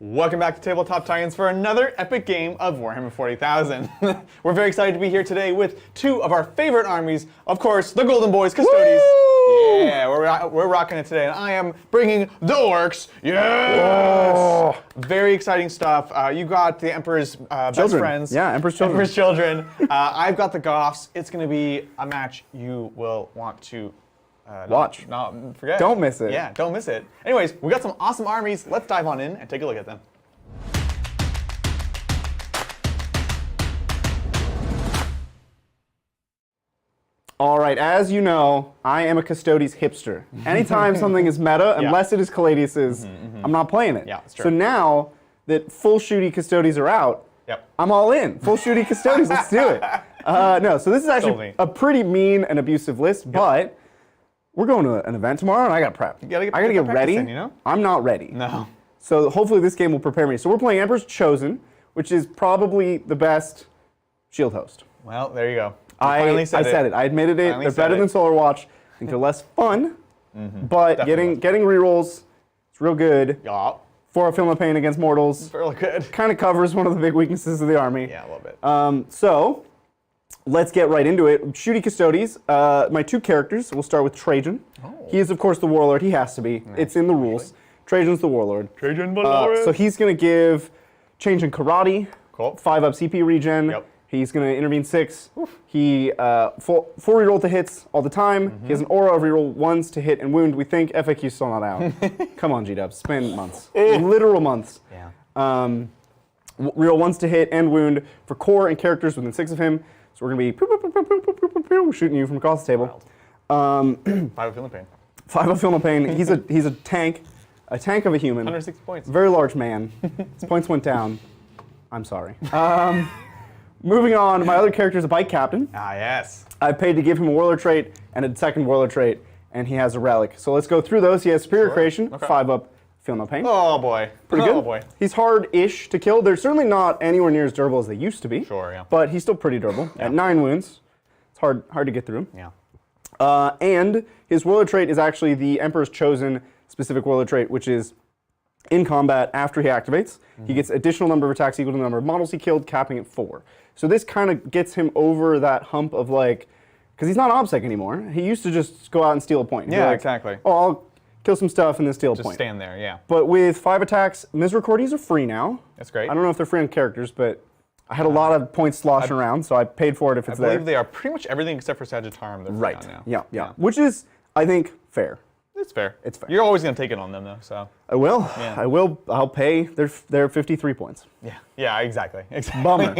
Welcome back to Tabletop Tie-Ins for another epic game of Warhammer 40,000. We're very excited to be here today with two of our favorite armies, of course, the Golden Boys Custodes. Woo! Yeah, we're rocking it today, and I am bringing the Orks. Yes! Oh. Very exciting stuff. You got the Emperor's best friends. Yeah, Emperor's children. Emperor's children. I've got the Goffs. It's going to be a match you will want to watch. Not forget. Don't miss it. Yeah, don't miss it. Anyways, we got some awesome armies. Let's dive on in and take a look at them. All right, as you know, I am a Custodes hipster. Anytime something is meta, unless it is Caladius's, I'm not playing it. Yeah, that's true. So now that full shooty Custodes are out, I'm all in. Full shooty Custodes, let's do it. No, so this is actually a pretty mean and abusive list, but we're going to an event tomorrow, and I got to prep. I got to get ready. You know? I'm not ready. No. So hopefully this game will prepare me. So we're playing Emperor's Chosen, which is probably the best shield host. Well, there you go. I said it. I admitted it. They're better than Solar Watch. I think they're less fun, but getting rerolls, it's real good. Yeah. 4 Film of Pain against mortals. Really good. Kind of covers one of the big weaknesses of the army. Yeah, a little bit. So let's get right into it. Shooty Custodes. My two characters. We'll start with Trajan. Oh. He is, of course, the warlord. He has to be. Nice. It's in the rules. Trajan's the warlord. Trajan Warlord. So he's going to give change in karate. Cool. 5 up CP regen. Yep. He's going to intervene 6. Oof. He 4 reroll to hits all the time. He has an aura of reroll 1s to hit and wound. We think FAQ's still not out. Come on, G-Dubs. It's been months. Literal months. Yeah. Reroll 1s to hit and wound for core and characters within 6 of him. So we're going to be shooting you from across the table. 5 of Film of Pain. 5 of Film of Pain. He's a tank. A tank of a human. 160 points. Very large man. His points went down. I'm sorry. Moving on, my other character is a bike captain. Ah, yes. I paid to give him a warlord trait and a second warlord trait, and he has a relic. So let's go through those. He has Superior Creation, 5 up, Feel No Pain. Oh boy. Pretty good. Oh boy. He's hard-ish to kill. They're certainly not anywhere near as durable as they used to be. Sure, yeah. But he's still pretty durable. At 9 wounds, it's hard to get through him. Yeah. And his warlord trait is actually the Emperor's Chosen specific warlord trait, which is in combat after he activates. He gets additional number of attacks equal to the number of models he killed, capping at 4. So this kind of gets him over that hump of like, because he's not OBSEC anymore. He used to just go out and steal a point. Yeah, like, exactly. Oh, I'll kill some stuff and then steal a point. Just stand there, yeah. But with 5 attacks, Misericordias are free now. That's great. I don't know if they're free on characters, but I had a lot of points sloshing around, so I paid for it if it's there. I believe they are pretty much everything except for Sagittarium. They're free on now. Yeah. Which is, I think, fair. It's fair. It's fair. You're always going to take it on them, though, so. I will. Yeah. I will. I'll pay. They're 53 points. Yeah. Yeah, exactly. Bummer.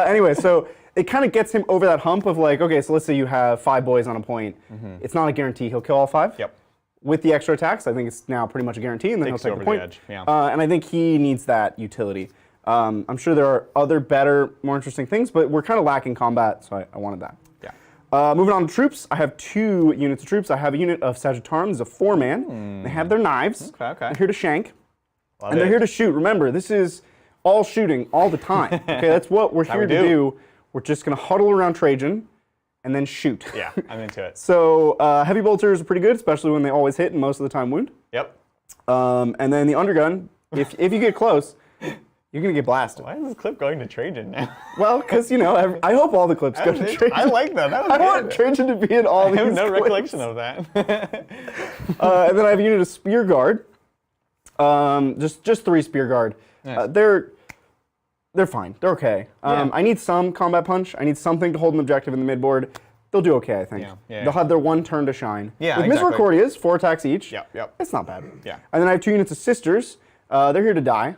Anyway, so it kind of gets him over that hump of like, okay, so let's say you have 5 boys on a point. It's not a guarantee he'll kill all 5. Yep. With the extra attacks, I think it's now pretty much a guarantee, and then he'll take over the point. The edge. Yeah. And I think he needs that utility. I'm sure there are other better, more interesting things, but we're kind of lacking combat, so I wanted that. Yeah. Moving on to troops, I have 2 units of troops. I have a unit of Sagittarium, it's a 4-man. They have their knives. Okay. They're here to shank. Love and they're here to shoot. Remember, this is all shooting all the time. Okay, that's what we're here to do. We're just going to huddle around Trajan and then shoot. Yeah, I'm into it. So heavy bolters are pretty good, especially when they always hit and most of the time wound. Yep. And then the undergun, if you get close, you're going to get blasted. Why is this clip going to Trajan now? Well, because, you know, I hope all the clips go to Trajan. I like that. That was I good. want Trajan to be in all these I have no clips. recollection of that. And then I have a unit of Spear Guard. Just 3 Spear Guard. Nice. They're fine. They're okay. I need some combat punch. I need something to hold an objective in the midboard. They'll do okay, I think. They'll have their 1 turn to shine. Yeah, With exactly. Misericordias, 4 attacks each. Yep. It's not bad. Yeah. And then I have 2 units of Sisters. They're here to die.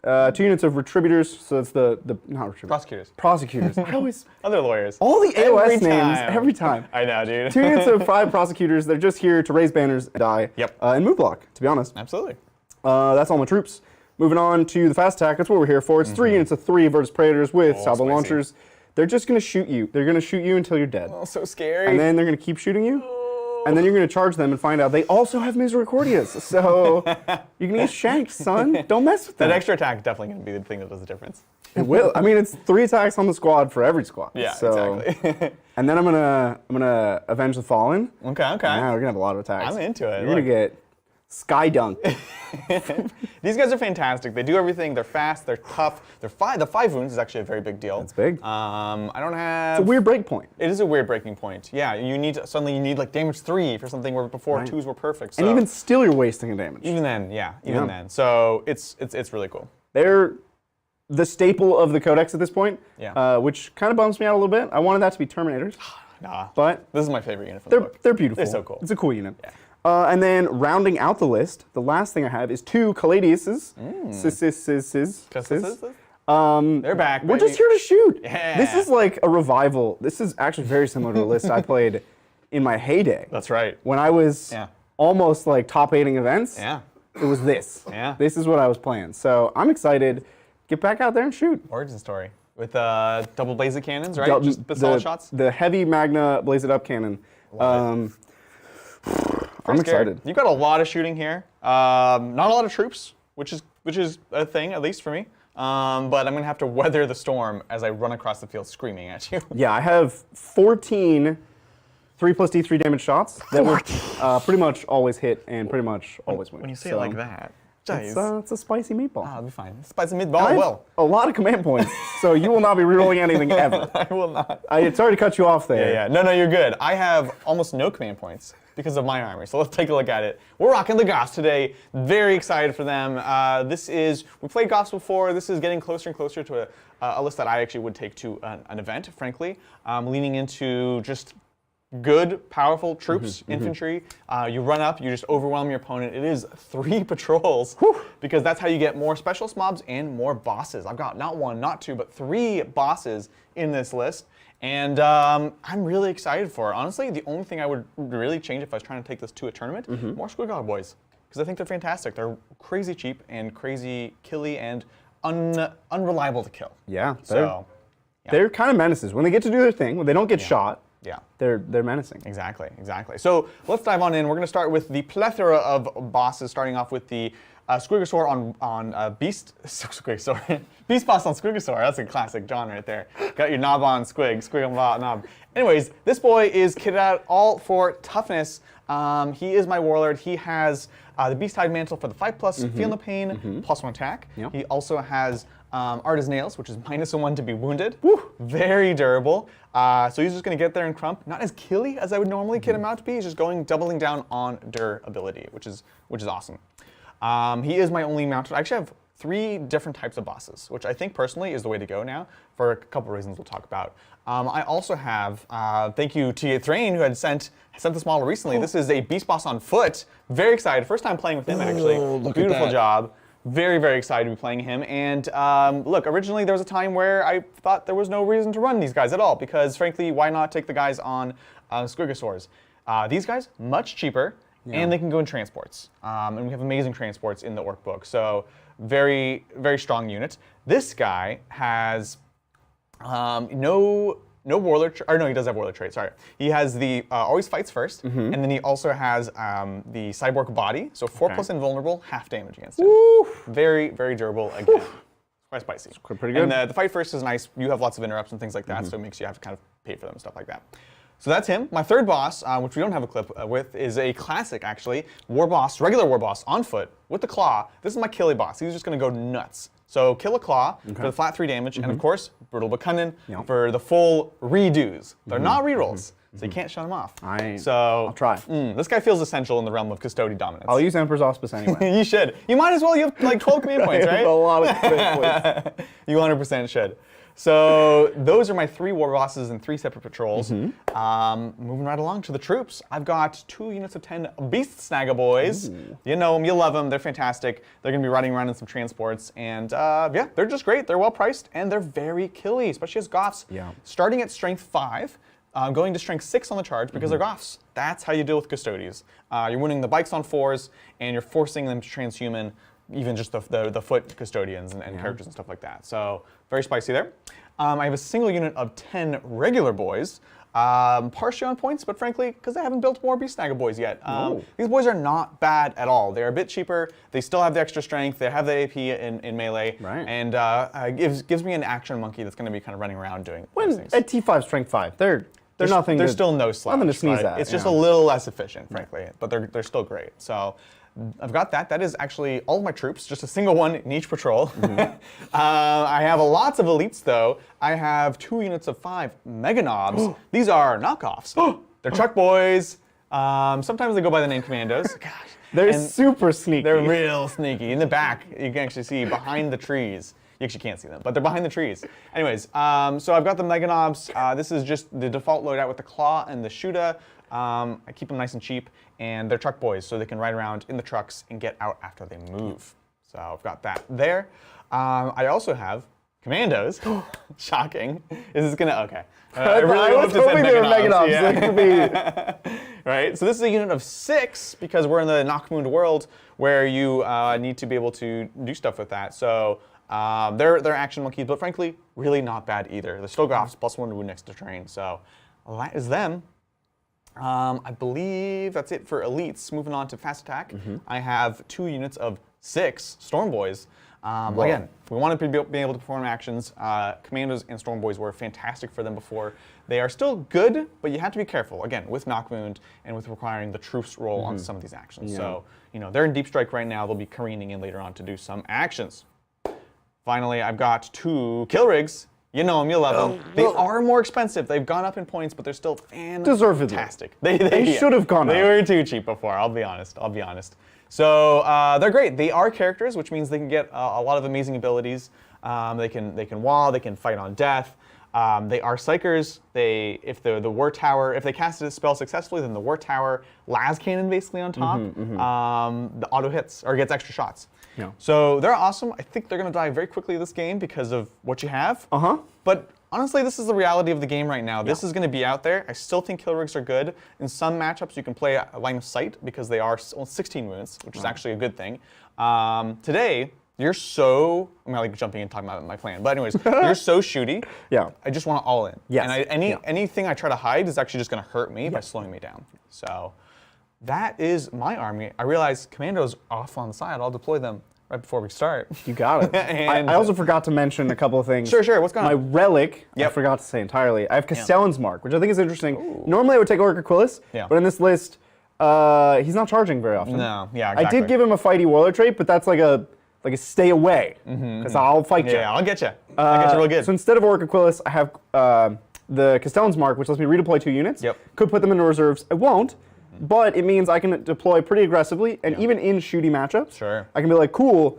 2 units of Retributors, so that's the not Retributors. Prosecutors. I always... Other lawyers. All the AOS names, every time. I know, dude. 2 units of 5 Prosecutors. They're just here to raise banners and die. Yep. And move block, to be honest. Absolutely. That's all my troops. Moving on to the fast attack. That's what we're here for. It's 3 units of 3 Virtus Praetors with salvo launchers. They're just going to shoot you. They're going to shoot you until you're dead. Oh, so scary. And then they're going to keep shooting you. And then you're going to charge them and find out they also have Misericordias. So you're going to get shanked, son. Don't mess with them. That extra attack is definitely going to be the thing that does the difference. It will. I mean, it's 3 attacks on the squad for every squad. Yeah, so, exactly. And then I'm gonna avenge the fallen. Okay. Yeah, we're gonna have a lot of attacks. I'm into it. You're gonna get Sky dunk. These guys are fantastic. They do everything. They're fast. They're tough. The 5 wounds is actually a very big deal. It's big. I don't have. It's a weird break point. It is a weird breaking point. Yeah, you need suddenly you need like damage 3 for something where before Right. 2s were perfect. So. And even still, you're wasting a damage. Even then, yeah, even then. So it's really cool. They're the staple of the Codex at this point, Yeah. which kind of bums me out a little bit. I wanted that to be Terminators, Nah, but this is my favorite unit from the book. they're beautiful. They're so cool. It's a cool unit. Yeah. And then rounding out the list, the last thing I have is 2 Caladiuses. They're back. We're baby. just here to shoot. Yeah. This is like a revival. This is actually very similar to a list I played in my heyday. That's right. When I was almost like top 8ing events. Yeah. It was this. Yeah. This is what I was playing. So I'm excited. Get back out there and shoot. Origin story with double blasted cannons, right? Just pistol shots. The heavy Magna Blazed Up cannon. I'm excited. You got a lot of shooting here. Not a lot of troops, which is a thing, at least for me. But I'm gonna have to weather the storm as I run across the field screaming at you. Yeah, I have 14 3+D3 damage shots that will pretty much always hit and pretty much always win. When you say it like that, it's a spicy meatball. I'll be fine. Spicy meatball, well. A lot of command points, so you will not be rerolling anything ever. I will not. Sorry to cut you off there. Yeah. No, you're good. I have almost no command points because of my army. So let's take a look at it. We're rocking the Goffs today. Very excited for them. We played Goffs before. This is getting closer and closer to a list that I actually would take to an event, frankly. Leaning into just good, powerful troops, infantry. You run up, you just overwhelm your opponent. It is 3 patrols because that's how you get more specialist mobs and more bosses. I've got not 1, not 2, but 3 bosses in this list. And I'm really excited for it. Honestly, the only thing I would really change if I was trying to take this to a tournament, more Squigog boys. Because I think they're fantastic. They're crazy cheap and crazy killy and unreliable to kill. Yeah, they're kind of menaces. When they get to do their thing, when they don't get shot, yeah, they're menacing. Exactly. So let's dive on in. We're going to start with the plethora of bosses, starting off with the Squigosaur on Beast Boss on Squigosaur. That's a classic John right there. Got your knob on Squig on knob. Anyways, this boy is kitted out all for toughness. He is my warlord. He has the Beast-Hide Mantle for the 5+, Feel No Pain, +1 attack. Yep. He also has Art as Nails, which is -1 to be wounded. Woo! Very durable. So he's just going to get there and crump. Not as killy as I would normally kit him out to be. He's just doubling down on durability, which is awesome. He is my only mounted. I actually have 3 different types of bosses, which I think personally is the way to go now for a couple reasons we'll talk about. I also have, thank you to Adrian who had sent this model recently. This is a Beast Boss on foot. Very excited. First time playing with him, actually. Beautiful job. Very, very excited to be playing him. And look, originally there was a time where I thought there was no reason to run these guys at all because, frankly, why not take the guys on Squigosaurs? These guys, much cheaper, and they can go in transports. And we have amazing transports in the Ork book. So very, very strong unit. This guy has no warlord, or no, he does have warlord trait, sorry. He has the always fights first, and then he also has the cyborg body, so 4+ invulnerable, half damage against him. Woo. Very, very durable again. Quite spicy. It's pretty good. And the fight first is nice. You have lots of interrupts and things like that, so it makes you have to kind of pay for them and stuff like that. So that's him. My third boss, which we don't have a clip with, is a classic, actually. Regular war boss on foot with the claw. This is my killy boss. He's just going to go nuts. So kill a claw for the flat 3 damage, and of course, brutal but cunning for the full redos. They're not rerolls, so you can't shut them off. I'll try. This guy feels essential in the realm of Custodian dominance. I'll use Emperor's Auspice anyway. You should. You might as well. You have like 12 command points, right? A lot of command points. You 100% should. So those are my 3 war bosses and 3 separate patrols. Moving right along to the troops. I've got 2 units of 10 Beast Snagga boys. You know them, you love them, they're fantastic. They're going to be riding around in some transports. And yeah, they're just great. They're well priced and they're very killy, especially as Goffs. Starting at strength 5, going to strength 6 on the charge because they're Goffs. That's how you deal with Custodians. You're winning the bikes on 4s and you're forcing them to transhuman even just the foot custodians and characters and stuff like that. So very spicy there. I have a single unit of 10 regular boys, partially on points, but frankly, because I haven't built more Beast Snagga boys yet. These boys are not bad at all. They're a bit cheaper. They still have the extra strength. They have the AP in melee, and gives me an action monkey that's going to be kind of running around doing things. At T5 strength 5, they're They're nothing. There's still no slouch. Nothing to sneeze at. It's just a little less efficient, frankly, but they're still great. So I've got that. That is actually all of my troops, just a single one in each patrol. I have lots of elites, though. I have 2 units of 5 mega knobs. These are knockoffs. They're truck boys. Sometimes they go by the name commandos. Gosh. They're super sneaky. They're real sneaky. In the back, you can actually see behind the trees. You actually can't see them, but they're behind the trees. Anyways, so I've got the mega knobs. This is just the default loadout with the claw and the shooter. I keep them nice and cheap, and they're truck boys, so they can ride around in the trucks and get out after they move. So I've got that there. I also have commandos. Shocking. Is this gonna, okay. I really was hoping they were mega knobs. Yeah. Right, so this is a unit of 6 because we're in the Knockmoon world where you need to be able to do stuff with that. So they're action monkeys, but frankly, really not bad either. They're still Goffs, +1 wound next to terrain. So that is them. I believe that's it for elites. Moving on to fast attack, I have 2 units of 6 Storm Boys. Again, we want to be able to perform actions. Commandos and Storm Boys were fantastic for them before. They are still good, but you have to be careful, again, with Knockwound and with requiring the Truce roll on some of these actions. Yeah. So, they're in Deep Strike right now. They'll be careening in later on to do some actions. Finally, I've got 2 Kill Rigs. You know them, you love them. They are more expensive. They've gone up in points, but they're still fantastic. They should have gone up. They were too cheap before, I'll be honest. So they're great. They are characters, which means they can get a lot of amazing abilities. They can wall, they can fight on death. They are psychers. If the War Tower, if they casted a spell successfully, then the War Tower las cannon basically on top. The auto hits or gets extra shots. Yeah. So they're awesome. I think they're going to die very quickly this game because of what you have. But honestly, this is the reality of the game right now. This is going to be out there. I still think kill rigs are good. In some matchups, you can play a line of sight because they are 16 wounds, which is actually a good thing. Today, you're so, I'm not like jumping and talking about my plan, but anyways, you're so shooty. Yeah. I just want it all in. Yes. And anything I try to hide is actually just going to hurt me by slowing me down. So that is my army. I realize commandos off on the side. I'll deploy them right before we start. You got it. And I also forgot to mention a couple of things. Sure. What's going on? My relic, I forgot to say entirely. I have Castellan's Mark, which I think is interesting. Normally I would take Orc Aquilus, but in this list, he's not charging very often. No, yeah, exactly. I did give him a fighty warlord trait, but that's like a stay away, because I'll fight you. Yeah, I'll get you. I'll get you real good. So instead of Orc Aquilus, I have the Castellan's Mark, which lets me redeploy 2 units. Could put them into reserves. I won't, but it means I can deploy pretty aggressively, and even in shooty matchups, I can be like, cool,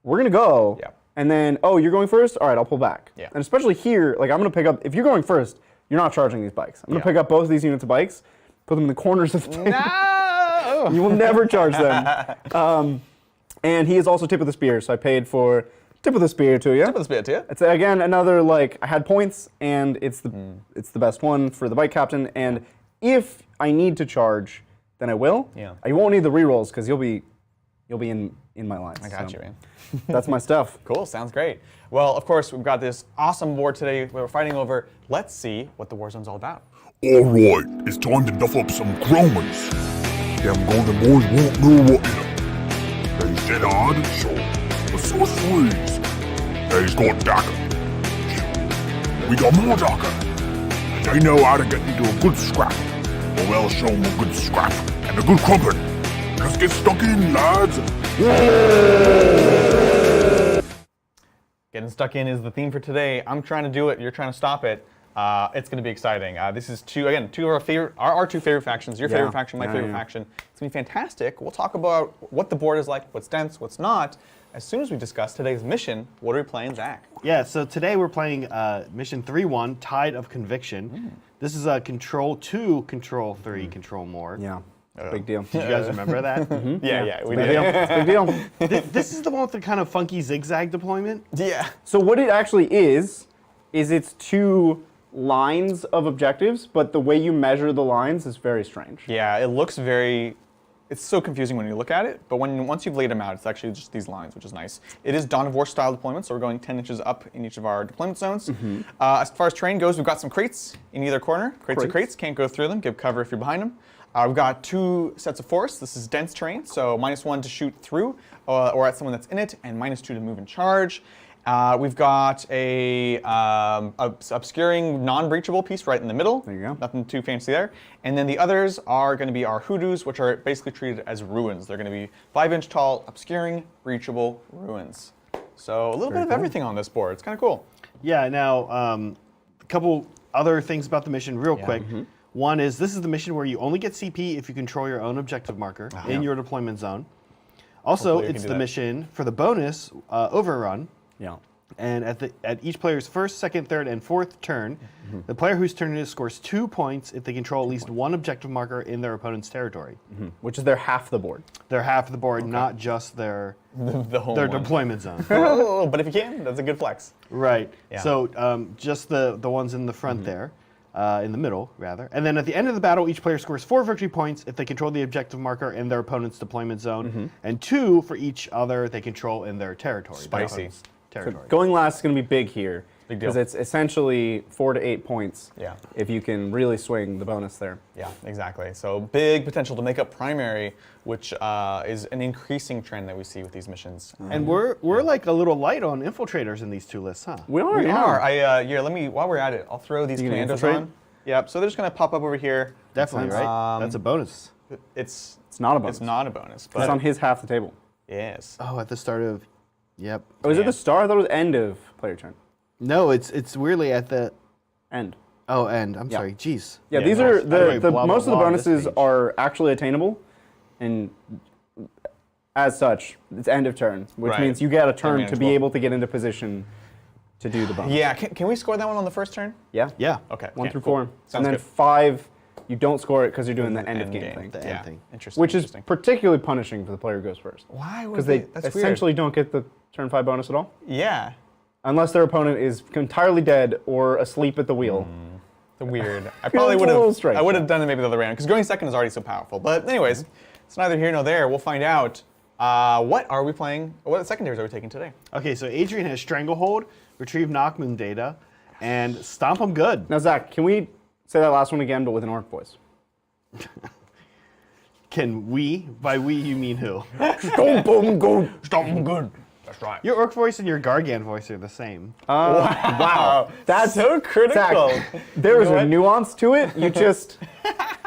we're going to go, and then, oh, you're going first? All right, I'll pull back. And especially here, like I'm going to pick up, if you're going first, you're not charging these bikes. I'm going to pick up both of these units of bikes, put them in the corners of the table. No! You will never charge them. And he is also tip of the spear, so I paid for tip of the spear to you. Tip of the spear to you. It's again another I had points, and it's the best one for the bike captain. And if I need to charge, then I will. I won't need the rerolls because you'll be in my lines. I got you, man. That's my stuff. Cool, sounds great. Well, of course, we've got this awesome board today we're fighting over. Let's see what the Warzone's all about. All right, it's time to duff up some chromers. Them golden boys won't know what hit 'em. There's Jedard, sure, but sorceries. There's got Dagger, sure. We got more Dagger, and they know how to get into a good scrap. Well, we'll show them a good scrap and a good crumpet. Let's get stuck in, lads. Getting stuck in is the theme for today. I'm trying to do it, you're trying to stop it. It's going to be exciting. This is two of our two favorite factions. Your favorite faction, my favorite faction. It's going to be fantastic. We'll talk about what the board is like, what's dense, what's not. As soon as we discuss today's mission, what are we playing, Zach? Yeah, so today we're playing mission 3-1, Tide of Conviction. This is a Control 2, Control 3, Control More. Yeah. Big deal. Did you guys remember that? Yeah, we Big did. deal. It's a big deal. This is the one with the kind of funky zigzag deployment? Yeah. So what it actually is it's 2 lines of objectives, but the way you measure the lines is very strange. Yeah, it looks it's so confusing when you look at it, but once you've laid them out, it's actually just these lines, which is nice. It is Dawn of War style deployment, so we're going 10 inches up in each of our deployment zones. As far as terrain goes, we've got some crates in either corner. Crates are crates, can't go through them, give cover if you're behind them. We've got 2 sets of forests. This is dense terrain, so -1 to shoot through or at someone that's in it, and -2 to move and charge. We've got a obscuring, non-breachable piece right in the middle. There you go. Nothing too fancy there. And then the others are going to be our hoodoos, which are basically treated as ruins. They're going to be 5-inch tall, obscuring, breachable ruins. So a little bit of everything on this board. It's kind of cool. Yeah, now, a couple other things about the mission real quick. One is this is the mission where you only get CP if you control your own objective marker in your deployment zone. Also, Hopefully it's the mission for the bonus overrun. Yeah. And at each player's first, second, third, and fourth turn, the player whose turn it is scores 2 points if they control at least one objective marker in their opponent's territory. Which is their half the board. They're half the board, not just their The home their one. deployment zone. Oh, but if you can, that's a good flex. Right. Yeah. So just the ones in the front there, in the middle rather, and then at the end of the battle, each player scores 4 victory points if they control the objective marker in their opponent's deployment zone, and 2 for each other they control in their territory. their Spicy. opponent's territory. Going last is going to be big here. Big deal. Because it's essentially 4 to 8 points. Yeah. If you can really swing the bonus there. Yeah, exactly. So big potential to make up primary, which is an increasing trend that we see with these missions. And we're like a little light on infiltrators in these 2 lists, huh? We are. We yeah. are. Here, let me, while we're at it, I'll throw these You gonna commandos infiltrate? on. Yep, so they're just going to pop up over here. Definitely, right? That's a bonus. It's not a bonus. It's not a bonus, but It's on his half the table. yes. Oh, at the start of, yep. Oh, is it Yeah. the star? I thought it was end of player turn. No, it's weirdly at the End. end. I'm Yeah. sorry. Jeez. Yeah, Yeah, these no, are anyway, the blah, blah, most of the blah on this bonuses page. are actually attainable, and as such, it's end of turn, which Right. means you get a turn to be manageable. able to get into position to do the bonus. Yeah, can we score that one on the first turn? Yeah. Yeah. Okay. 1 yeah, through cool. 4, Sounds and then good. 5, you don't score it because you're doing the end of End game thing, The yeah. end thing. Interesting. which is interesting. particularly punishing for the player who goes first. Why would Because they That's essentially don't get the turn 5 bonus at all, weird. Yeah. unless their opponent is entirely dead or asleep at the wheel. The weird. I probably Feels would a little have. strange, I would have yeah. done it maybe the other way around because going second is already so powerful. But anyways, it's neither here nor there. We'll find out. What are we playing? What secondaries are we taking today? Okay, so Adrian has Stranglehold, Retrieve Knockmoon data, and Stomp 'em Good. Now, Zach, can we say that last one again, but with an orc voice? Can we? By we, you mean who? Stomp 'em good. Stomp 'em good. That's right. Your Orc voice and your Gargan voice are the same. Wow. That's so critical. Zach, there is know a what? nuance to it. You just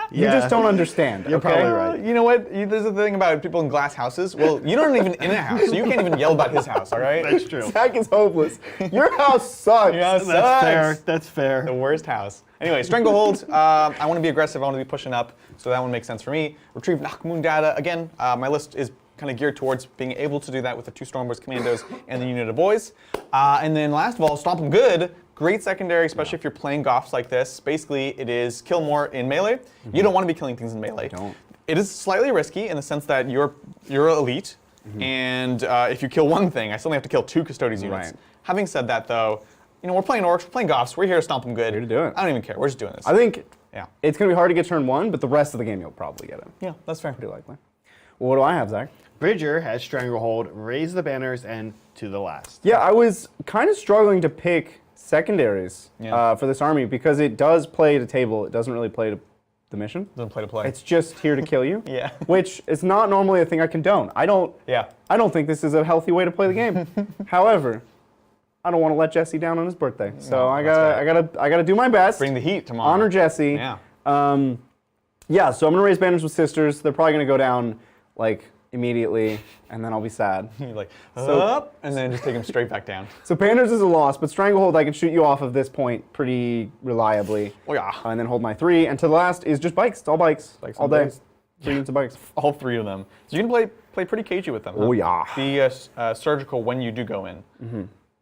Yeah. don't understand. You're okay? probably right. You know what? There's a thing about people in glass houses. Well, you don't even in a house, so you can't even yell about his house. All right? That's true. Zach is hopeless. Your house sucks. Your house That's sucks. fair. That's fair. The worst house. Anyway, Stranglehold. I want to be aggressive. I want to be pushing up, so that one makes sense for me. Retrieve Knockmoon data. Again, my list is kind of geared towards being able to do that with the 2 Stormboys commandos and the unit of boys. And then last of all, Stomp 'em Good. Great secondary, especially if you're playing Goffs like this. Basically, it is kill more in melee. You don't want to be killing things in melee. Don't. It is slightly risky in the sense that you're elite, and if you kill one thing, I still have to kill 2 Custodes units. Right. Having said that, though, we're playing Orks, we're playing Goffs, we're here to stomp them good. Here to do it. I don't even care. We're just doing this. I think Yeah. it's going to be hard to get turn 1, but the rest of the game you'll probably get it. Yeah, that's fair. Pretty likely. Well, what do I have, Zach? Bridger has Stranglehold, Raise the Banners, and To the Last. Yeah, I was kind of struggling to pick secondaries Yeah. for this army because it does play to table. It doesn't really play to the mission. Doesn't play to play. It's just here to kill you. Yeah. Which is not normally a thing I condone. I don't think this is a healthy way to play the game. However, I don't want to let Jesse down on his birthday. So No, I that's gotta do my best. Bring the heat tomorrow. Honor Jesse. Yeah. Yeah, so I'm gonna raise banners with sisters. They're probably gonna go down like immediately, and then I'll be sad. You're like, So- up, and then just take them straight back down. So banners is a loss, but Stranglehold I can shoot you off of this point pretty reliably. Oh yeah. And then hold my 3, and to the last is just bikes. It's all bikes. Bikes all and day. boys. 3 units of bikes. All 3 of them. So you can play pretty cagey with them. Huh? Oh, yeah. Be surgical when you do go in.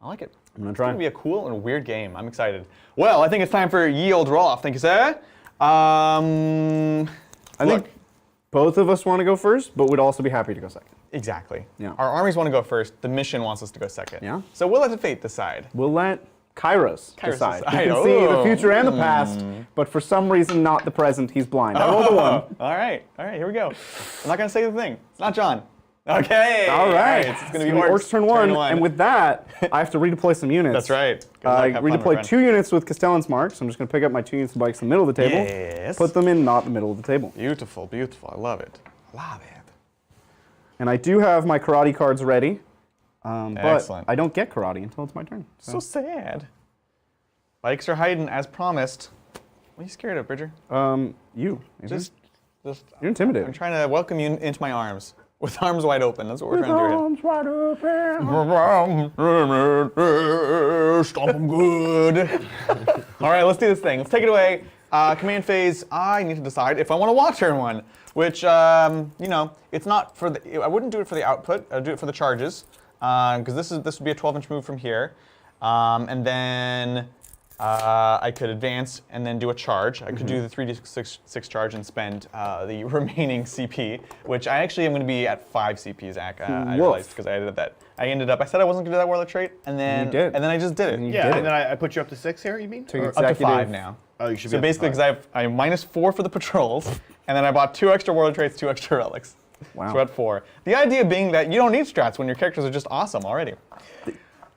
I like it. I'm gonna It's try. gonna be a cool and weird game. I'm excited. Well, I think it's time for ye old roll off. Thank you, sir. I Look, think both of us want to go first, but we'd also be happy to go second. exactly. Yeah. Our armies want to go first. The mission wants us to go second. Yeah. So we'll let the fate decide. We'll let Kairos Kairos decide. decide. He can see the Oh. future and the past, but for some reason not the present. He's blind. I rolled a 1. All right, here we go. I'm not gonna say the thing. It's not John. Okay. All right. It's gonna be Orks turn 1, and with that, I have to redeploy some units. That's right. Good luck, have fun, my Redeploy friend. 2 units with Castellan's marks. So I'm just going to pick up my 2 units of bikes in the middle of the table. Yes. Put them in not the middle of the table. Beautiful, beautiful. I love it. Love it. And I do have my karate cards ready. But Excellent. I don't get karate until it's my turn. So sad. Bikes are hiding as promised. What are you scared of, Bridger? You. Just You're intimidated. I'm trying to welcome you into my arms. With arms wide open. That's what we're trying to do here. Arms wide open. Stomp 'em good. All right, let's do this thing. Let's take it away. Command phase, I need to decide if I want to walk turn 1, which, it's not for the, I wouldn't do it for the output, I'd do it for the charges, because this would be a 12-inch move from here. And then I could advance and then do a charge. I could do the 3d6 charge and spend the remaining CP, which I actually am going to be at 5 CP, Zach. I realized because I edited that. I said I wasn't going to do that warlock trait, and then You did. and then I just did it. Yeah, and then I put you up to 6 here, you mean? Or Up to 5 now. Oh, you should So be up to basically, 5. because I have -4 for the patrols, and then I bought 2 extra warlord traits, 2 extra relics. Wow. So we're at 4. The idea being that you don't need strats when your characters are just awesome already.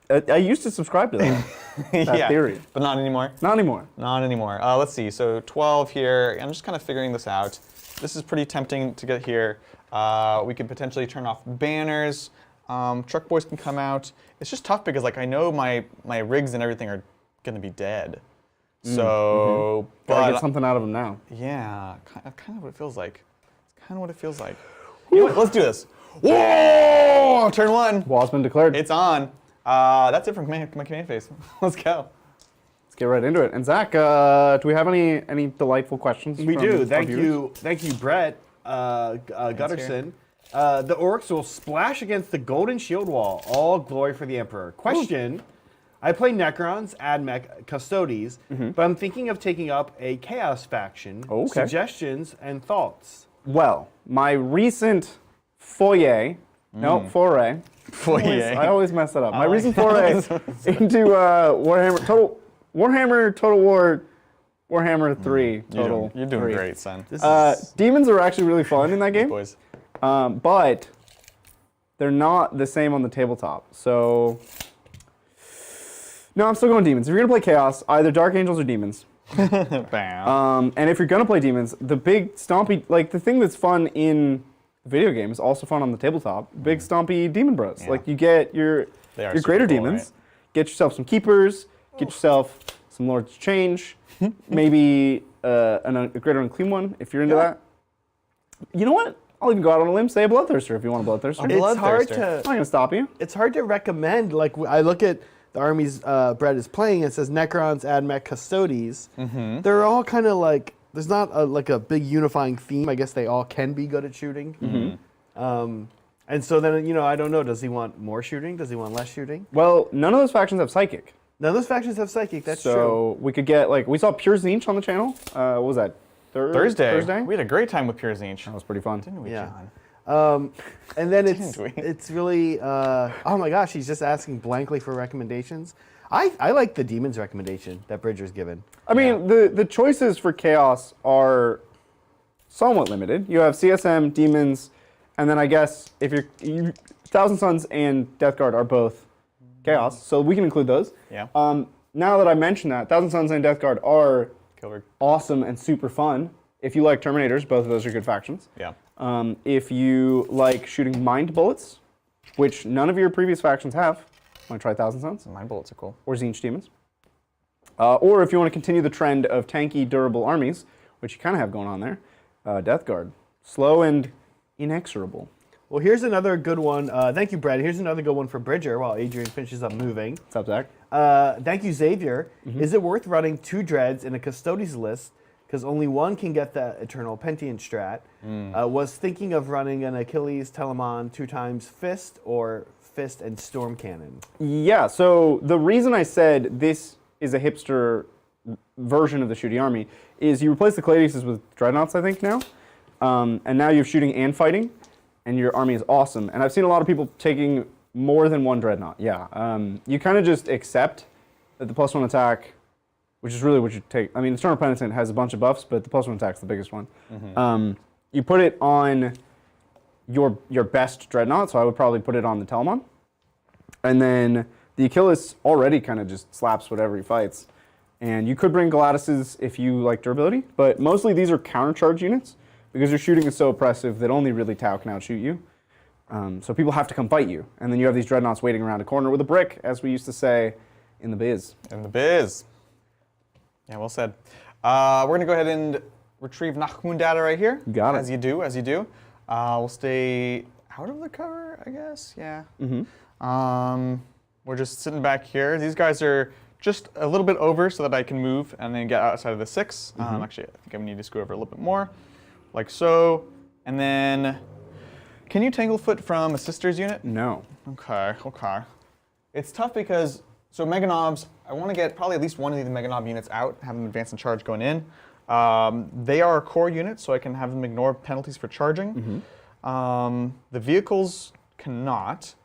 I used to subscribe to that, that theory. But not anymore. Not anymore. Not anymore. Let's see. So 12 here. I'm just kind of figuring this out. This is pretty tempting to get here. We could potentially turn off banners. Truck boys can come out. It's just tough because I know my rigs and everything are going to be dead. So, Gotta but get something out of them now. yeah, kind of what it feels like. It's kind of what it feels like. You know what? Let's do this. Whoa! Turn 1. Wall's been declared. It's on. That's it from my command phase. Let's go. Let's get right into it. And Zach, do we have any delightful questions? We from do. our Thank viewers? you, Brett Gutterson. The orcs will splash against the golden shield wall. All glory for the Emperor. Question. I play Necrons, Admech, Custodes, but I'm thinking of taking up a Chaos faction. Okay. Suggestions and thoughts. Well, my recent foray. I always mess that up. My recent foray into Warhammer Total War, Warhammer 3 Total. You're doing 3. great, son. Demons are actually really fun in that game, Boys. but they're not the same on the tabletop. So, no, I'm still going demons. If you're gonna play Chaos, either Dark Angels or Demons. Bam. And if you're gonna play demons, the big stompy, the thing that's fun in the video game is also fun on the tabletop. Big stompy demon bros. Yeah. You get your super greater cool, demons, right? get yourself some keepers, get yourself some Lords of Change, maybe a greater unclean one if you're into that. You know what? I'll even go out on a limb, say a Bloodthirster if you want a Bloodthirster. It's hard Bloodthirster. to. I'm not gonna stop you. It's hard to recommend. I look at the armies Brett is playing. It says Necrons, Admech, Custodes. They're all kind of there's not a big unifying theme. I guess they all can be good at shooting. And so then I don't know. Does he want more shooting? Does he want less shooting? Well, none of those factions have Psychic. None of those factions have Psychic. That's true. So we could get we saw Pure Zinch on the channel. What was that? Thursday. We had a great time with Pure Zinch. That was pretty fun. Didn't we, Yeah. John? And then Didn't we? it's really oh my gosh, he's just asking blankly for recommendations. I like the demons recommendation that Bridger's given. I mean, the choices for Chaos are somewhat limited. You have CSM, Demons, and then I guess if you're Thousand Suns and Death Guard are both Chaos, so we can include those. Yeah. Now that I mentioned that, Thousand Suns and Death Guard are Covered. awesome and super fun. If you like Terminators, both of those are good factions. Yeah. If you like shooting mind bullets, which none of your previous factions have, want to try Thousand Suns? My bullets are cool. Or Zinch Demons. Or if you want to continue the trend of tanky, durable armies, which you kind of have going on there, Death Guard. Slow and inexorable. Well, here's another good one. Thank you, Brad. Here's another good one for Bridger while Adrian finishes up moving. What's up, Zach? Thank you, Xavier. Is it worth running 2 Dreads in a Custodes list because only one can get the Eternal Pentient strat? Was thinking of running an Achilles Telamon 2 times Fist or Fist and Storm Cannon. Yeah, so the reason I said this is a hipster version of the shooting army is you replace the Cladiuses with Dreadnoughts, I think, now. And now you have shooting and fighting, and your army is awesome. And I've seen a lot of people taking more than one Dreadnought, yeah. You kind of just accept that the +1 attack, which is really what you take. I mean, the Eternal Penitent has a bunch of buffs, but the +1 attack is the biggest one. You put it on your best Dreadnought, so I would probably put it on the Telamon. And then the Achilles already kind of just slaps whatever he fights. And you could bring Galatuses if you like durability, but mostly these are countercharge units because your shooting is so oppressive that only really Tau can outshoot you. So people have to come fight you. And then you have these dreadnoughts waiting around a corner with a brick, as we used to say in the biz. In the biz. Yeah, well said. We're going to go ahead and retrieve Nachmund data right here. You got it. As you do, as you do. We'll stay out of the cover, I guess. Yeah. We're just sitting back here. These guys are just a little bit over so that I can move and then get outside of the 6. Actually, I think I need to scoot over a little bit more, like so. And then, can you Tanglefoot from a sister's unit? No. Okay, okay. It's tough because, so Meganobs, I want to get probably at least one of these Meganob units out, have them advance and charge going in. They are a core unit, so I can have them ignore penalties for charging. The vehicles cannot.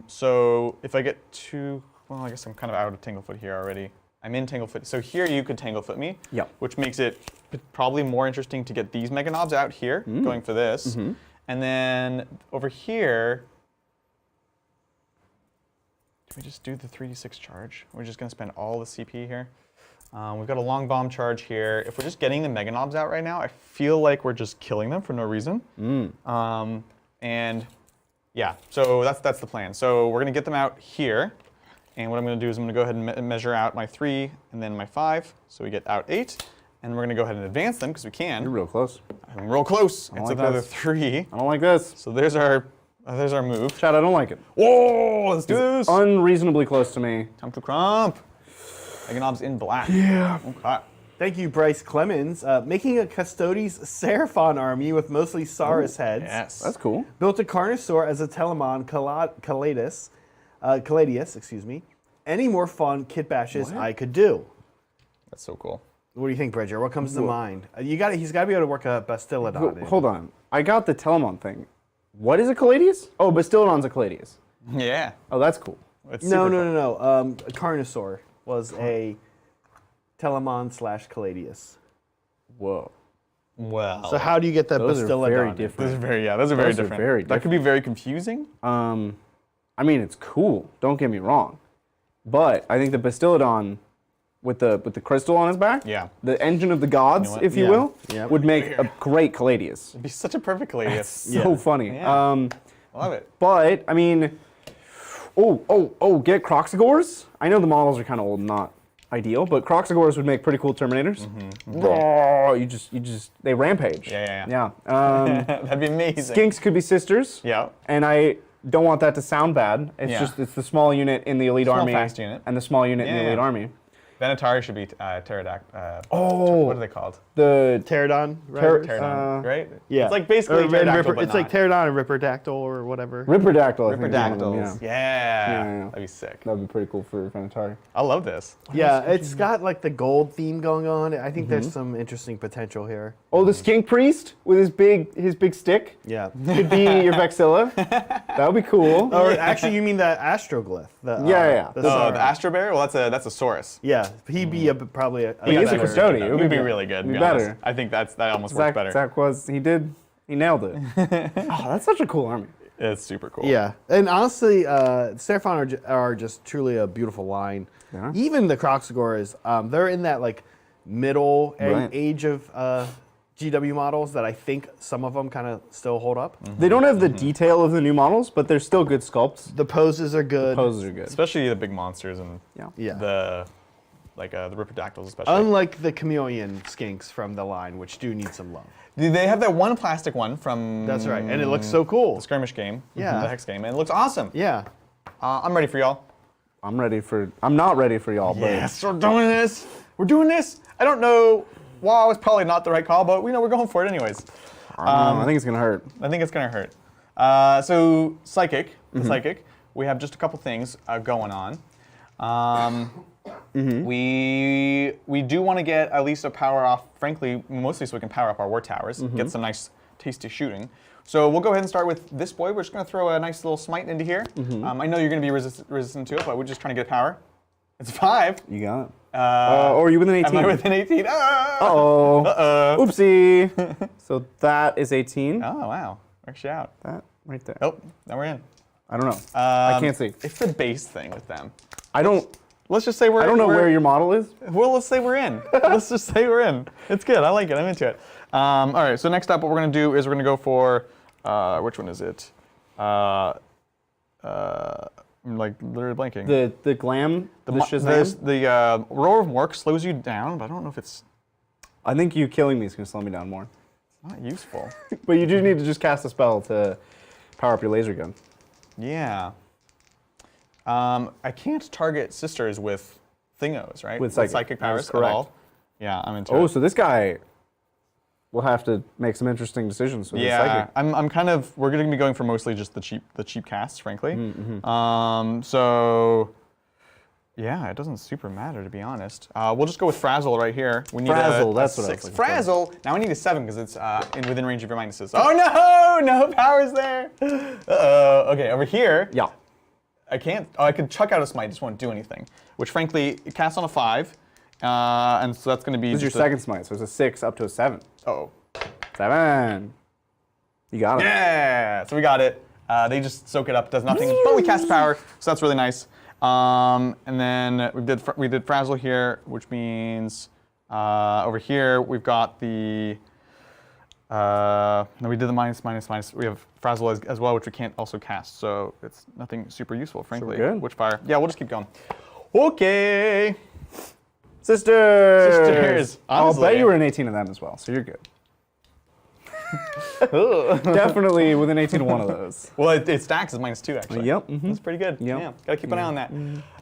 So if I get too, well, I guess I'm kind of out of Tanglefoot here already. I'm in Tanglefoot. So here you could Tanglefoot me, which makes it probably more interesting to get these Meganobs out here, going for this. And then over here, do we just do the 3d6 charge? We're just going to spend all the CP here. We've got a long bomb charge here. If we're just getting the Meganobs out right now, I feel like we're just killing them for no reason. And yeah, so that's the plan. So we're going to get them out here. And what I'm going to do is I'm going to go ahead and measure out my 3 and then my 5. So we get out 8. And we're going to go ahead and advance them because we can. You're real close. I'm real close. It's like another this. 3. I don't like this. So there's our move. Chad, I don't like it. Whoa, let's do this. Unreasonably close to me. Time to crump. Meganob's in black. Yeah. Okay. Thank you, Bryce Clemens. Making a Custodes Seraphon army with mostly Saurus heads. Yes. That's cool. Built a Carnosaur as a Telemon Caladius, excuse me. Any more fun kit bashes I could do. That's so cool. What do you think, Bridger? What comes to mind? He's got to be able to work a Bastillodon. in. Hold on. I got the Telemon thing. What is a Caladius? Oh, Bastillodon's a Caladius. Yeah. Oh, that's cool. It's No. super cool. A Carnosaur was a Telemon / Caladius. Whoa. Well. So how do you get that Those are Bastillodon? very in? different. Those are very different. very That could be very confusing. I mean, it's cool. Don't get me wrong. But I think the Bastillodon with the crystal on his back, the engine of the gods, what? if you will, Yeah. would make a great Caladius. It'd be such a perfect Caladius. So funny. Yeah. Love it. But I mean, get Croxagores. I know the models are kind of old and not ideal, but Croxagores would make pretty cool Terminators. Oh, you just they rampage. Yeah. That'd be amazing. Skinks could be sisters. Yeah. And I don't want that to sound bad. It's Yeah. just it's the small unit in the elite Small, army fast unit. and the small unit in the elite army. Venatari should be pterodactyl. Oh. What are they called? The Pterodon, right? Pterodon, right? Yeah. It's like basically Or pterodactyl, but it's like not. Pterodon and Ripperdactyl or whatever. Ripperdactyl. I think, is one of them, Ripperdactyls. yeah. Yeah. That'd be sick. That'd be pretty cool for Venatari. I love this. Yeah, it's got like the gold theme going on. I think there's some interesting potential here. Oh, the Skink Priest with his big stick Yeah. could be your Vexilla. That would be cool. Or actually, you mean the astroglyph? The, Yeah. The Oh, Saurus. the Astro Bear? Well, that's a Saurus. Yeah, he'd be probably a. He is a better. custodian. It It would would be be really good. to be be honest. better. I think that almost works better. He nailed it. Oh, that's such a cool army. It's super cool. Yeah, and honestly, Seraphon are just truly a beautiful line. Yeah. Even the Croxagores, they're in that like middle Right. age of GW models that I think some of them kind of still hold up. They don't have the detail of the new models, but they're still good sculpts. The poses are good. Poses are good. Especially the big monsters and Yeah. the Ripperdactyls especially. Unlike the chameleon skinks from the line, which do need some love. They have that one plastic one from That's right, and it looks so cool. the skirmish game, Yeah. the hex game, and it looks awesome. Yeah. I'm ready for y'all. I'm not ready for y'all, but Yes, we're doing this. We're doing this. I don't know. Wow, it's probably not the right call, but we know we're going for it anyways. I think it's gonna hurt. I think it's gonna hurt. So psychic, psychic. We have just a couple things going on. We do want to get at least a power off, frankly, mostly so we can power up our war towers, get some nice tasty shooting. So we'll go ahead and start with this boy. We're just going to throw a nice little smite into here. I know you're going to be resistant to it, but we're just trying to get power. It's 5. You got it. Or are you within 18? Am I within 18? Uh-oh. Uh-oh. Oopsie. So that is 18. Oh, wow. Works you out. That right there. Oh, now we're in. I don't know. I can't see. It's the base thing with them. I don't Let's just say we're I don't know where your model is. Well, let's say we're in. Let's just say we're in. It's good. I like it. I'm into it. All right. So next up, what we're going to do is we're going to go for, which one is it? I'm like literally blanking. The glam, the Shazam. The roar of Orks slows you down, but I don't know if it's I think you killing me is going to slow me down more. not useful. But you do need to just cast a spell to power up your laser gun. Yeah. I can't target sisters with thingos, right? With psychic. powers That's correct. at all. Yeah, I'm into Oh, it. so this guy will have to make some interesting decisions with his Yeah, psychic. I'm kind of. We're going to be going for mostly just the cheap casts, frankly. Mm-hmm. So, yeah, it doesn't super matter to be honest. We'll just go with Frazzle right here. We need Frazzle, a that's what I was 6. looking for. Frazzle. Now we need a 7 because it's within range of your minuses. Oh no, no powers there. Uh-oh. Okay, over here. Yeah. I can't. Oh, I could chuck out a smite. Just won't do anything. Which frankly, it casts on a 5, and so that's going to be. This is your second smite, so it's a 6 up to a 7. Oh. 7. You got it. Yeah. So we got it. They just soak it up. Does nothing. But we cast power, so that's really nice. And then we did Frazzle here, which means over here we've got the. No, we did the minus. We have Frazzle as well, which we can't also cast, so it's nothing super useful, frankly. good. Witchfire. Yeah, we'll just keep going. Okay. Sisters. I'll Honestly. bet you were in 18 of them as well, so you're good. Definitely within 18 of one of those. Well, it stacks as -2 actually. Yep. That's pretty good. Yep. Yeah, gotta keep an eye on that.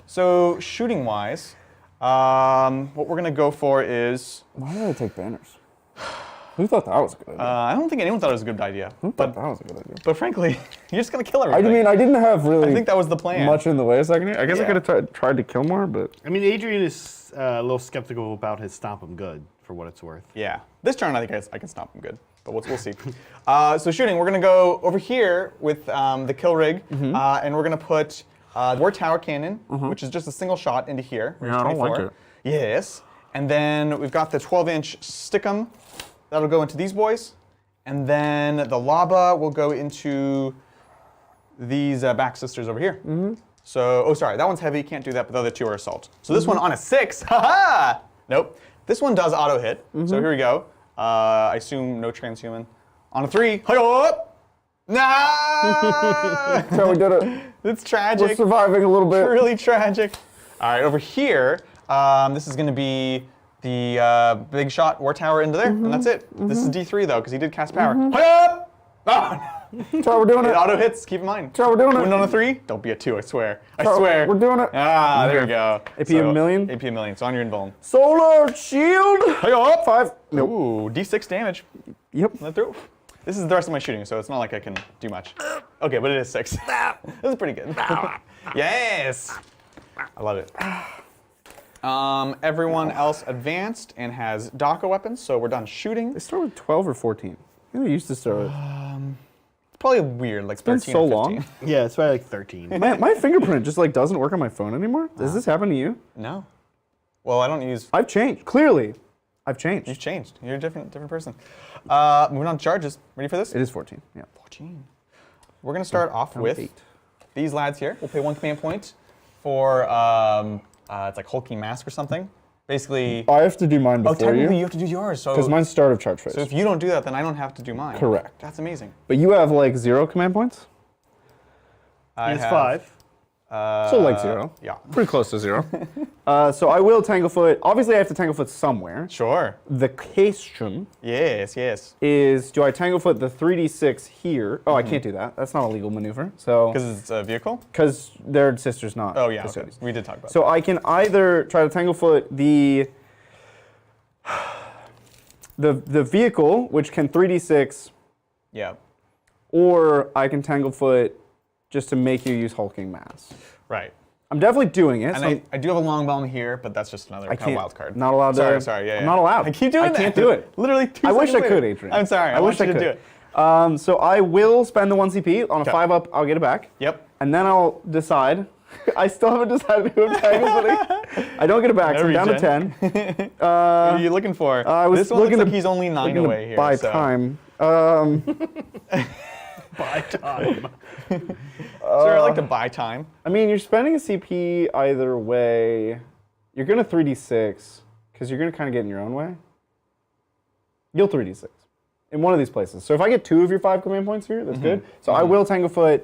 So shooting wise, what we're gonna go for is. Why did I take banners? Who thought that was a good idea? I don't think anyone thought it was a good idea. Who thought that was a good idea? But frankly, you're just gonna kill I everything. mean, I didn't have really I think that was the plan. much in the way of secondary. I guess I Yeah. could have tried to kill more, but I mean, Adrian is a little skeptical about his stomp 'em good, for what it's worth. Yeah. This turn, I think I can stop him good. But we'll see. So shooting, we're gonna go over here with the kill rig, and we're gonna put War Tower Cannon, which is just a single shot into here. Yeah, I don't like 24. it. Yes. And then we've got the 12-inch Stickum. That'll go into these boys. And then the Laba will go into these back sisters over here. So, oh, sorry, that one's heavy, can't do that, but the other two are assault. So this one on a 6, haha! Nope. This one does auto hit. So here we go. I assume no transhuman. On a 3, hi-up! Nah! so we did it. It's tragic. We're surviving a little bit. Really tragic. All right, over here, this is going to be the big shot War Tower into there, and that's it. This is D3 though, because he did cast power. Hi-up! Oh, That's how we're doing it it. auto hits. Keep in mind. That's how we're doing Win it. on a 3. Don't be a 2. I swear. I how swear. we're doing it. Ah, there we go. AP a million? AP a million. So on your invuln. Solar shield. Hi-up! 5. Nope. Ooh, D6 damage. Yep. Let through. This is the rest of my shooting, so it's not like I can do much. Okay, but it is 6. This is pretty good. Yes! I love it. Everyone else advanced and has Daka weapons, so we're done shooting. They start with 12 or 14. I think they used to start with. It's probably weird, like 13 been so or 15. long. Yeah, it's probably like 13. My fingerprint just like doesn't work on my phone anymore. Does this happen to you? No. Well, I don't use... I've changed. Clearly, I've changed. You've changed. You're a different person. Moving on to charges. Ready for this? It is 14. Yeah. 14. We're going to start off with 8. these lads here. We'll pay 1 command point for, it's like Hulking Mask or something. Basically... I have to do mine Oh, before technically you you. have to do yours. So Because mine's start of charge phase. So if you don't do that, then I don't have to do mine. Correct. That's amazing. But you have like 0 command points? I It's have, 5. So like 0. Yeah. Pretty close to 0. So I will Tanglefoot. Obviously, I have to Tanglefoot somewhere. Sure. The question Yes, yes. is, do I Tanglefoot the 3d6 here? Oh, I can't do that. That's not a legal maneuver. So Because it's a vehicle? because they're sisters, not Oh, yeah. Okay. custodians. We did talk about So I can either try to Tanglefoot the vehicle, which can 3d6, that. Yeah. or I can Tanglefoot just to make you use hulking mass. Right. I'm definitely doing it. And so I do have a long bomb here, but that's just another I kind of can't. wild card. Not allowed to. Sorry, yeah, I'm yeah. not allowed. I keep doing I that. can't do it. Literally 2 I wish I seconds could, later. Adrian. I'm sorry. I wish want I you to could. do it. So I will spend the 1 CP on a Okay. 5 up. I'll get it back. Yep. And then I'll decide. I still haven't decided who I'm Tanglefoot. I don't get it back, so I'm down to 10. What are you looking for? I was this one looking looks like to- he's only 9 Looking to away here. buy so. time. By time. Sure, I like to buy time. I mean, you're spending a CP either way. You're going to 3d6, because you're going to kind of get in your own way. You'll 3d6. in one of these places. So if I get 2 of your 5 command points here, that's good. So I will Tanglefoot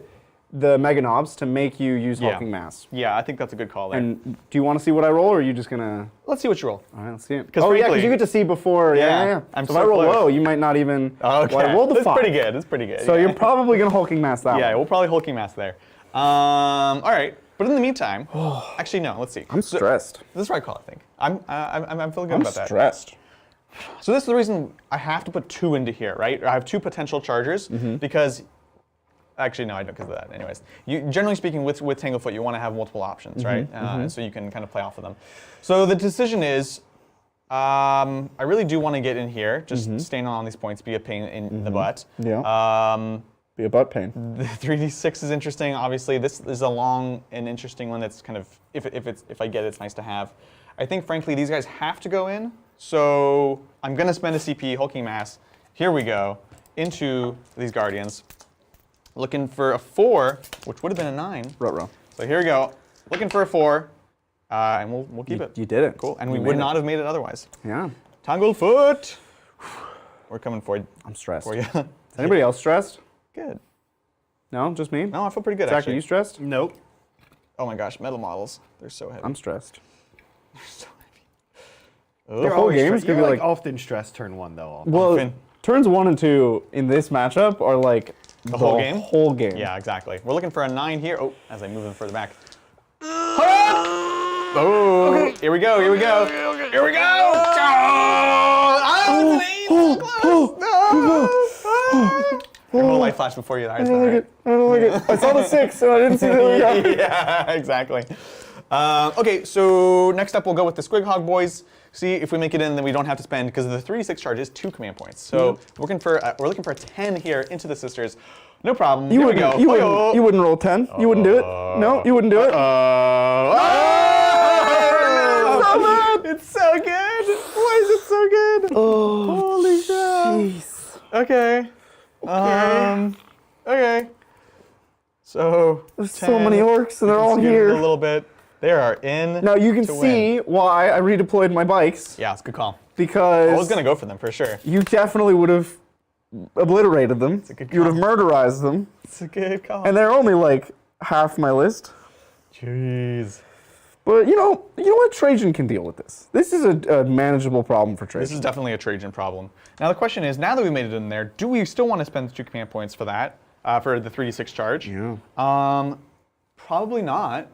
the Mega Knobs to make you use Hulking Mass. Yeah, I think that's a good call there. And do you want to see what I roll, or are you just gonna? Let's see what you roll. All right, let's see it. 'Cause Oh yeah, frankly- because you get to see before. Yeah. I'm so so if I roll close. low, you might not even. Okay, Well, I rolled the that's 5. pretty good. That's pretty good. So yeah. you're probably gonna Hulking Mass that Yeah, one. we'll probably Hulking Mass there. All right, but in the meantime, actually no. Let's see. I'm stressed. This is what I call it. I think I'm feeling good I'm about that. stressed. So this is the reason I have to put 2 into here, right? I have 2 potential chargers because. Actually, no, I don't because of that. Anyways, generally speaking, with Tanglefoot, you want to have multiple options, right? So you can kind of play off of them. So the decision is, I really do want to get in here, just staying on these points, be a pain in the butt. Yeah. Be a butt pain. The 3d6 is interesting. Obviously, this is a long and interesting one. That's kind of if I get it, it's nice to have. I think, frankly, these guys have to go in. So I'm gonna spend a CP Hulking Mass. Here we go into these Guardians. Looking for a 4, which would have been a 9. Ruh-roh. So here we go. Looking for a 4, and we'll keep it. You did it. Cool. And You we made would it. not have made it otherwise. Yeah. Tanglefoot. We're coming for you. I'm stressed. For you. Is anybody else stressed? Good. No, just me. No, I feel pretty good Zach, actually. are you stressed? Nope. Oh my gosh, metal models. They're so heavy. I'm stressed. They're so The heavy. whole game is You're gonna be like like. often stressed turn 1 though. Well, often. turns 1 and 2 in this matchup are like the whole game? Whole game. Yeah, exactly. We're looking for a 9 here. Oh, as I move them further back. Oh, okay. Here we go, here we go. Here we go! Oh, it's an 8! So close! No! Roll light flash before you. I don't like it. I don't like it. I saw the 6 and I didn't see the. Yeah, exactly. Okay, so next up we'll go with the Squig Hog boys. See if we make it in, then we don't have to spend because the 3d6 charge is 2 command points. So we're looking for a 10 here into the sisters. No problem. You Here we wouldn't. go. You wouldn't roll 10. You wouldn't do it. No, you wouldn't do it. It's so good. Why is it so good? Holy crap. Jeez. Okay. Okay. So There's so many orcs and they're all A here. little bit. They are in. Now you can to see win. why I redeployed my bikes. Yeah, it's a good call. Because I was gonna go for them for sure. you definitely would have obliterated them. a good You would have murderized them. It's a good call. And they're only like half my list. Jeez. But you know what? Trajan can deal with this. This is a manageable problem for Trajan. This is definitely a Trajan problem. Now the question is, now that we made it in there, do we still want to spend the 2 command points for that, for the 3d6 charge? Yeah. Probably not.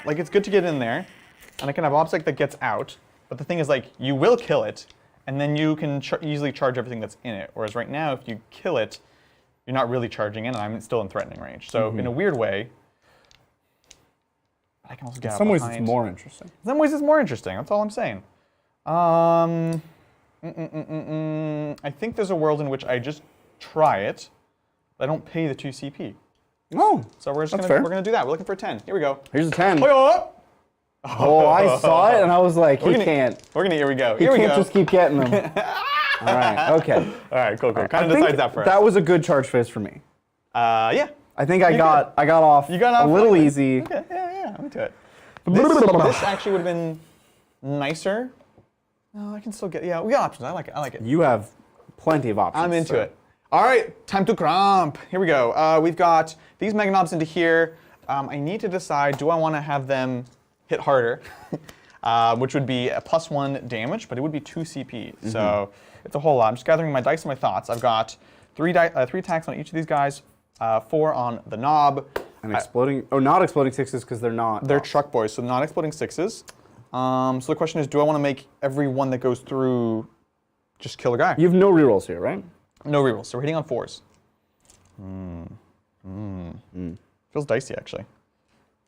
Like, it's good to get in there, and I can have Obsec that gets out, but the thing is, like, you will kill it, and then you can easily charge everything that's in it. Whereas right now, if you kill it, you're not really charging in, and I'm still in threatening range. So in a weird way, I can also get In out some ways, behind. it's more interesting. In some ways, it's more interesting. That's all I'm saying. I think there's a world in which I just try it. I don't pay the 2 CP. Oh, So we're just that's gonna fair. we're gonna do that. We're looking for a 10. Here we go. Here's a 10. Oh, Oh, I saw it and I was like, he gonna- can't. We're gonna. Here we go. He Here we can't go. just keep getting them. All right, okay. All right, cool. Kind I of think decides that for us. that was a good charge phase for me. Yeah. I think I got off You got off a little lightly. easy. Okay. Yeah. I'm into it. This actually would have been nicer. No, I can still get. Yeah, we got options. I like it. I like it. You have plenty of options. I'm into sir. it. All right, time to cramp. Here we go. We've got these Mega Knobs into here. I need to decide, do I want to have them hit harder, which would be a +1 damage, but it would be 2 CP. So it's a whole lot. I'm just gathering my dice and my thoughts. I've got 3 attacks on each of these guys, 4 on the knob. And exploding, not exploding 6s because they're not. They're truck boys, so not exploding 6s. So the question is, do I want to make every one that goes through just kill a guy? You have no rerolls here, right? No rerolls, so we're hitting on 4s. Feels dicey, actually.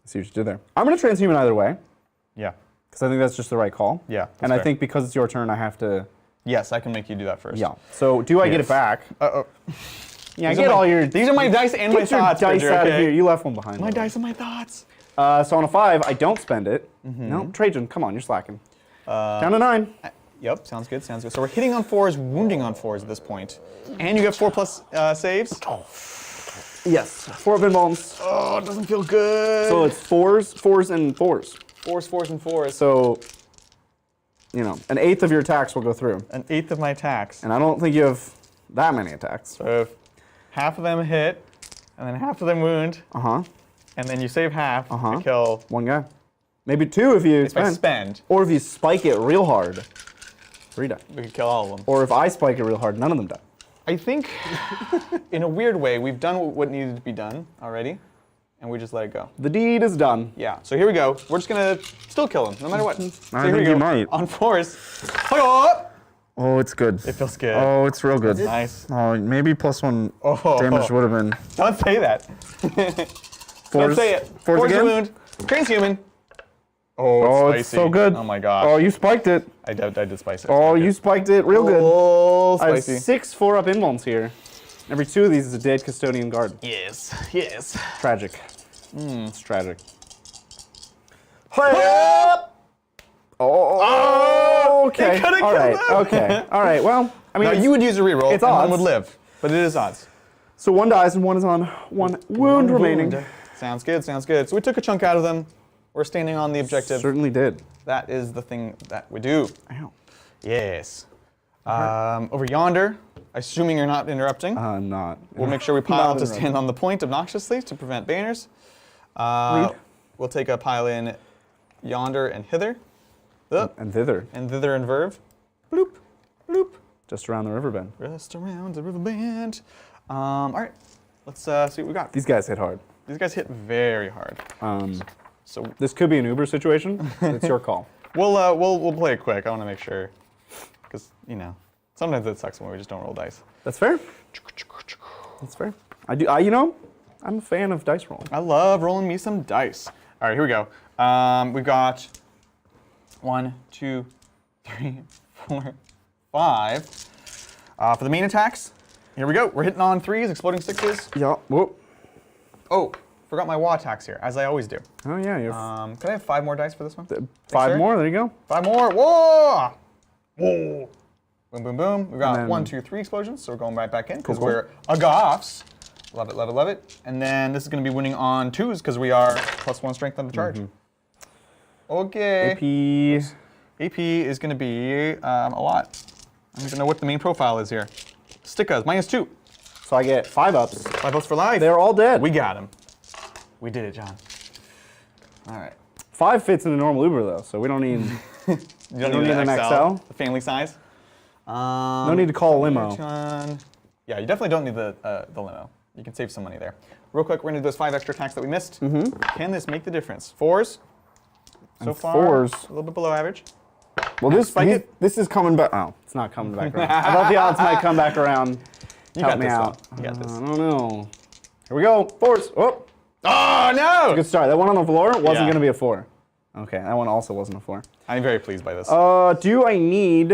See what you did there. I'm going to transhuman either way Yeah. because I think that's just the right call. Yeah, that's And I fair. think because it's your turn, I have to. Yes, I can make you do that first. Yeah. So do I get Yes. it back? Uh-oh. Yeah, These get are my- all your. These are my dice and my Get your thoughts, dice Bridger, out of okay? here. You left one behind. My by the way. dice and my thoughts. So on a 5, I don't spend it. No, Trajan, come on, you're slacking. Down to 9. Yep, sounds good, sounds good. So we're hitting on 4s, wounding on 4s at this point. And you get 4+ saves. Yes. 4 of bombs. Oh, it doesn't feel good. So it's 4s, 4s, and 4s. 4s, 4s, and 4s. So you know, an eighth of your attacks will go through. An eighth of my attacks. And I don't think you have that many attacks. So if half of them hit, and then half of them wound, and then you save half to kill. One guy. Maybe two if you If I spend. Or if you spike it real hard. 3 die. We could kill all of them. Or if I spike it real hard, none of them die. I think, in a weird way, we've done what needed to be done already, and we just let it go. The deed is done. Yeah, so here we go. We're just gonna still kill him, no matter what. So I here we think go. you might. On force. Oh, Oh, it's good. it feels good. Oh, it's real good. Nice. Oh, maybe +1 Oh. damage would have been. Don't say that. Don't say it. Force Force again? wound. Transhuman. Oh, Oh, it's it's spicy. so good. Oh my gosh. Oh, you spiked it. I did spice it. Oh, you spiked it real good. Oh, I have spicy. 6 4-up invulns here. Every 2 of these is a dead custodian guard. Yes, yes. Tragic. It's tragic. Oh, okay. It coulda All killed right. him. Okay. All right. Well, I mean, Now you would use a reroll, it's and one odds. would live, but it is odds. so 1 dies and 1 is on 1 wound remaining. Sounds good, sounds good. So we took a chunk out of them. We're standing on the objective. Certainly did. That is the thing that we do. Ow. Yes. Over yonder, assuming you're not interrupting, I'm not. we'll make sure we pile Not to stand on the point obnoxiously to prevent banners. We'll take a pile in yonder and hither. And thither, And thither and verve. Bloop, bloop. just around the river bend. Rest around the river band. All right, let's see what we got. These guys hit hard. These guys hit very hard. So This could be an Uber situation. It's your call. we'll play it quick. I want to make sure, because sometimes it sucks when we just don't roll dice. That's fair. That's fair. You know, I'm a fan of dice rolling. I love rolling me some dice. All right, here we go. We've got 1, 2, 3, 4, 5. For the main attacks, here we go. We're hitting on 3s, exploding 6s. Yeah. Whoop. Oh, forgot my wah attacks here, as I always do. Oh yeah. You're Can I have 5 more dice for this one? 5 sir? more. There you go. 5 more. Whoa! Whoa! Boom, boom, boom. We've got then- 1, 2, 3 explosions, so we're going right back in because Cool. we're a Goffs. Love it, love it, love it. And then this is going to be winning on 2s because we are +1 strength on the charge. Okay. AP is going to be a lot. I don't even know what the main profile is here. Stickas, -2. So I get 5 ups. 5 votes for life. They're all dead. We got him. We did it, John. All right. 5 fits in a normal Uber though, so we don't need. You don't need an XL? The family size. No need to call a limo. John. Yeah, you definitely don't need the limo. You can save some money there. Real quick, we're gonna do those 5 extra attacks that we missed. Can this make the difference? 4s. So And far, 4s. a little bit below average. Well, Spike it. this is coming back. Oh, it's not coming back around. I thought the odds might come back around. You Help got me this, out. though. You got this. I don't know. Here we go. 4s. Oh, Oh no! good start. That one on the floor wasn't Yeah. going to be a 4. Okay, that one also wasn't a 4. I'm very pleased by this. Do I need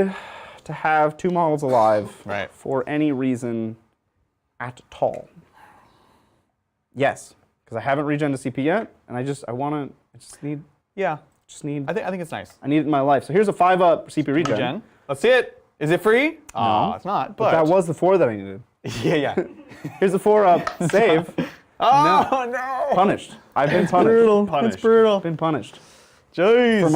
to have 2 models alive Right. for any reason at all? Yes, because I haven't regen to CP yet, and I just need. Yeah, I think it's nice. need it in my life. So here's a 5-up CP regen. Regen. Let's see it. Is it free? No, it's not. But that was the 4 that I needed. yeah. Here's a 4-up save. Oh no! Punished. I've been punished. Punished. It's brutal. Been punished Jeez. for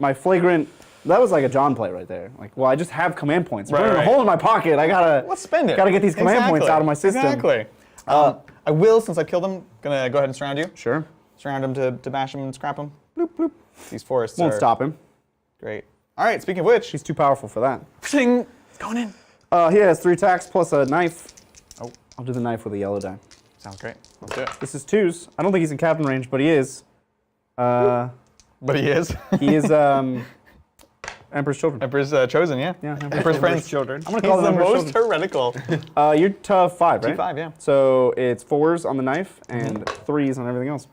my flagrant. That was like a John play right there. Like, well, I just have command points. Right, Burning a right. hole in my pocket. I gotta. Let's spend it. Gotta get these command points Exactly. out of my system. Exactly. I will, since I killed him, gonna go ahead and surround you. Sure. Surround him to bash him and scrap him. Bloop, bloop. These forests Won't are stop him. great. All right, speaking of which, He's too powerful for that. Pshing, it's going in. He has 3 attacks plus a knife. Oh, I'll do the knife with a yellow die. sounds great. Let's do it. This is 2s. I don't think he's in captain range, but he is. But he is. He is Emperor's Children. Emperor's chosen, yeah. Yeah, Emperor's friends. children. I'm gonna He's call the them Emperor's most Children. heretical. You're tough 5, right? T5, yeah. So it's 4s on the knife and 3s on everything else.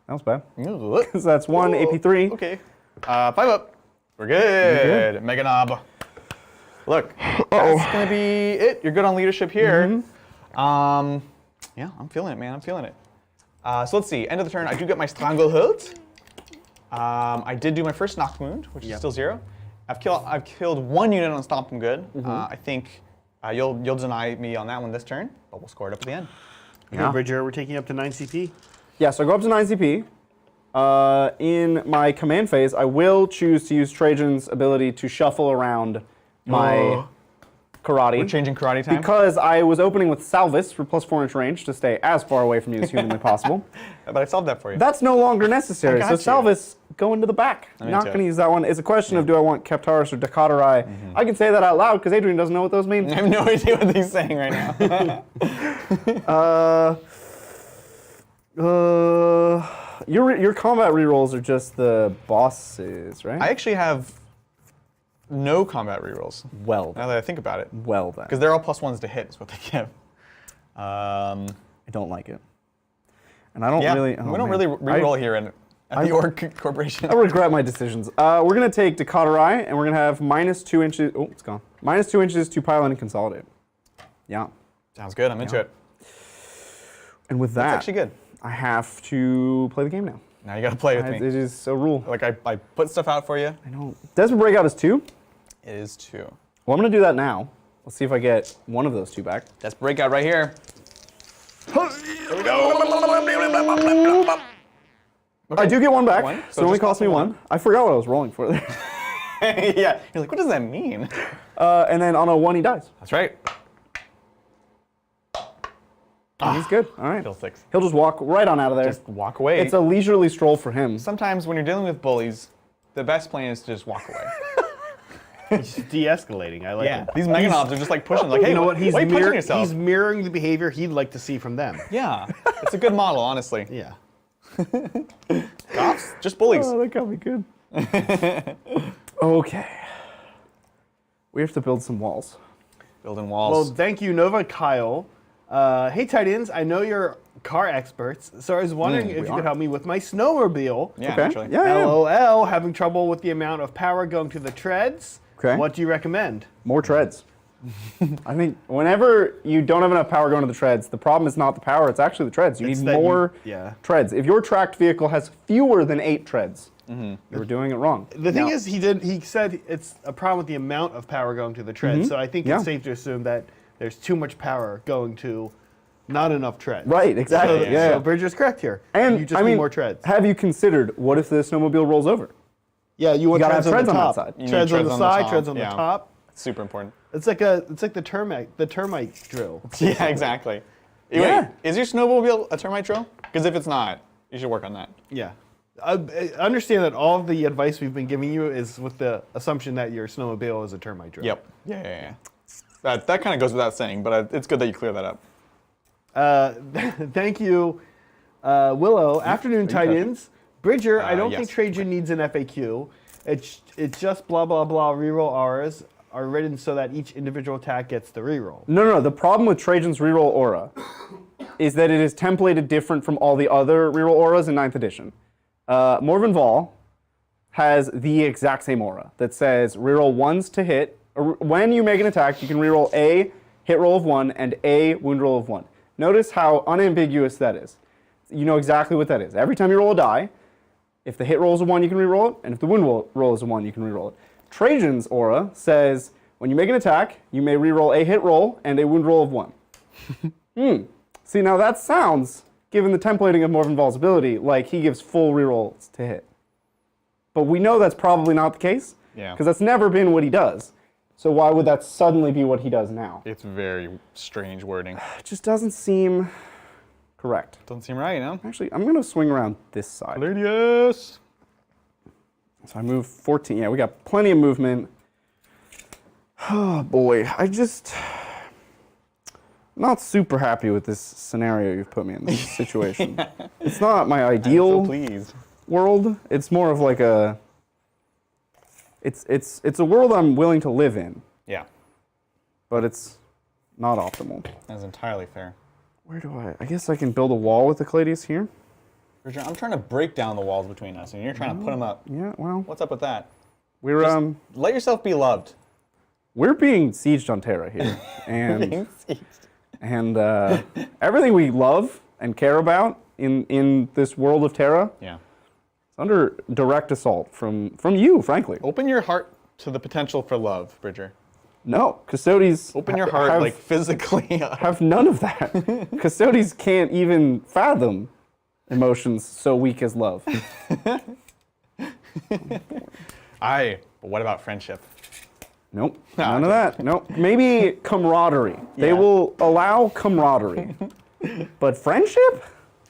That was bad. Ugh. So that's 1 AP3. Okay. 5 up. We're good. Mega Knob. Look, that's gonna be it. You're good on leadership here. Yeah, I'm feeling it, man. I'm feeling it. So let's see. End of the turn. I do get my Stranglehold. I did do my first knock wound, which is still 0. I've killed 1 unit on Stomping Good. I think you'll deny me on that one this turn, but we'll score it up at the end. Yeah. Bridger, we're taking up to 9 CP. Yeah, so I go up to 9 CP. In my command phase, I will choose to use Trajan's ability to shuffle around my karate. We're changing karate time? Because I was opening with Salvis for plus 4-inch range to stay as far away from you as humanly possible. But I solved that for you. That's no longer necessary. I So got you. Salvis, go into the back. Me Not too. going to use that one. It's a question of do I want Keptaris or Dakatarai. I can say that out loud because Adrian doesn't know what those mean. I have no idea what he's saying right now. Your combat rerolls are just the bosses, right? I actually have no combat rerolls. Well Now then. that I think about it. Well then. Because they're all +1s to hit is what they give. I don't like it. And I don't Yeah, really... we don't really reroll here at the Orc Corporation. I regret my decisions. We're going to take Dakatarai, and we're going to have -2 inches... Oh, it's gone. -2 inches to pile in and consolidate. Yeah. Sounds good. I'm into it. And with That's that, actually good. I have to play the game now. Now you got to play with It me. is a rule. Like I put stuff out for you. I know. Desperate Breakout is 2. It is 2. Well, I'm going to do that now. Let's see if I get one of those 2 back. That's breakout right here. Here we go. I do get one back, One? so it only cost me 1. I forgot what I was rolling for there. Yeah. You're like, what does that mean? And then on a 1, he dies. That's right. And he's good. All right. Kill 6. He'll just walk right on out of there. Just walk away. It's a leisurely stroll for him. Sometimes when you're dealing with bullies, the best plan is to just walk away. He's de-escalating. I like it. These Meganobs are just like pushing. Like, hey, You know what? why are you punching yourself? He's mirroring the behavior he'd like to see from them. Yeah. It's a good model, honestly. Yeah. Goffs? Just bullies. Oh, that got me good. Okay. We have to build some walls. Building Well, walls. thank you, Nova Kyle. Hey, Titans, I know you're car experts, so I was wondering if you are. could help me with my snowmobile. yeah, Okay. actually. Yeah. LOL, having trouble with the amount of power going to the treads. Okay. What do you recommend? More treads. I think whenever you don't have enough power going to the treads, the problem is not the power, it's actually the treads. You It's need that you- more yeah. treads. If your tracked vehicle has fewer than 8 treads, you're doing it wrong. The thing Now- is, he said it's a problem with the amount of power going to the treads, so I think Yeah. it's safe to assume that there's too much power going to not enough treads. Right, exactly. So, yeah. so Bridger's correct here. And you just I need mean, more treads. have you considered what if the snowmobile rolls over? Yeah, you want gotta treads, have treads on on the that top. side. You need Treads on the side, top, treads on the yeah. top. It's super important. It's like the termite drill. Yeah, exactly. Yeah. Wait, is your snowmobile a termite drill? Because if it's not, you should work on that. Yeah. I understand that all of the advice we've been giving you is with the assumption that your snowmobile is a termite drill. Yep. Yeah. That kind of goes without saying, but it's good that you clear that up. Thank you, Willow. Afternoon, Titans. Bridger, I don't yes. think Trajan needs an FAQ. It's just blah, blah, blah. Reroll auras are written so that each individual attack gets the reroll. No. The problem with Trajan's reroll aura is that it is templated different from all the other reroll auras in 9th edition. Morven Vol has the exact same aura that says reroll 1s to hit. Or when you make an attack, you can reroll a hit roll of 1 and a wound roll of 1. Notice how unambiguous that is. You know exactly what that is. Every time you roll a die, if the hit roll is a 1, you can reroll it, and if the wound roll is a 1, you can reroll it. Trajan's aura says when you make an attack, you may reroll a hit roll and a wound roll of 1. See, now that sounds, given the templating of Morven Vol's ability, like he gives full rerolls to hit. But we know that's probably not the case, Yeah. because that's never been what he does. So why would that suddenly be what he does now? It's very strange wording. It just doesn't seem correct. Doesn't seem right, you know? Actually, I'm going to swing around this side. Gladius. So I move 14. Yeah, we got plenty of movement. Oh boy, I'm not super happy with this scenario you've put me in, this situation. It's not my So ideal pleased. world. It's more of like a... It's a world I'm willing to live in, Yeah, but it's not optimal. that's entirely fair. Where do I guess I can build a wall with the Cladius here. Richard, I'm trying to break down the walls between us, and you're trying to put them up. Yeah, well, What's up with that? we're Let yourself be loved. we're being sieged on Terra here, and everything we love and care about in this world of Terra Yeah. is under direct assault from you, frankly. Open your heart to the potential for love, Bridger. No, Custodes Open your heart, have physically. none of that. Custodes can't even fathom emotions so weak as love. But what about friendship? Nope, none of that. Nope. Maybe camaraderie. They will allow camaraderie. But friendship?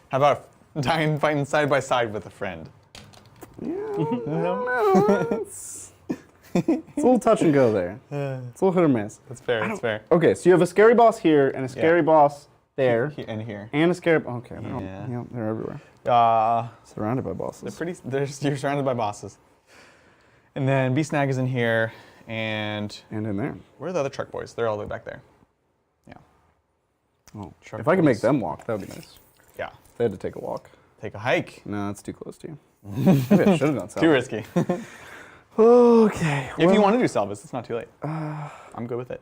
How about dying fighting side by side with a friend? Yeah, no. It's a little touch and go there. It's a little hit or miss. That's fair. That's fair. Okay, so you have a scary boss here and a scary boss there. And here. And a scary. Okay, Yeah. they're everywhere. Surrounded by bosses. You're surrounded by bosses. And then Beast Snag is in here, and And in there. where are the other truck boys? They're all the way back there. Yeah. Oh, Truck if I could make boys. them walk, that would be nice. Yeah. They had to take a walk. Take a hike. No, that's too close to you. Maybe I should have gone south. Too risky. Okay. If you want to do Salvis, it's not too late. I'm good with it.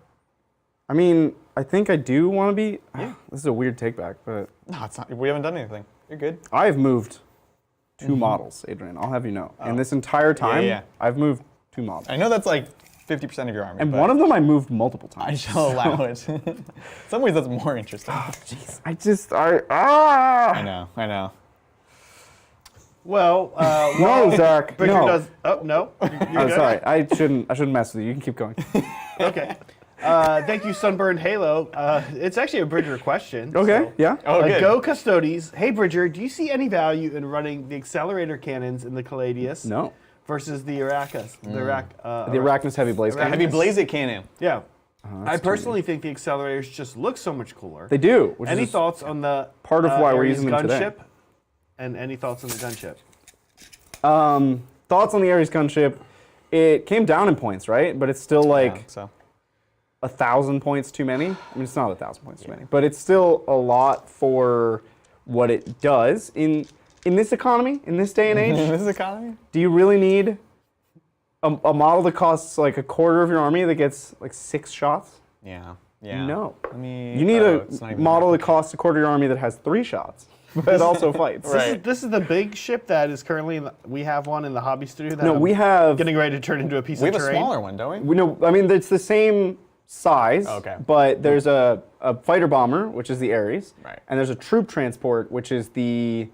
I mean, I think I do want to be. Yeah. This is a weird take back, but No, it's not. We haven't done anything. You're good. I've moved 2 models, Adrian. I'll have you know. In this entire time, yeah. I've moved 2 models. I know that's like 50% of your army. And but one of them I moved multiple I times. shall allow it. In some ways, that's more interesting. Jeez, I know. Well, No, Zach, Bridger no. does. Oh no, you're I'm good? sorry. I shouldn't mess with you. You can keep going. Okay. Thank you, Sunburned Halo. It's actually a Bridger question. Okay, so- yeah. Oh, good. Go Custodes. Hey, Bridger, do you see any value in running the accelerator cannons in the Caladius No. versus the Arachas? The The Arachnus Heavy Blaze Cannon. Heavy Blaze It Cannon. Yeah. Oh, I personally think the accelerators just look so much cooler. They do. Which Any is thoughts on the part of why we're Ares using them today. gunship? And any thoughts on the gunship? Thoughts on the Ares gunship? It came down in points, right? But it's still like Yeah, so. 1,000 points too many. I mean, it's not 1,000 points too many, but it's still a lot for what it does in this economy, in this day and age. In this economy? Do you really need a model that costs like a quarter of your army that gets like 6 shots? Yeah. No. I mean, You need it's not a even model that costs a quarter of your army that has 3 shots, but also fights. Right. This is the big ship that is currently we have one in the hobby studio. That No, I'm we have getting ready to turn into a piece We of have a terrain. smaller one, don't we? We know, I mean, it's the same size, Okay. but there's a fighter bomber, which is the Ares, Right. and there's a troop transport, which is the.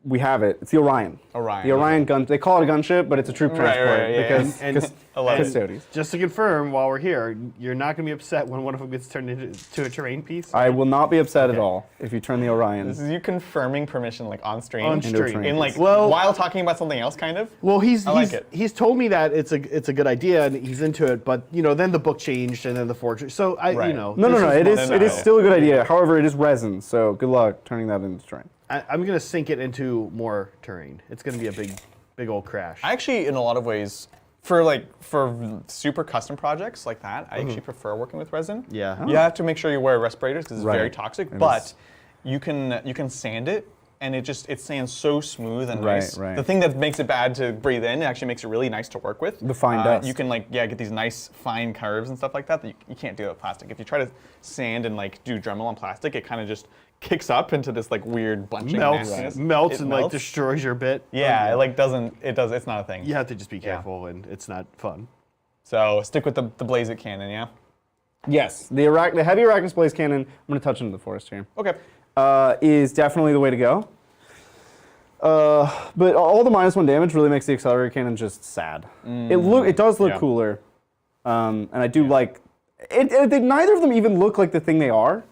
We have it. It's the Orion. Orion, The Orion gun. They call it a gunship, but it's a troop Right, transport right, yeah, because and- I love it. Custodes. Just to confirm, while we're here, you're not going to be upset when one of them gets turned into a terrain piece. I will not be upset at all if you turn the Orion. This is you confirming permission like on stream. On Into a stream. train. In like Well- while talking about something else, kind of. Well, he's like it. he's told me that it's a good idea and he's into it, but then the book changed and then the forge. So Right. No, this it is still a good idea. However, it is resin, so good luck turning that into terrain. I'm gonna sink it into more terrain. It's gonna be a big old crash. I actually, in a lot of ways, for super custom projects like that, I actually prefer working with resin. Yeah. You have to make sure you wear respirators because it's Right. very toxic, It but is. you can sand it. And it sands so smooth and Right, nice. right. The thing that makes it bad to breathe in actually makes it really nice to work with. The fine dust. You can get these nice fine curves and stuff like that you can't do with plastic. If you try to sand and do Dremel on plastic, it kind of just kicks up into this weird bunching nastiness. melts It and melts. destroys your bit. Yeah, it's not a thing. You have to just be careful and it's not fun. So stick with the Blaze It cannon, yeah? Yes, the heavy Arachnus Blaze Cannon. I'm going to touch into the forest here. Okay. Is definitely the way to go. But all the -1 damage really makes the accelerator cannon just sad. It does look Yeah. cooler, and I do like. Neither of them even look like the thing they are.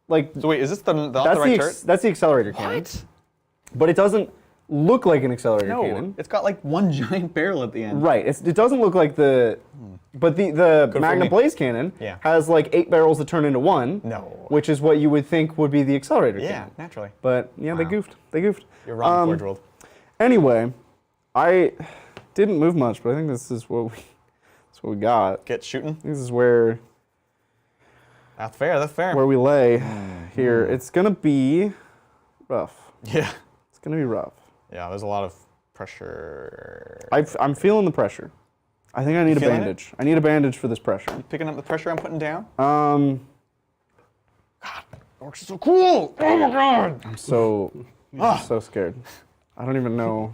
Like So wait, is this not that's the right turret? that's the accelerator cannon. But it doesn't look like an accelerator cannon. It's got one giant barrel at the end. Right. It doesn't look like the. But the fool Magna me. Blaze cannon Yeah. has 8 barrels that turn into 1. No. Which is what you would think would be the accelerator Yeah, cannon. naturally. But yeah, they Wow. goofed. They goofed. You're wrong, Forge World. Anyway, I didn't move much, but I think this is what we got. Get shooting. This is where That's fair. That's fair. we lay here. It's gonna be rough. Yeah. It's gonna be rough. Yeah. There's a lot of pressure. I'm feeling the pressure. I think I need a feeling it? bandage. I need a bandage for this pressure. Picking up the pressure I'm putting down. Orcs are so cool! Oh my god! I'm so scared. I don't even know.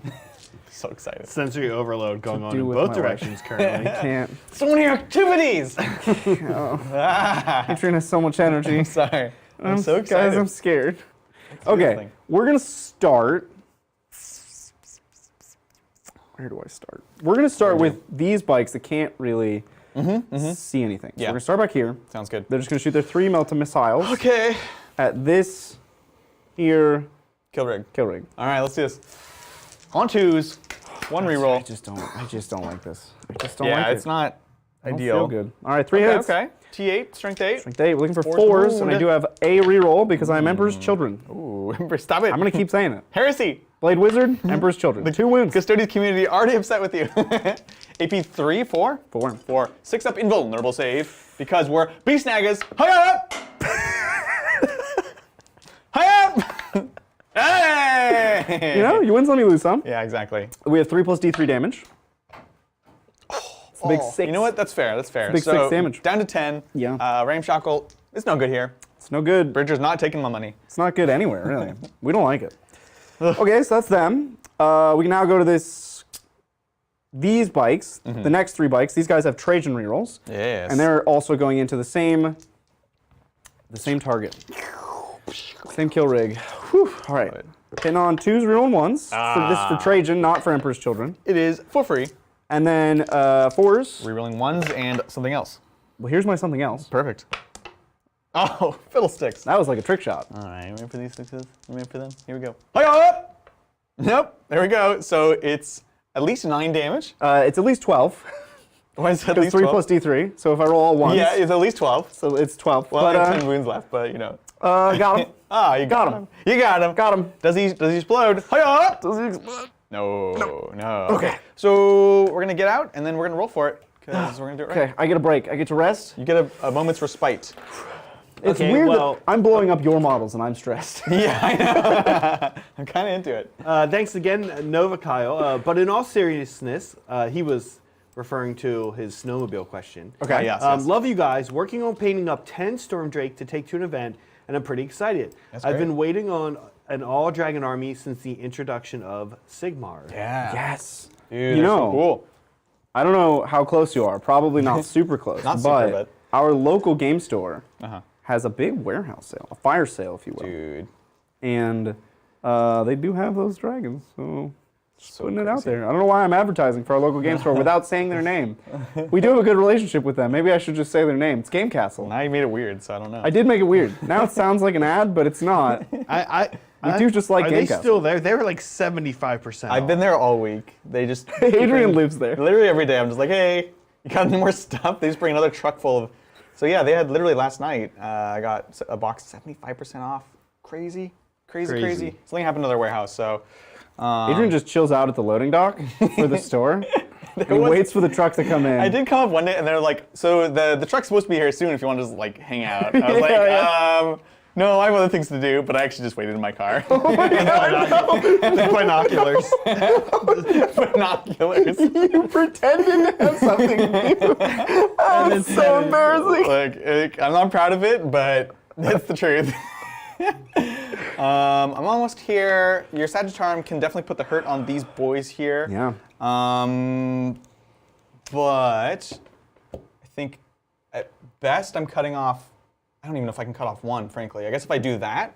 So excited. Sensory overload going on do in with both my directions currently. I can't. So many activities. Adrian has so much energy. I'm sorry. I'm so excited. Guys, I'm scared. Okay, thing. we're gonna start. Where do I start? We're gonna start with these bikes that can't really see anything. So Yeah. we're gonna start back here. Sounds good. They're just gonna shoot their 3 melta missiles Okay. at this here Kill rig. kill rig. All right, let's do this. On 2s, 1 reroll. I just don't like this. I just don't Yeah, like it's it. not I don't ideal. feel good. All right, 3 Okay, hits. okay. T8, strength 8. Strength 8. We're looking for 4's 4s, and I wound. do have a reroll because I'm Emperor's Children. Ooh, stop it. I'm gonna keep saying it. Heresy. Blade Wizard, Emperor's Children. 2 wounds. Custodes community already upset with you. AP 3, 4? 4. 4. 6 up invulnerable save because we're beast naggers. Hi up! Hi up! Hey! You know, you win some, you lose some. Yeah, exactly. We have 3 plus D3 damage. It's a big 6. You know what? That's fair. That's fair. Big 6 damage. Down to 10. Yeah. Ramshackle. It's no good here. It's no good. Bridger's not taking my money. It's not good anywhere, really. We don't like it. Okay, so that's them. We can now go to these bikes, the next 3 bikes. These guys have Trajan rerolls. Yes. And they're also going into the same target. Same kill rig. Whew. All right. Hitting on 2s, reroll, and 1s. This is for Trajan, not for Emperor's Children. It is for free. And then 4s. Rerolling 1s and something else. Well, here's my something else. Perfect. Oh, fiddlesticks. That was like a trick shot. All right, wait for these sixes. Wait for them. Here we go. Hi-ya! Nope. There we go. So it's at least 9 damage. It's at least 12. Why is it at Because least 3 12? plus D3. So if I roll all 1s. Yeah, it's at least 12. So it's 12. Well, but, I have 10 wounds left, but you know. got him. Ah, you got him. You got him. Got him. Does he explode? Hiya! Does he explode? No. Okay. So we're gonna get out and then we're gonna roll for it because we're gonna do it right. Okay, I get a break. I get to rest. You get a moment's respite. It's Okay, weird well- that I'm blowing up your models and I'm stressed. Yeah, I know. I'm kind of into it. Thanks again, Nova Kyle. But in all seriousness, he was referring to his snowmobile question. Okay. Yes. Love you guys. Working on painting up 10 Stormdrake to take to an event, and I'm pretty excited. That's I've great. been waiting on an all-dragon army since the introduction of Sigmar. Yeah. Yes. Dude, You they're so know, cool. I don't know how close you are. Probably not super close. Not super, but- our local game store Uh-huh. has a big warehouse sale, a fire sale, if you will. Dude. And they do have those dragons. So just putting it out there. I don't know why I'm advertising for our local game store without saying their name. We do have a good relationship with them. Maybe I should just say their name. It's Game Castle. Now you made it weird, so I don't know. I did make it weird. Now it sounds like an ad, but it's not. We do just like Are Game they Castle. still there? They were like 75%. I've been there all week. They just Adrian lives there. Literally every day. I'm just like, hey, you got any more stuff? They just bring another truck full of. So yeah, they had literally last night. I got a box 75% off. Crazy. Something happened to their warehouse. So Adrian just chills out at the loading dock for the store. He was- waits for the truck to come in. I did come up one day and they're like, so the truck's supposed to be here soon if you want to just like hang out. I was like, no, I have other things to do, but I actually just waited in my car. Binoculars. Binoculars. You pretended to have something to do. Oh, it's so embarrassing. Like, I'm not proud of it, but that's the truth. I'm almost here. Your Sagittarium can definitely put the hurt on these boys here. Yeah. But I think at best I'm cutting off. I don't even know if I can cut off one, frankly. I guess if I do that,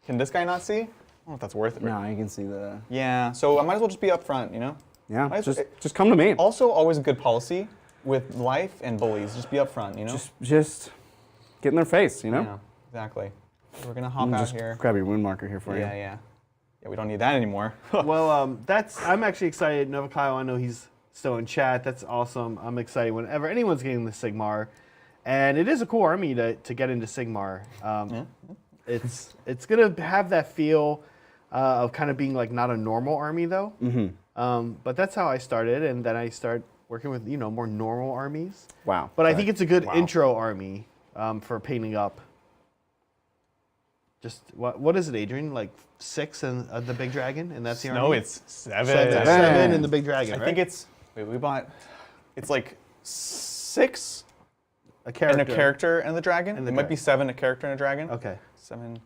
can this guy not see? I don't know if that's worth it. No, you can see the. Yeah, so I might as well just be up front, you know? Yeah, Might as well- just come to me. Also, always a good policy with life and bullies. Just be up front, you know? Just get in their face, you know? Yeah, exactly. So we're gonna hop out Just here. grab your wound marker here for you. Yeah. Yeah, we don't need that anymore. Well, I'm actually excited. Nova Kyle, I know he's still in chat. That's awesome. I'm excited whenever anyone's getting the Sigmar. And it is a cool army to get into Sigmar. It's going to have that feel of kind of being like not a normal army, though. Mm-hmm. But that's how I started, and then I start working with, more normal armies. Wow. But I think it's a good intro army for painting up. Just, what is it, Adrian? Like 6 and the big dragon? And that's the army? No, it's 7. 7 and the big dragon, right? I think it's, we bought, it's like 6 a character. and a character and the dragon. And the It might be dragon. 7, a character and a dragon. Okay. 7,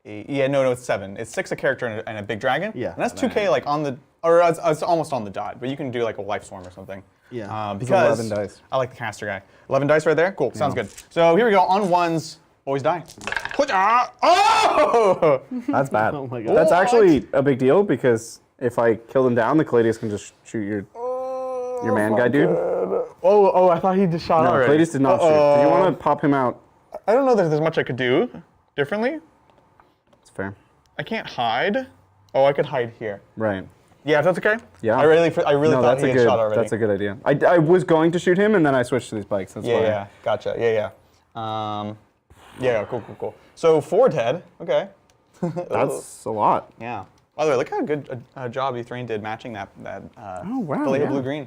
8. Yeah, no, it's 7. It's 6 a character and a big dragon. Yeah. And that's 2K like on the, or it's almost on the dot, but you can do like a life swarm or something. Yeah. Because 11 dice. I like the caster guy. 11 dice right there? Cool, sounds good. So here we go, on 1s, boys die. Oh! That's bad. Oh my God. That's actually a big deal because if I kill them down, the Cladius can just shoot your man guy dude. Oh, I thought he just shot No, already. Cladius did not shoot. Did you want to pop him out? I don't know that there's much I could do differently. It's fair. I can't hide. Oh, I could hide here. Right. Yeah, if that's okay. Yeah. I really No, thought that's he a had good. shot already. That's a good idea. I was going to shoot him, and then I switched to these bikes. That's why. Yeah, gotcha. Yeah, cool. So 4 dead. Okay. That's a lot. Yeah. By the way, look how good a job Ethrain did matching that Oh wow. fillet Yeah. blue green.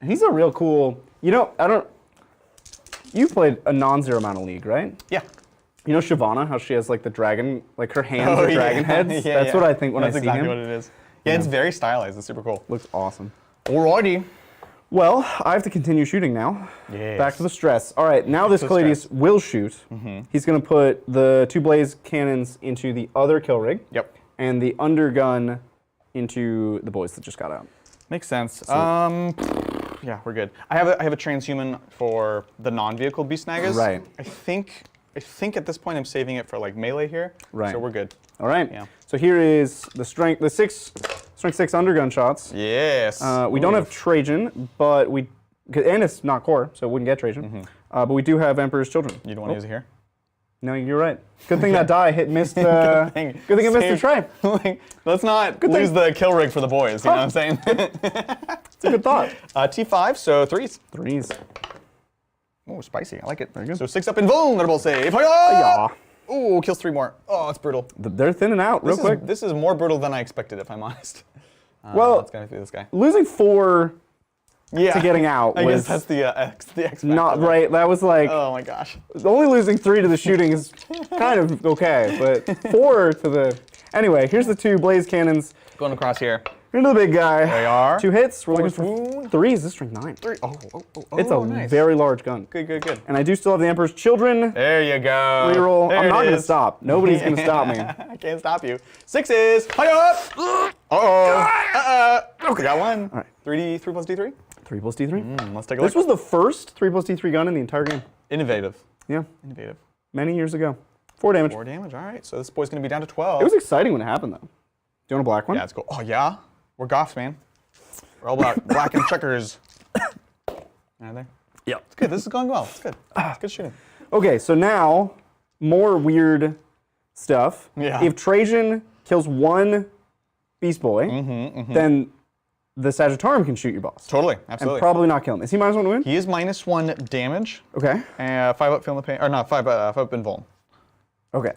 He's a real cool. You know, I don't. You played a non-zero amount of League, right? Yeah. You know Shyvana, how she has like the dragon, like her hands are yeah. dragon heads? Yeah, That's what I think when That's I see exactly him. what it is. Yeah, it's very stylized. It's super cool. Looks awesome. Alrighty. Well, I have to continue shooting now. Yes. Back to the stress. All right, now this to Cladius stress. will shoot. He's going to put the 2 blaze cannons into the other kill rig. Yep. And the undergun into the boys that just got out. Makes sense. Yeah, we're good. I have a transhuman for the non-vehicle beast snaggers. Right. I think at this point I'm saving it for like melee here. Right. So we're good. All right. Yeah. So here is the strength 6 undergun shots. Yes. We don't have Trajan, but and it's not core, so it wouldn't get Trajan. But we do have Emperor's Children. You don't want to use it here? No, you're right. Good thing that die missed. Good thing it missed the tray. Like, let's not lose the kill rig for the boys. You know what I'm saying? It's a good thought. T5, so 3s. 3s. Oh, spicy. I like it. Very good. So 6 up invulnerable save. Hi-ya! Yeah. Oh, kills 3 more. Oh, it's brutal. They're thinning out real quick. This is more brutal than I expected, if I'm honest. Well, it's gonna be this guy. Losing 4 Yeah. to getting out I was guess that's the X factor. not right. That was like Oh my gosh. only losing 3 to the shooting is kind of okay, but 4 to the. Anyway, here's the 2 blaze cannons Going across here. into the big guy. There you are. 2 hits. We're looking Force for wound. 3s. This is strength 9. 3. Oh, It's a nice. very large gun. Good. And I do still have the Emperor's Children. There you go. Reroll. There I'm it not going to is. stop. Nobody's going to stop me. I can't stop you. 6s. Hi-ya! Uh-oh. We got 1. right. 3 plus D3? 3 plus D3. Let's take a look. This was the first 3 plus D3 gun in the entire game. Innovative. Yeah, Innovative. many years ago. 4 damage. 4 damage. All right. So this boy's going to be down to 12. It was exciting when it happened, though. Do you want a black one? Yeah, it's cool. Oh, yeah? We're Goffs, man. We're all about black and checkers. Are they? Yeah. It's good. This is going well. It's good. It's good shooting. Okay, so now, more weird stuff. Yeah. If Trajan kills 1 Beast Boy, then the Sagittarium can shoot your boss. Totally. And Absolutely. probably not kill him. Is he -1 to win? He is -1 damage. Okay. 5 up feeling the pain. Or not, 5 up invuln. Okay.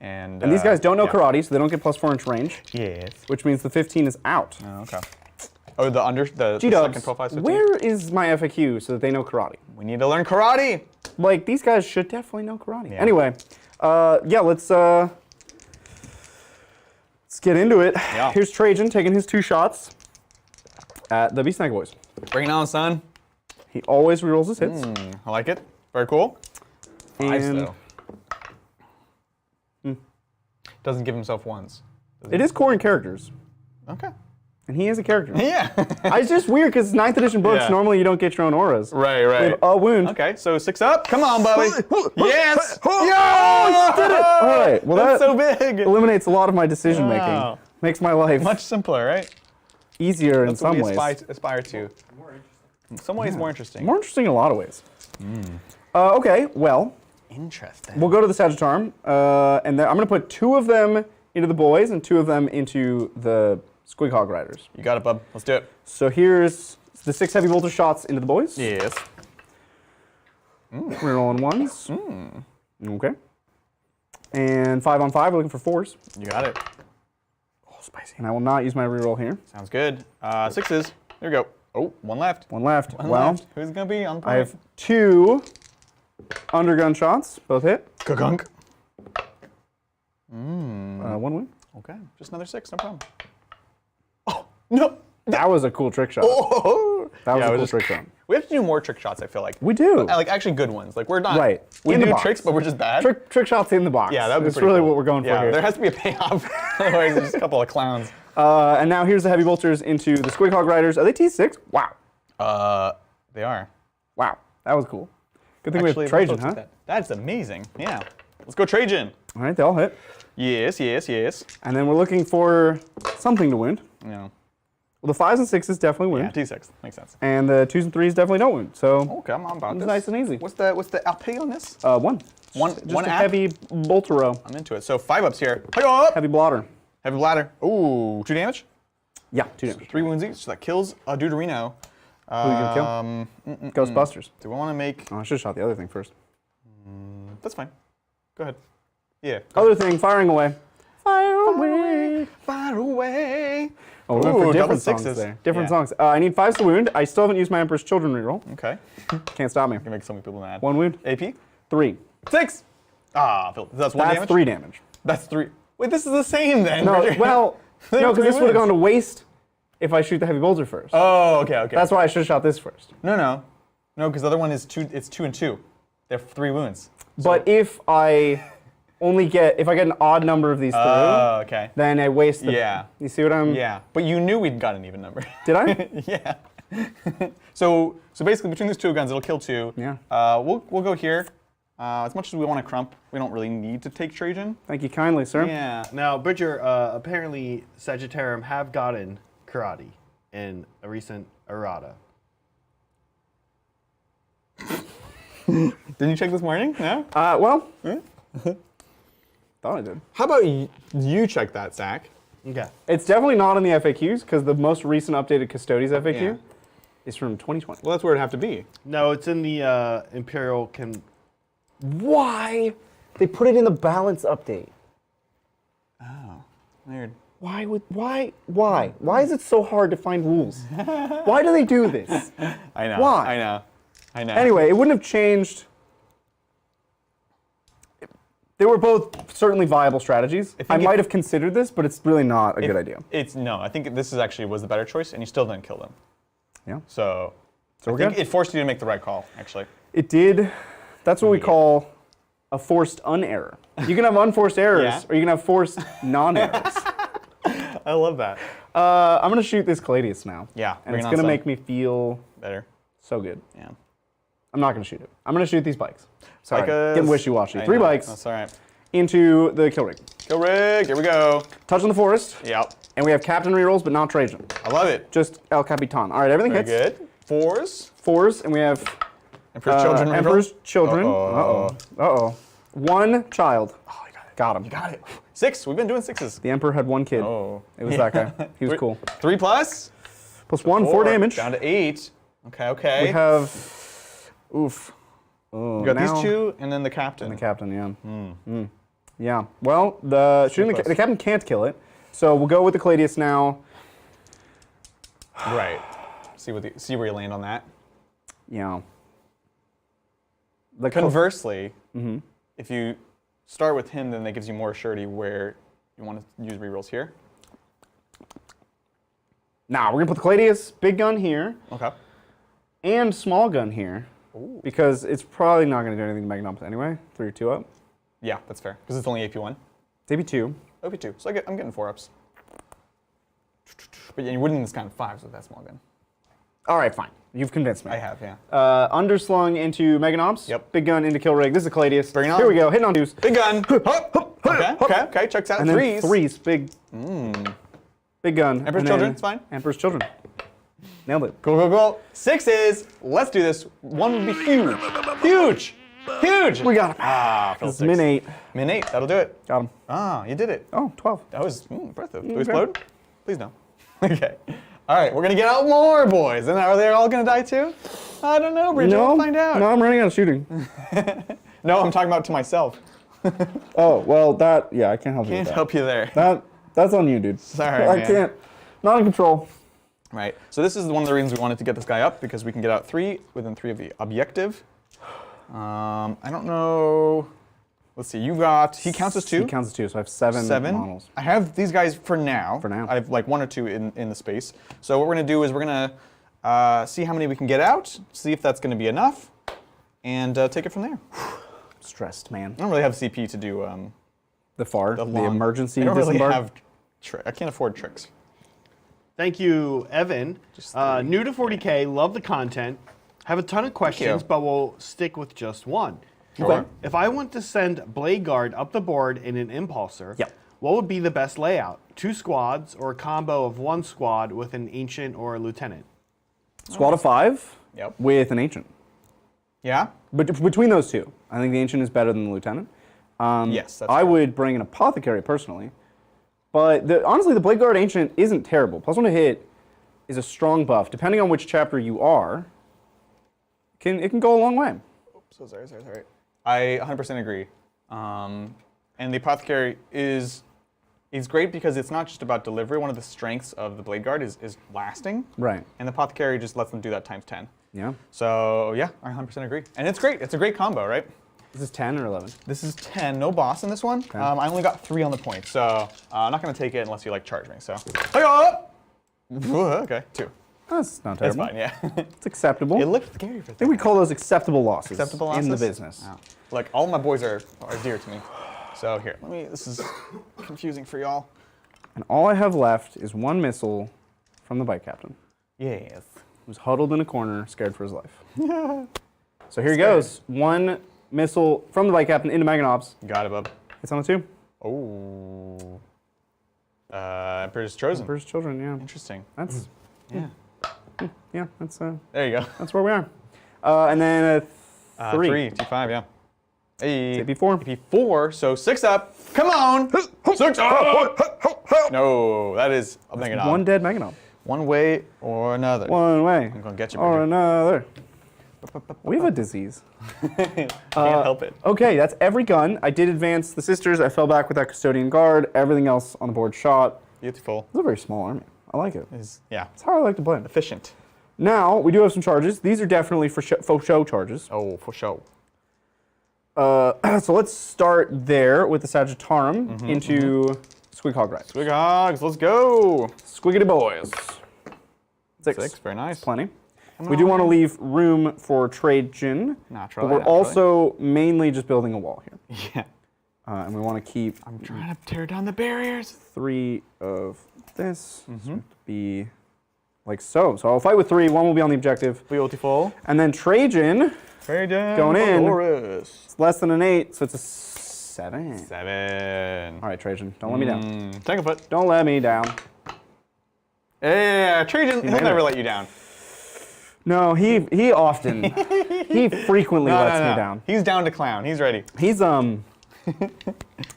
And And these guys don't know yeah. karate, so they don't get +4 inch range, Yes. which means the 15 is out. Oh, okay. Oh, the G-Dubs, second profile is 15? where is my FAQ so that they know karate? We need to learn karate. Like, these guys should definitely know karate. Yeah. Anyway, yeah, let's get into it. Yeah. Here's Trajan taking his 2 shots at the Beast Snag boys. Bring it on, son. He always rerolls his hits. I like it. Very cool. 5s, And though. Doesn't give himself 1s. it is core in characters, Okay. and he is a character. Yeah. It's just weird because 9th edition books, Yeah. normally you don't get your own auras. Right. We have a wound. Okay, so 6 up. Come on, Bobby. Yes. Oh, you did it! All right, well That's that so big. eliminates a lot of my decision making. Wow. Makes my life Much simpler, right? easier in That's what some we ways. aspire to. In some ways, more interesting. More interesting in a lot of ways. Okay, well, Interesting. we'll go to the Sagittarium, and then I'm going to put 2 of them into the boys and 2 of them into the Squig Hog Riders. You got it, bub. Let's do it. So here's the 6 heavy bolter shots into the boys. Yes. We're rolling 1s. Okay. And 5 on 5, we're looking for 4s. You got it. Oh, spicy. And I will not use my reroll here. Sounds good. 6s. There we go. Oh, 1 left. 1 left. One well, left. Who's gonna be on point? I have 2 undergun shots, both hit. Gunk. 1 win. Okay, just another 6, no problem. Oh no! That was a cool trick shot. Oh, That was yeah, a it cool just- trick shot. We have to do more trick shots. I feel like We do. like actually good ones. Like we're not Right. We In the do box. tricks, but we're just bad. Trick shots in the box. Yeah, that would be That's pretty really cool. what we're going Yeah, for here. there has to be a payoff. Otherwise, it's just a couple of clowns. And now here's the heavy bolters into the Squig Hog Riders. Are they T6? Wow. They are. Wow. That was cool. Good thing we Actually, have Trajan, let's look huh? at that. That's amazing. Yeah. Let's go Trajan. All right, they all hit. Yes, yes, yes. And then we're looking for something to wound. Yeah. Well, the 5s and 6s definitely wound. Yeah, T6. Makes sense. And the 2s and 3s definitely don't wound. So Okay, I'm about it's this. nice and easy. What's the LP on this? One. Just Just a app? heavy bolter row. I'm into it. So 5 ups here. Hi-up! Heavy blotter. Heavy bladder. Ooh, 2 damage. Yeah, 2 damage. 3 wounds each. So that kills a Deuterino. Who are you going to kill? Ghostbusters. Do we want to make? Oh, I should have shot the other thing first. That's fine. Go ahead. Yeah. Other thing, firing away. Fire away. Far away. Oh, we're going Ooh, for double different songs sixes. there. Different Yeah. songs. I need 5s to wound. I still haven't used my Emperor's Children reroll. Okay. Can't stop me. Gonna make so many people mad. 1 wound. AP. 3. 6. Ah, that's 1 That's damage. 3 damage. That's 3. Wait, this is the same then. No, well, They no, have because this 3 would have wounds. gone to waste if I shoot the heavy bolter first. Oh, okay, okay. That's why I should have shot this first. No, because the other one is 2. It's 2 and 2. They have 3 wounds. But if I if I get an odd number of these through, Oh, okay. then I waste the. Yeah. You see what I'm? Yeah, but you knew we'd got an even number. Did I? Yeah. so basically between these 2 guns, it'll kill 2. Yeah. We'll go here. As much as we want to crump, we don't really need to take Trajan. Thank you kindly, sir. Yeah. Now, Bridger, apparently Sagittarium have gotten karate in a recent errata. Didn't you check this morning? No? Well, thought I did. How about you check that, Zach? Okay. It's definitely not in the FAQs because the most recent updated Custodes FAQ Yeah. is from 2020. Well, that's where it'd have to be. No, it's in the Imperial Why? They put it in the balance update. Weird. Why is it so hard to find rules? Why do they do this? I know. Why? I know. Anyway, it wouldn't have changed. They were both certainly viable strategies. I might have considered this, but it's really not a good idea. No, I think this is actually was the better choice, and you still didn't kill them. Yeah. So we're I think good. it forced you to make the right call, actually. It did. That's what we call a forced unerror. You can have unforced errors, Yeah. or you can have forced non-errors. I love that. I'm gonna shoot this Caladius now. Yeah, And bring it's it on gonna some. make me feel Better. so good. Yeah. I'm not gonna shoot it. I'm gonna shoot these bikes. Sorry, Bikers. getting wishy-washy. I 3 know. bikes That's all right. into the kill rig. Go rig. Here we go. Touch on the forest, Yep. and we have captain rerolls, but not Trajan. I love it. Just El Capitan. All right, everything Very hits. good. 4s. 4s, and we have Emperor's Children. Emperor's Children. Uh-oh. Uh-oh. 1 child. Oh, you got it. Got him. You got it. 6. We've been doing 6s. The Emperor had 1 kid. Oh. It was that guy. He was cool. 3 plus. Plus 1, 4 damage. Down to 8. Okay. We have, oof. You got these 2, and then the captain. The captain, yeah. Yeah. Well, the captain can't kill it, so we'll go with the Caladius now. Right. See where you land on that. Yeah. Conversely, if you start with him, then that gives you more surety where you want to use rerolls here. Now we're gonna put the Caladius big gun here Okay. and small gun here because it's probably not gonna do anything to Magnum anyway. 3 or 2 up. Yeah, that's fair because it's only AP1. Maybe 2. OP2. So I'm getting 4 ups. But yeah, you wouldn't discount 5s with that small gun. All right, fine. You've convinced me. I have, yeah. Underslung into Meganops. Yep. Big gun into kill rig. This is the Caladius. Bring it on. Here we go. Hitting on 2s. Big gun. Okay. Checks out. And then 3s. 3s. Big gun. Emperor's and Children, then it's fine. Emperor's Children. Nailed it. Go. 6s. Let's do this. 1 would be huge. Huge. We got him. Ah, This is failed 6. min 8. Min 8. That'll do it. Got him. Ah, you did it. Oh, 12. That was impressive. Do we Okay. explode? Please no. Okay. All right, we're gonna get out more boys. And are they all gonna die too? I don't know, Bridget. No, We'll find out. No, I'm running out of shooting. No, I'm talking about to myself. Oh, well, I can't help you Can't with that. help you there. That's on you, dude. Sorry, I man. can't. Not in control. Right. So this is one of the reasons we wanted to get this guy up because we can get out 3 within 3 of the objective. I don't know. Let's see. He counts as 2. He counts as 2, so I have 7 models. I have these guys for now. For now. I have like 1 or 2 in the space. So what we're gonna do is we're gonna see how many we can get out, see if that's gonna be enough, and take it from there. Stressed, man. I don't really have CP to do The long- emergency I don't really disembark. have. I can't afford tricks. Thank you, Evan. New to 40k, love the content. Have a ton of questions, but we'll stick with just one. Sure. If I want to send Blade Guard up the board in an Impulsor, Yep. what would be the best layout? 2 squads or a combo of 1 squad with an Ancient or a Lieutenant? Squad of 5 Yep. with an Ancient. Yeah? But between those two, I think the Ancient is better than the Lieutenant. Yes, that's I fair. would bring an Apothecary personally. But honestly, the Blade Guard Ancient isn't terrible. +1 to hit is a strong buff. Depending on which chapter you are, it can go a long way. So sorry. I 100% agree. And the Apothecary is great because it's not just about delivery. One of the strengths of the Blade Guard is lasting. Right. And the Apothecary just lets them do that times 10. Yeah. So yeah, I 100% agree. And it's great. It's a great combo, right? This is 10 or 11? This is 10. No boss in this one. I only got 3 on the point, so I'm not going to take it unless you like charge me. So, okay, 2. That's not That's terrible. fine. Yeah. It's acceptable. It looked scary for a I think we call those acceptable losses, Acceptable in the losses? business. Wow. Look, all my boys are dear to me. So here, this is confusing for y'all. And all I have left is 1 missile from the bike captain, Yes. who's huddled in a corner, scared for his life. So here he goes. 1 missile from the bike captain into Meganobs. Got it, bub. It's on a 2. Oh. Emperor's Chosen. Emperor's Children, yeah. Interesting. That's Yeah. that's There you go. that's where we are. And then a 3. 3, T5, yeah. Hey. AP4. AP4, so 6 up. Come on! 6 up! No, that is a Meganob. 1 dead Meganob. One way or another. One way I'm gonna get you, or Bridger. another. We have a disease. Can't help it. Okay, that's every gun. I did advance the sisters. I fell back with that custodian guard. Everything else on the board shot. Beautiful. It's a very small army. I like it. Yeah, That's how I like to play. efficient. Now, we do have some charges. These are definitely for faux show charges. Oh, for sure. So let's start there with the Sagittarum into Squig Hog Rides. Big hogs, let's go. Squiggity boys. 6. Very nice. Plenty. We do want to leave room for Trajan. Naturally, But we're naturally. also mainly just building a wall here. Yeah. And we want to keep I'm trying to tear down the barriers. 3 of this. So it would be like so. So I'll fight with 3. 1 will be on the objective. Beautiful. And then Trajan, Going in. Dolores. it's less than an 8, so it's a 7. 7. All right, Trajan, don't let me down. Take a foot. Don't let me down. Yeah, Trajan, he'll made never it. let you down. No, he often, he frequently lets me down. He's down to clown. He's ready. He's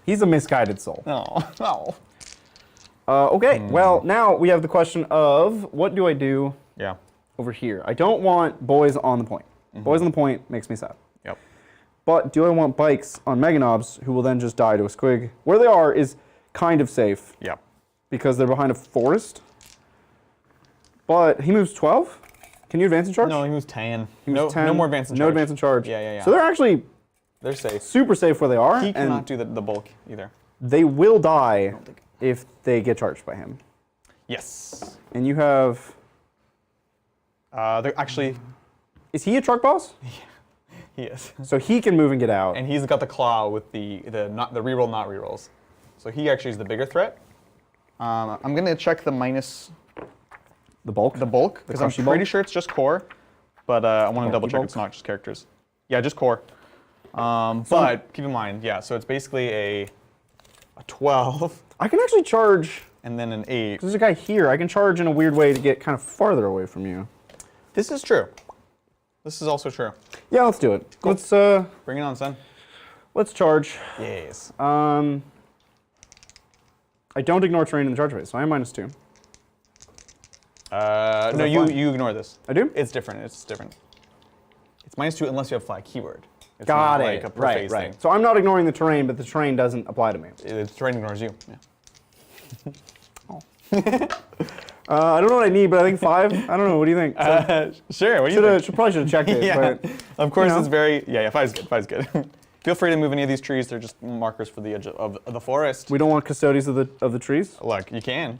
he's a misguided soul. Oh. Okay, well now we have the question of what do I do Yeah. over here? I don't want boys on the point. Boys on the point makes me sad. Yep. But do I want bikes on Meganobs who will then just die to a squig? Where they are is kind of safe Yep. because they're behind a forest. But he moves 12. Can you advance and charge? No, he moves 10. He moves 10. No more advance and No charge. advance and charge. Yeah. So they're actually They're safe. super safe where they are. He and cannot do the bulk either. they will die if they get charged by him. Yes. And you have... They're actually, Is he a truck boss? he is. So he can move and get out. And he's got the claw with the reroll, not rerolls. So he actually is the bigger threat. I'm gonna check the minus the bulk? the bulk because I'm crunchy pretty bulk? sure it's just core, but I want to double check bulk? it's not just characters. Yeah, just core. But keep in mind, yeah. So it's basically a 12 I can actually charge... and then an 8. There's a guy here. I can charge in a weird way to get kind of farther away from you. This is true. This is also true. Yeah, let's do it. Cool. Bring it on, son. Let's charge. Yes. I don't ignore terrain in the charge phase, so I am -2. No, I you fly? you ignore this. I do? It's different. It's different. It's -2 unless you have fly keyword. It's Got not it. like a per Right, phase right. thing. So I'm not ignoring the terrain, but the terrain doesn't apply to me. The terrain ignores you. Yeah. I don't know what I need, but I think 5. I don't know. What do you think? Sure. What do you think? Probably should have checked it. Yeah. But, Of course, you know. it's very. Yeah. 5's good. 5's good. Feel free to move any of these trees. They're just markers for the edge of the forest. we don't want custodies of the trees. Look, you can.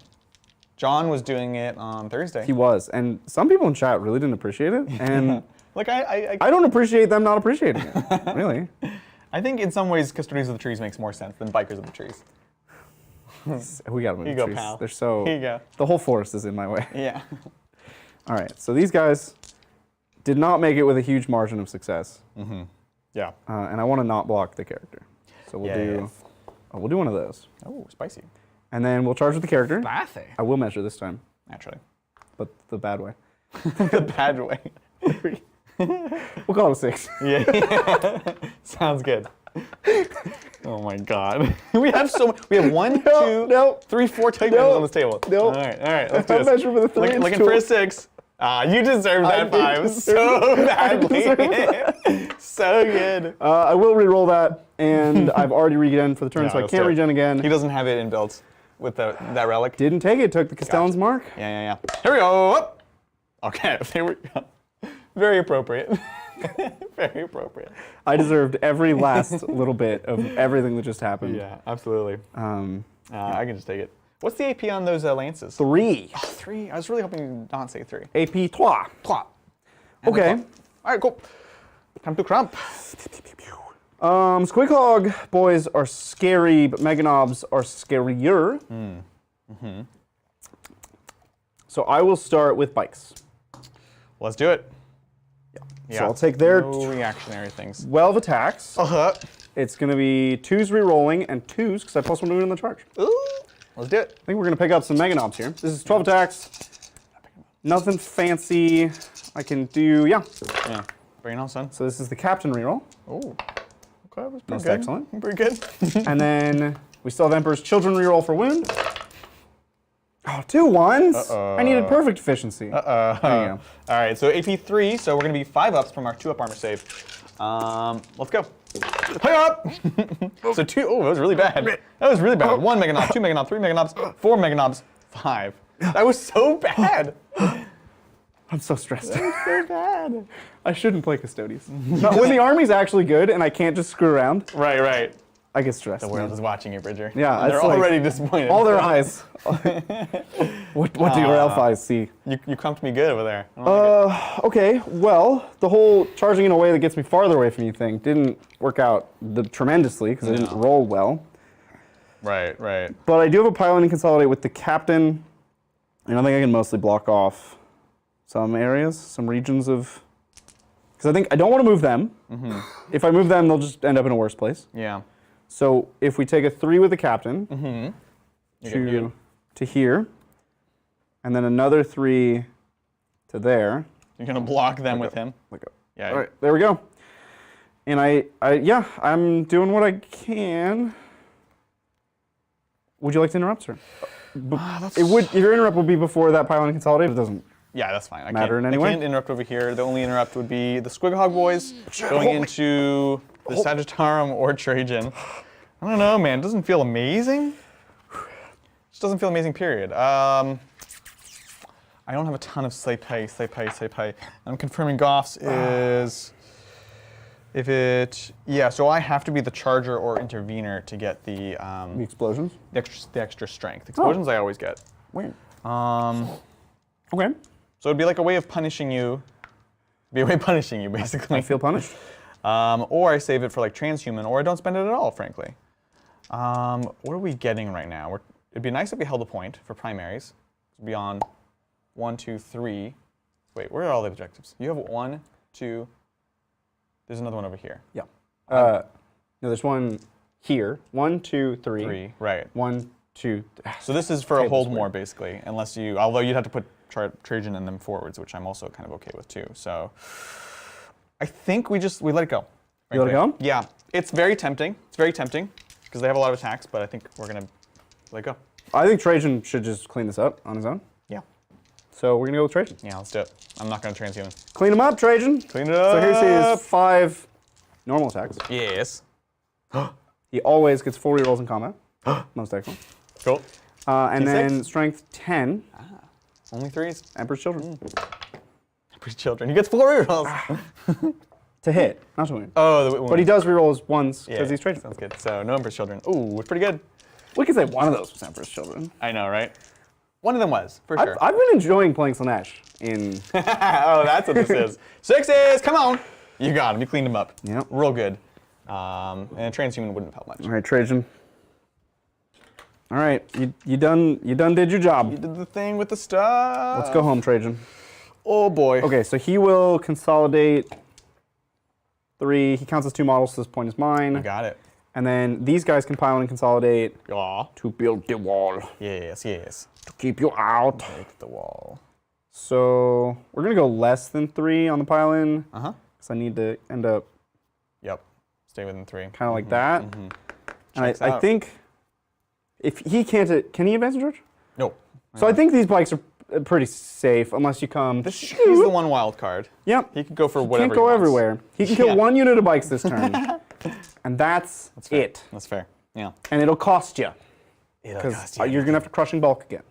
John was doing it on Thursday. He was, and some people in chat really didn't appreciate it, and Look, I don't appreciate them not appreciating it. Really. I think in some ways, custodians of the trees makes more sense than bikers of the trees. We gotta move Here you the go, trees. pal. They're so. Here you go. The whole forest is in my way. Yeah. All right, so these guys did not make it with a huge margin of success. Yeah. And I want to not block the character. So we'll we'll do one of those. Oh, spicy. And then we'll charge with the character. Spicy. I will measure this time, Naturally. but the bad way. The bad way. We'll call it a 6. Yeah. Sounds good. Oh my God. We have 1, 2, 3, 4 Titans on this table. No. All right. Let's do I'll this. measure for the 3. Looking for a 6. You deserve that 5 so badly. So good. I will re-roll that, and I've already regen for the turn, Yeah, so I let's can't do it. regen again. He doesn't have it in built with that relic. Didn't take it, took the Castellan's mark. Yeah. Here we go. Okay, there we go. Very appropriate. Very appropriate. I deserved every last little bit of everything that just happened. Yeah, absolutely. I can just take it. What's the AP on those lances? 3. 3. I was really hoping you did not say 3. AP 3. Plop. Okay. All right, cool. Time to crump. Squighog boys are scary, but Meganobs are scarier. So I will start with bikes. Let's do it. So I'll take their no reactionary things. 12 attacks. Uh-huh. It's going to be 2s re-rolling and 2s because I plus 1 to it in the charge. Ooh. Let's do it. I think we're going to pick up some Meganobs here. This is 12 attacks. Nothing fancy. I can do, Yeah. Bring it on, son. So this is the captain reroll. Oh. Okay, that was pretty Most good. excellent. Pretty good. And then we still have Emperor's Children reroll for wound. Oh, 2 1s. I needed perfect efficiency. There you go. All right, so AP 3, so we're going to be 5 ups from our 2-up armor save. Let's go. Hey up! So 2, that was really bad. That was really bad. 1 Meganob, 2 Meganob, 3 Meganobs, 4 Meganobs, 5. That was so bad. I'm so stressed. So bad. I shouldn't play Custodes. No, when the army's actually good and I can't just screw around, Right. I get stressed. The world is watching you, Bridger. Yeah, And they're it's like- already disappointed. All their eyes. What do your elf eyes see? You crumped me good over there. I don't like it. Okay, well, the whole charging in a way that gets me farther away from you thing didn't work out tremendously because I didn't roll well. Right. But I do have a pile and consolidate with the captain, and I think I can mostly block off some areas, some regions of... Because I think I don't want to move them. If I move them, they'll just end up in a worse place. Yeah. So if we take a 3 with the captain to here, and then another 3 to there. You're going to block them with him? Yeah. All right, there we go. And I'm doing what I can. Would you like to interrupt, sir? Your interrupt would be before that pile and consolidate. It doesn't. Yeah, that's fine. Matter in any I way? can't interrupt over here. The only interrupt would be the Squighog boys going into the Sagittarum or Trajan. I don't know, man. It doesn't feel amazing. Just doesn't feel amazing, period. I don't have a ton of Slay Pay. I'm confirming Goffs is... so I have to be the charger or intervener to get the explosions? the extra strength. Explosions I always get. Weird. Okay. So it'd be like a way of punishing you. Basically. I feel punished. Or I save it for like transhuman, or I don't spend it at all, frankly. What are we getting right now? It'd be nice if we held a point for primaries. Beyond 1, 2, 3. Wait, where are all the objectives? You have 1, 2. There's another one over here. Yeah. No, there's one here. 1, 2, 3. 3, right. 1, 2. So this is for a hold more, basically, unless although you'd have to put Trajan and them forwards, which I'm also kind of okay with too. So I think we let it go. You let it go? Yeah. It's very tempting. Because they have a lot of attacks, but I think we're going to let it go. I think Trajan should just clean this up on his own. Yeah. So we're going to go with Trajan. Yeah, let's do it. I'm not going to transhuman. Clean him up, Trajan. Clean it up. So here's his 5 normal attacks. Yes. He always gets 4 rerolls in combat. Most excellent. Cool. And T6? then strength 10. Only 3s. Emperor's Children. Emperor's Children. He gets 4 rerolls. To hit, not to win. Oh, But he does reroll his 1s because he's Trajan. Sounds good. So no Emperor's Children. Ooh, it's pretty good. We could say one of those was Emperor's Children. I know, right? One of them was, for sure. I've been enjoying playing Slanesh in... Oh, that's what this is. 6s, come on. You got him. You cleaned him up. Yep. Real good. And a transhuman wouldn't help much. All right, Trajan. All right, you done did your job. You did the thing with the stuff. Let's go home, Trajan. Oh boy. Okay, so he will consolidate 3. He counts as 2 models, so this point is mine. You got it. And then these guys can pile and consolidate Yeah. to build the wall. Yes, yes. To keep you out. Make the wall. So we're going to go less than 3 on the pile-in. Uh-huh. Because I need to end up Yep. Stay within 3. kind of like that. And Checks I out. think if he can't... Can he advance, George? No. So I think these bikes are pretty safe unless you come... He's the one wild card. Yep. He could go for whatever Can't go he wants. everywhere. He can kill Yeah. 1 unit of bikes this turn. And that's fair. it. That's fair. Yeah. And it'll cost you. It'll Because cost you're you. going to have to crushing bulk again.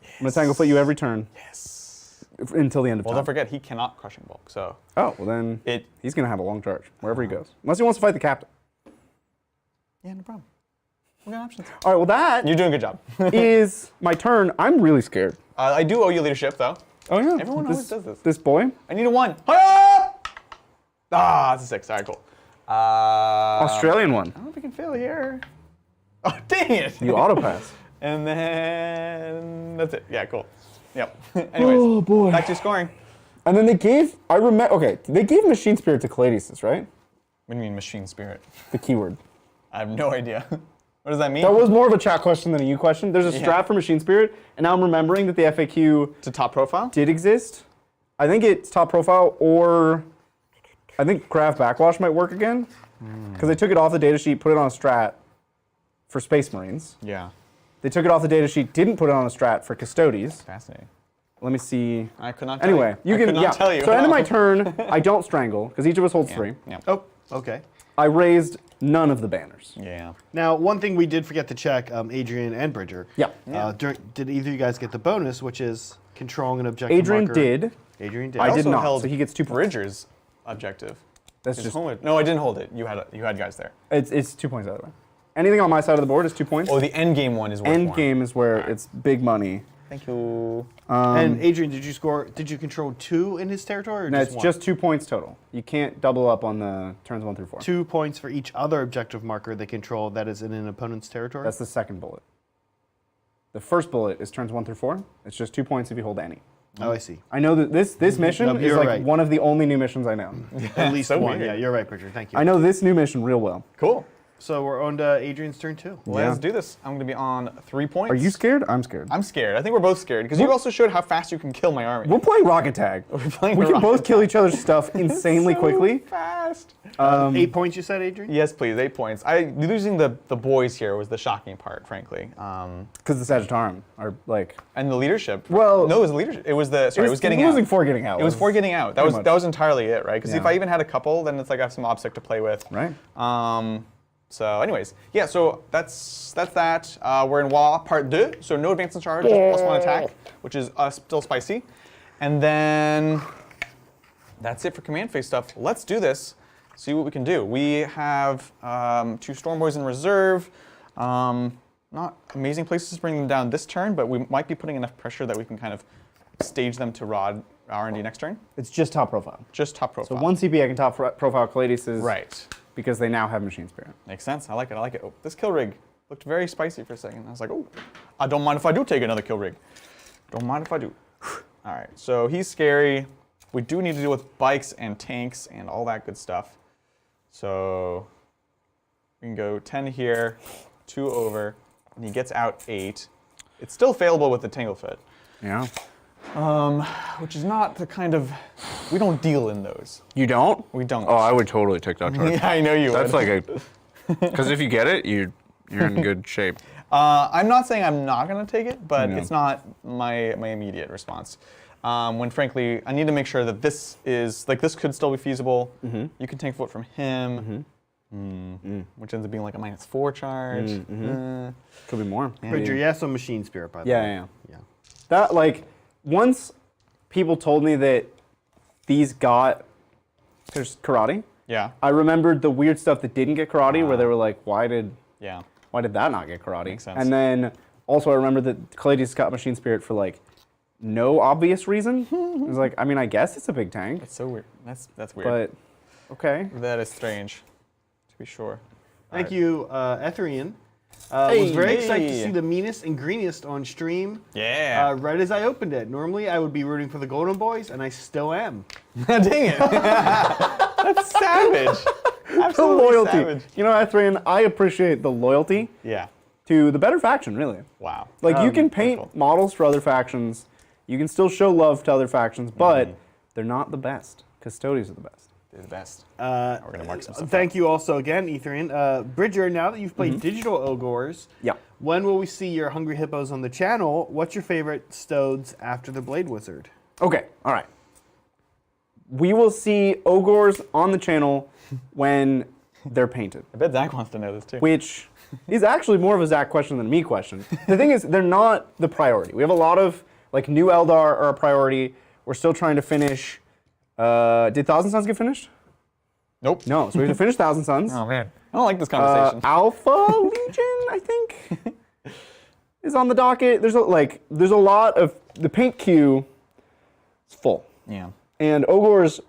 I'm going to tangle foot you every turn Yes. until the end of Well, time. don't forget, he cannot crushing bulk, so Oh, well then it. he's going to have a long charge wherever he goes. Unless he wants to fight the captain. Yeah, no problem. We got options. All right, well that You're doing a good job. is my turn. I'm really scared. I do owe you leadership, though. Oh yeah. Everyone always does this. This boy? I need a 1. Hi-ya! Ah, it's a 6. All right, cool. Australian one. I don't know if we can fail here. Oh, dang it! You auto pass. And then that's it. Yeah, cool. Yep. Anyways, Oh, boy. back to scoring. And then they gave, I remember, okay, they gave Machine Spirit to Cladius, right? What do you mean machine spirit? The keyword. I have no idea. What does that mean? That was more of a chat question than a you question. There's a Yeah. strat for Machine Spirit, and now I'm remembering that the FAQ to top profile? did exist. I think it's top profile, or I think Craft Backwash might work again. Because they took it off the datasheet, put it on a strat for Space Marines. Yeah. They took it off the datasheet, didn't put it on a strat for Custodes. Fascinating. Let me see. I could not tell Anyway, you I can, could not yeah. tell you. So end of my turn, I don't strangle, because each of us holds Yeah. 3. Yeah. Oh, okay. I raised none of the banners. Yeah. Now, one thing we did forget to check, Adrian and Bridger. Yeah. Did either of you guys get the bonus, which is controlling an objective Adrian marker? did. Adrian did. I did also not, held so he gets 2 points. Bridger's objective. That's His just, home- No, I didn't hold it. You had guys there. it's 2 points either way. Anything on my side of the board is 2 points. Oh, the end game one is worth End more. game is where it's big money. Thank you. And Adrian, did you score? Did you control 2 in his territory, or No, just it's 1? just 2 points total. You can't double up on the turns 1 through 4. 2 points for each other objective marker they control that is in an opponent's territory. That's the second bullet. The first bullet is turns 1 through 4. It's just 2 points if you hold any. oh, I see. I know that this mission No, is you're like right. one of the only new missions I know. At least so 1. weird. Yeah, you're right, Bridger. Thank you. I know this new mission real well. Cool. So we're on to Adrian's turn 2. Let's do this. I'm going to be on 3 points. Are you scared? I'm scared. I'm scared. I think we're both scared because you also showed how fast you can kill my army. We're playing Rocket Tag. playing We can Rocket both kill each other's stuff insanely So quickly. fast. 8 points, you said, Adrian? Yes, please. 8 points. Losing the boys here was the shocking part, frankly. Because the Sagittarium are like. And the leadership. Well- no, it was the leadership. It was the. Sorry, it was getting losing out. 4 getting out. It was 4 getting out. That pretty was much. entirely it, right? Because if Yeah. I even had a couple, then it's like I have some obstacle to play with. Right. So, anyways, yeah. So that's that. We're in Wa Part 2, so no advance and charge, just +1 attack, which is still spicy. And then that's it for command phase stuff. Let's do this. See what we can do. We have 2 Storm Boys in reserve. Not amazing places to bring them down this turn, but we might be putting enough pressure that we can kind of stage them to Rod R&D next turn. It's just top profile. Just top So profile. 1 CP I can top profile Cladius's. Right. Because they now have Machine Spirit. Makes sense. I like it. I like it. Oh, this kill rig looked very spicy for a second. I was like, oh, I don't mind if I do take another kill rig. Don't mind if I do. All right. So he's scary. We do need to deal with bikes and tanks and all that good stuff. So we can go 10 here, 2 over, and he gets out 8. It's still failable with the Tanglefit, Yeah. which is not the kind of, we don't deal in those. You don't? We don't. Oh, I would totally take that charge. Yeah, I know you That's would. like a, because if you get it, you're in good shape. I'm not saying I'm not going to take it, but No. it's not my immediate response. When frankly, I need to make sure that this is, like this could still be feasible. You can tank foot from him, which ends up being like a -4 charge. Could be more. Bridger, you have some Machine Spirit, by the Yeah, way. yeah. Yeah. That, like, once people told me that these got, there's karate, Yeah, I remembered the weird stuff that didn't get karate, where they were like, why did yeah. that not get karate? Makes sense. And then also I remember that Cladius got Machine Spirit for like no obvious reason. It was like, I mean, I guess it's a big tank, That's so weird. That's weird. but okay. That is strange, to be sure. Thank you, Adrian. Was very excited to Hey. see the meanest and greeniest on stream. Yeah. Right as I opened it. Normally, I would be rooting for the Golden Boys, and I still am. Dang it. That's savage. The Absolutely loyalty. savage. You know, Adrian, I appreciate the loyalty Yeah. to the better faction, really. Wow. Like, you can paint cool. models for other factions. You can still show love to other factions, but they're not the best. Custodes are the best. They're the best. We're gonna mark some stuff. Thank you also again, Adrian. Bridger, now that you've played digital Ogres, Yeah. when will we see your Hungry Hippos on the channel? What's your favorite Stodes after the Blade Wizard? Okay, all right. We will see Ogres on the channel when they're painted, I bet Zach wants to know this too. which is actually more of a Zach question than a me question. The thing is, they're not the priority. We have a lot of, like, new Eldar are a priority. We're still trying to finish. Did Thousand Suns get finished? Nope. No, so we have to finish Thousand Suns. Oh man. I don't like this conversation. Alpha Legion, I think, is on the docket. There's a lot of the paint queue is full. Yeah. And Ogres,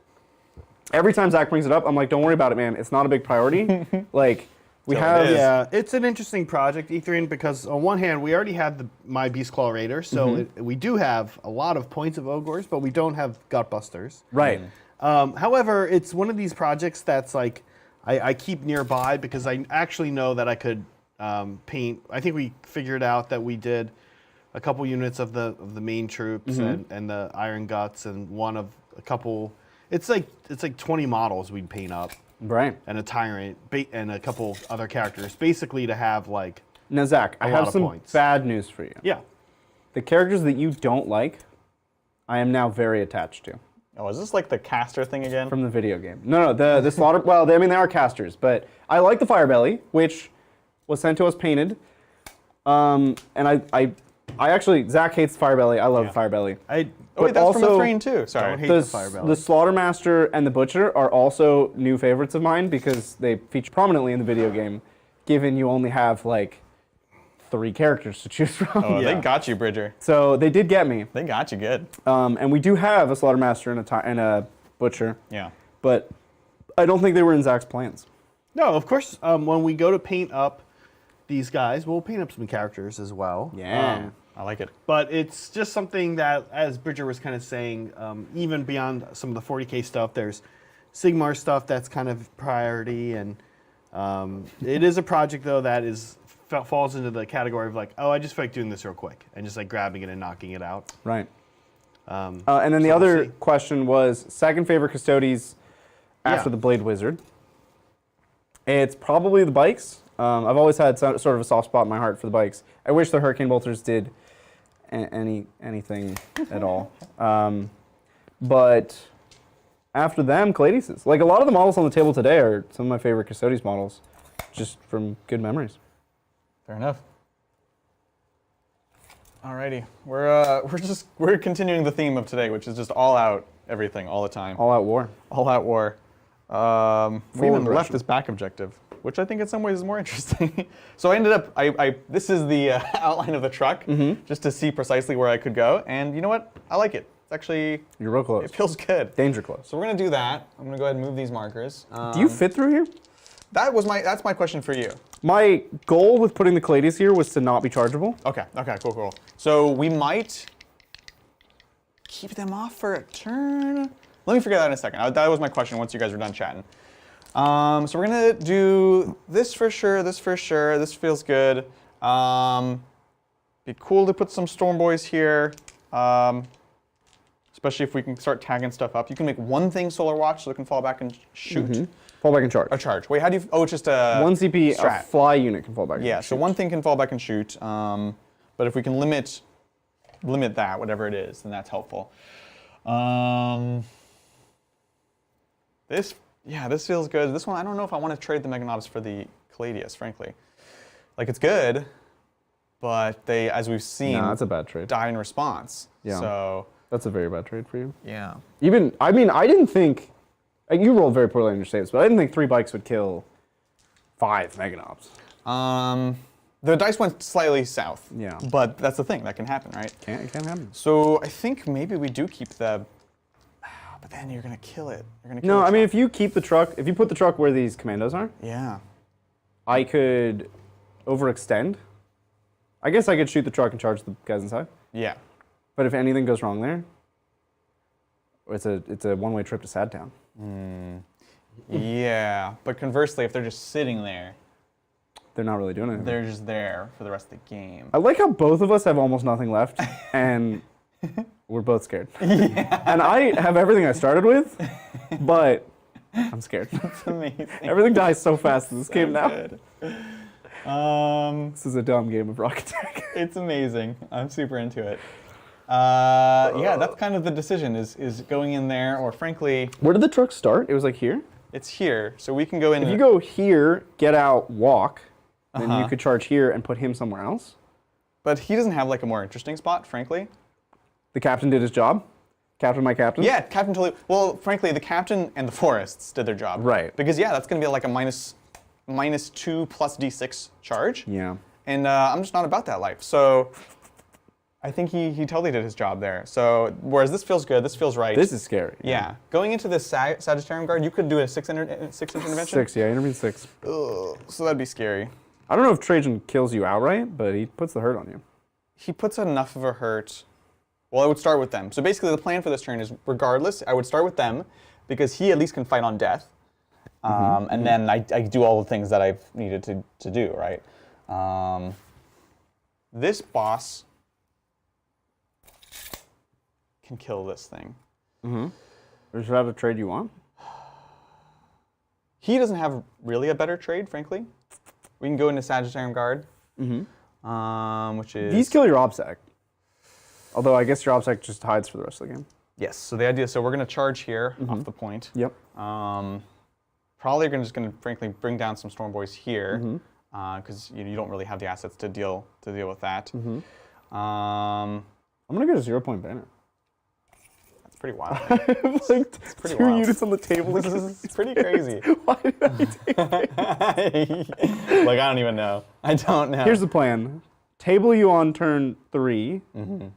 every time Zach brings it up, I'm like, don't worry about it, man. It's not a big priority. Like, we So have. it is. Yeah, it's an interesting project, Adrian, because on one hand, we already have my Beastclaw Raider, so we do have a lot of points of Ogres, but we don't have Gutbusters. Right. However, it's one of these projects that's like, I keep nearby because I actually know that I could paint. I think we figured out that we did a couple units of the main troops and the Iron Guts and one of a couple. It's like 20 models we'd paint up. Right. And a Tyrant, and a couple other characters, basically to have like. Now, Zach, I lot have of some points. bad news for you. Yeah. The characters that you don't like, I am now very attached to Oh, is this like the caster thing again? from the video game. No, the slaughter. Well, I mean, they are casters, but I like the Firebelly, which was sent to us painted. And I actually, Zach hates the Firebelly. I love the Firebelly. Oh wait, that's from the Thrain too. Sorry. Don't hate The the Firebelly. the Slaughtermaster and the Butcher are also new favorites of mine because they feature prominently in the video game, given you only have like 3 characters to choose from. Oh, Yeah. they got you, Bridger. So they did get me. They got you good. And we do have a Slaughtermaster and a Butcher, Yeah. but I don't think they were in Zach's plans. No, of course, when we go to paint up these guys, we'll paint up some characters as well. Yeah. I like it. But it's just something that, as Bridger was kind of saying, even beyond some of the 40k stuff, there's Sigmar stuff that's kind of priority, and it is a project though that falls into the category of like, oh, I just feel like doing this real quick and just like grabbing it and knocking it out. Right. And then the so we'll other see. question was second favorite Custodes after Yeah. the Blade Wizard. It's probably the bikes. I've always had sort of a soft spot in my heart for the bikes. I wish the Hurricane Bolters did anything at all. But after them, Cladius's. Like, a lot of the models on the table today are some of my favorite Custodes models, just from good memories. Fair enough. Alrighty, we're continuing the theme of today, which is just all out everything all the time. All out war. All out war. We even Russian. left this back objective, which I think in some ways is more interesting. So I ended up, this is the outline of the truck, just to see precisely where I could go. And you know what? I like it. It's actually, You're real close. it feels good. Danger close. So we're gonna do that. I'm gonna go ahead and move these markers. Do you fit through here? That's my question for you. My goal with putting the Cladius here was to not be chargeable. Okay, cool. So we might keep them off for a turn. Let me figure that out in a second. That was my question once you guys were done chatting. So we're gonna do this for sure, this feels good. Be cool to put some Storm Boys here, especially if we can start tagging stuff up. You can make one thing Solar Watch so it can fall back and shoot. Fall back and charge. Or charge. Wait, how do you, oh, it's just a 1 CP, strat. a fly unit can fall back. Yeah, and so shoot. one thing can fall back and shoot, but if we can limit that, whatever it is, then that's helpful. This feels good. This one, I don't know if I want to trade the Meganobs for the Cladius, frankly. Like, it's good, but they, as we've seen, Nah, that's a bad trade. die in response. Yeah. So, That's a very bad trade for you. yeah. Even, I mean, I didn't think, you rolled very poorly on your saves, but I didn't think 3 bikes would kill 5 Meganobs. The dice went slightly south. Yeah. But that's the thing, that can happen, right? It can't happen. So I think maybe we do keep the, but then you're gonna kill it. You're gonna kill No, the I mean, truck. if you keep the truck, if you put the truck where these commandos are, Yeah. I could overextend. I guess I could shoot the truck and charge the guys inside. Yeah. But if anything goes wrong there, it's a one-way trip to Sad Town. Yeah, but conversely, if they're just sitting there, They're not really doing anything. they're just there for the rest of the game. I like how both of us have almost nothing left, and we're both scared. And I have everything I started with, but I'm scared. It's amazing. Everything dies so fast in this game now. Good. This is a dumb game of Rock Attack. It's amazing. I'm super into it. Yeah, that's kind of the decision is going in there, or frankly, Where did the truck start? It was like here? it's here, so we can go in. If you go here, get out, walk, then you could charge here and put him somewhere else. But he doesn't have like a more interesting spot, frankly. The captain did his job. Captain, my captain. Yeah, captain totally. Well, frankly, the captain and the forests did their job. Right. Because yeah, that's going to be like a -2 plus d6 charge. Yeah. And I'm just not about that life. So I think he totally did his job there. So whereas this feels good, this feels right. This is scary. Yeah. Going into the Sagittarium Guard, you could do a 6-inch intervention. 6, yeah, intervene 6. Ugh, so that'd be scary. I don't know if Trajan kills you outright, but he puts the hurt on you. He puts enough of a hurt. Well, I would start with them. So basically the plan for this turn is, regardless, I would start with them because he at least can fight on death. And then I do all the things that I've needed to do, right? This boss can kill this thing. Or should I have a trade you want? He doesn't have really a better trade, frankly. We can go into Sagittarium Guard, which is... These kill your OBSEC. Although I guess your OBSEC just hides for the rest of the game. Yes, so the idea, so we're going to charge here off the point. Yep. Probably just going to, frankly, bring down some Storm Boys here, because you don't really have the assets to deal with that. I'm going to get a 0-point banner. That's pretty wild. Like pretty 2 wild. units on the table. This is pretty crazy. Why did I take it? Like, I don't even know. I don't know. Here's the plan. Table you on turn 3,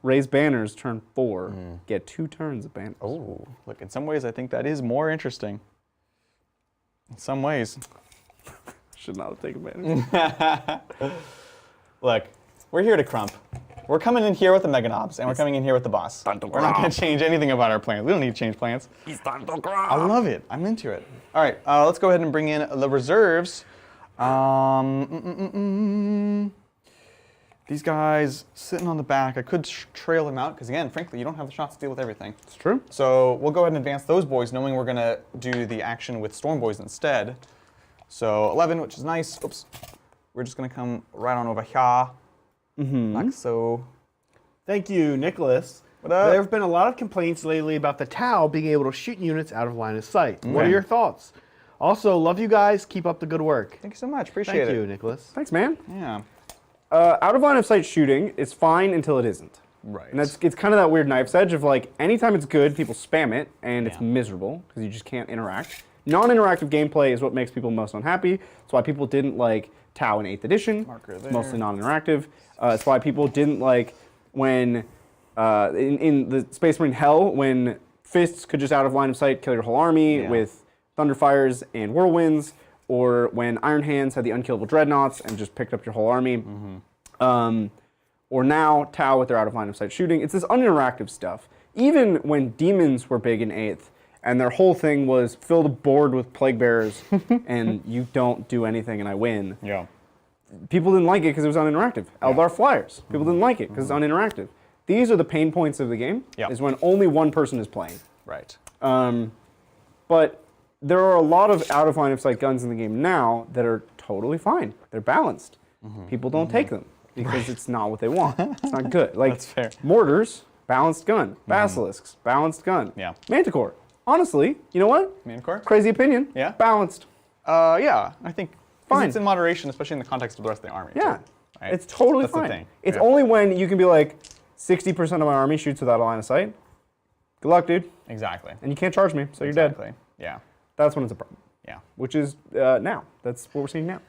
raise banners turn 4, get 2 turns of banners. Oh, look, in some ways, I think that is more interesting. In some ways. Should not have taken banners. Look, we're here to crump. We're coming in here with the Mega Knobs, and we're coming in here with the boss. We're not going to change anything about our plans. We don't need to change plans. I love it. I'm into it. All right, let's go ahead and bring in the reserves. These guys sitting on the back, I could trail them out, because again, frankly, you don't have the shots to deal with everything. It's true. So we'll go ahead and advance those boys, knowing we're going to do the action with Storm Boys instead. So 11, which is nice. Oops. We're just going to come right on over here. Like so. Thank you, Nicholas. What up? There have been a lot of complaints lately about the Tau being able to shoot units out of line of sight. What are your thoughts? Also, love you guys. Keep up the good work. Thank you so much. Appreciate it. Thank you, Nicholas. Thanks, man. Yeah. Out of line of sight shooting is fine until it isn't. Right. And it's kind of that weird knife's edge of like, anytime it's good, people spam it, and it's miserable, because you just can't interact. Non-interactive gameplay is what makes people most unhappy. That's why people didn't like Tau in 8th edition. Marker It's there. mostly non-interactive. It's why people didn't like when, in the Space Marine Hell, when fists could just out of line of sight kill your whole army with Thunderfires and Whirlwinds, or when Iron Hands had the unkillable Dreadnoughts and just picked up your whole army. Or now, Tau with their out of line of sight shooting. It's this uninteractive stuff. Even when Demons were big in 8th, and their whole thing was fill the board with Plague Bearers, and you don't do anything and I win. Yeah. People didn't like it because it was uninteractive. Eldar Flyers. People didn't like it because it's uninteractive. These are the pain points of the game, is when only one person is playing. Right. But there are a lot of out of line of sight guns in the game now that are totally fine. They're balanced. People don't take them because it's not what they want. It's not good. Like That's fair. Mortars, balanced gun. Basilisks, balanced gun. Yeah. Manticore. Honestly, you know what? Manticore? Crazy opinion. Yeah. Balanced. Yeah, I think Fine. it's in moderation, especially in the context of the rest of the army. Yeah. Too, right? It's totally That's fine. The thing. It's Yeah. only when you can be like, 60% of my army shoots without a line of sight. Good luck, dude. Exactly. And you can't charge me, so you're dead. Exactly. Yeah. That's when it's a problem. Yeah. Which is now. That's what we're seeing now.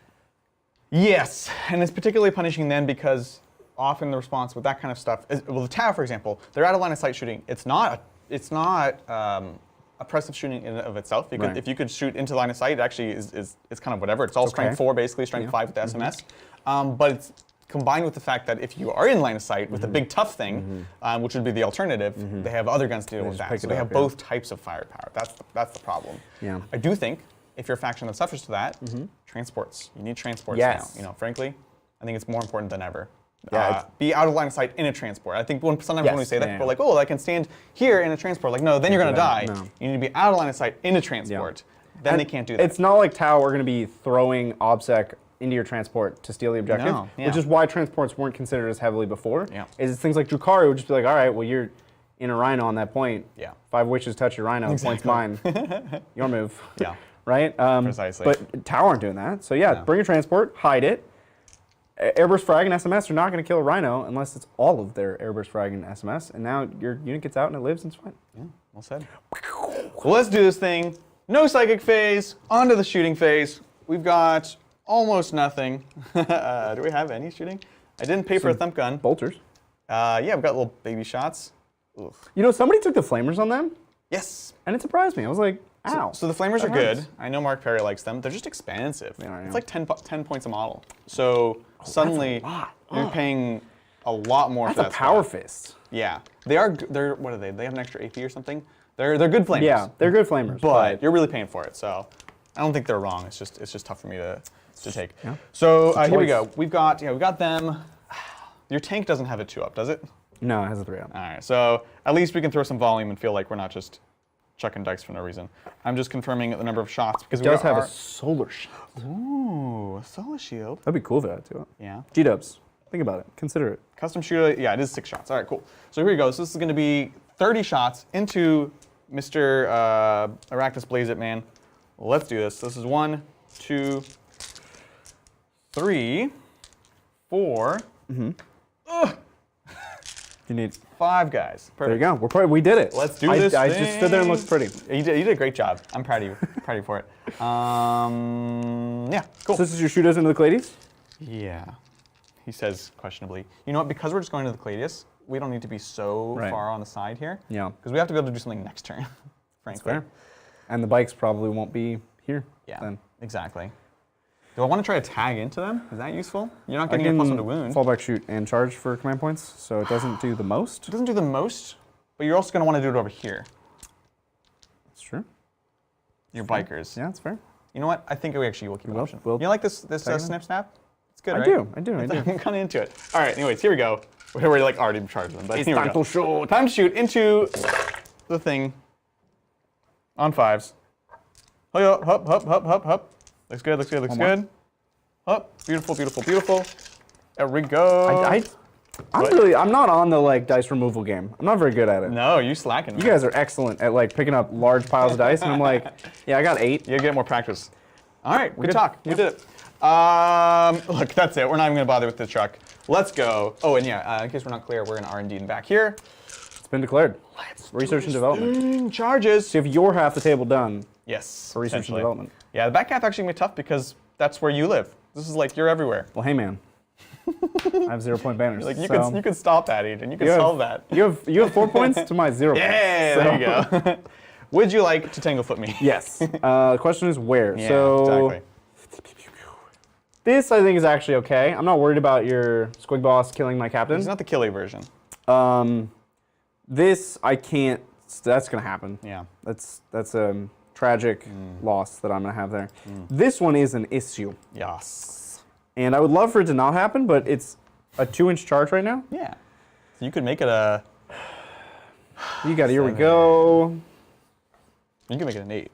Yes, and it's particularly punishing then because often the response with that kind of stuff is, well, the Tau, for example, they're out of line of sight shooting. It's not oppressive shooting in and of itself. You could, Right. if you could shoot into line of sight, it actually is kind of whatever. It's all strength 4, basically, strength 5 with the SMS. But it's combined with the fact that if you are in line of sight with a big tough thing, which would be the alternative, they have other guns to deal with just that. pick So it they up, have both types of firepower. That's the problem. Yeah. I do think if you're a faction that suffers to that, transports. You need transports Yes. now. Frankly, I think it's more important than ever. Yeah, Be out of line of sight in a transport. I think sometimes when we Yes, say that, yeah, people are like, oh, I can stand here in a transport. Like, no, then you're going to die. No. You need to be out of line of sight in a transport. Then And they can't do that. It's not like Tau are going to be throwing OBSEC into your transport to steal the objective, No, yeah. which is why transports weren't considered as heavily before. Yeah. Is things like Drukhari would just be like, all right, well, you're in a Rhino on that point. Yeah. 5 witches touch your Rhino, point's mine. Your move. Yeah. Right? Precisely. But Tau aren't doing that. So yeah, bring your transport, hide it. Airburst Frag and SMS are not going to kill a Rhino unless it's all of their Airburst Frag and SMS, and now your unit gets out and it lives and it's fine. Yeah, well said. Well, let's do this thing. No psychic phase, onto the shooting phase. We've got almost nothing. Do we have any shooting? I didn't pay for a thump gun. Bolters. Yeah, we've got little baby shots. Ugh. You know, somebody took the flamers on them, Yes. and it surprised me. I was like, ow. So the flamers are That good. hurts. I know Mark Perry likes them. They're just expensive. are, It's yeah. like 10 points a model. So suddenly lot. you're paying a lot more That's for a that power stuff. fist. Yeah. They're what are they? They have an extra AP or something? They're good flamers. Yeah, they're good flamers. But you're really paying for it, so I don't think they're wrong. It's just tough for me to take. Yeah. So here we choice. go. We've got them. Your tank doesn't have a 2-up, does it? No, it has a 3-up. All right. So at least we can throw some volume and feel like we're not just chucking dice for no reason. I'm just confirming the number of shots because It does have a solar shield. Ooh, a solar shield. That'd be cool if it had a 2-up. Yeah. G-dubs. Think about it. Consider it. Custom shooter. Yeah, it is 6 shots. All right, cool. So here we go. So this is going to be 30 shots into Mr. Arachnus Blaze It Man. Let's do this. This is 1, 2, 3, 4. You need. 5 guys. There you Perfect. go. We did it. Let's do I this. I just stood there and looked pretty. You did a great job. I'm proud of you. Proud of you for it. Yeah, cool. So this is your shooters into the Clades? Yeah. He says questionably. You know what? Because we're just going to the Cladius, we don't need to be so Right. far on the side here. Yeah. Because we have to be able to do something next turn, frankly. Fair. And the bikes probably won't be here. Yeah, Then. exactly. Do I want to try to tag into them? Is that useful? You're not I getting a +1 to can wound. fallback shoot and charge for command points, so it doesn't do the most. It doesn't do the most, but you're also going to want to do it over here. That's true. Your bikers. Yeah, that's fair. You know what? I think we actually will keep an will- option. we'll You like this tag it in. snip snap? It's good, I right? do. I do. I'm kind of into it. All right. Anyways, here we go. We're like already charged them, but It's here we time go. to shoot. Time to shoot into the thing on 5s. Oh, yeah, hup, hup, hup, hup, hup. Looks good, looks good, looks One more. good. Hup, beautiful, beautiful, beautiful. There we go. I'm not on the like dice removal game. I'm not very good at it. No, you slacking. You guys are excellent at like picking up large piles of dice, and I'm like, yeah, I got 8. You get more practice. All right, good good. talk. We did it. Look, that's it. We're not even gonna bother with the truck. Let's go. Oh, and yeah, in case we're not clear, we're in R&D in back here. It's been declared. Research and development. Charges. So if you're half the table done Yes. for research and essentially. development, Yeah, the back half actually gonna be tough because that's where you live. This is like you're everywhere. well, hey man, I have 0-point banners. Like you so could you solve that, Adrian. You could you have- solve that. You have 4 points to my 0 Yeah, points. there you go. Would you like to Tanglefoot me? Yes. The question is where. Yeah, so exactly. this I think is actually okay. I'm not worried about your Squig Boss killing my captain. It's not the Killy version. This I can't. That's gonna happen. Yeah. That's a tragic loss that I'm gonna have there. This one is an issue, Yes. and I would love for it to not happen, but it's a 2-inch charge right now. Yeah. So you could make it a. You got it. Here we go. You could make it an 8.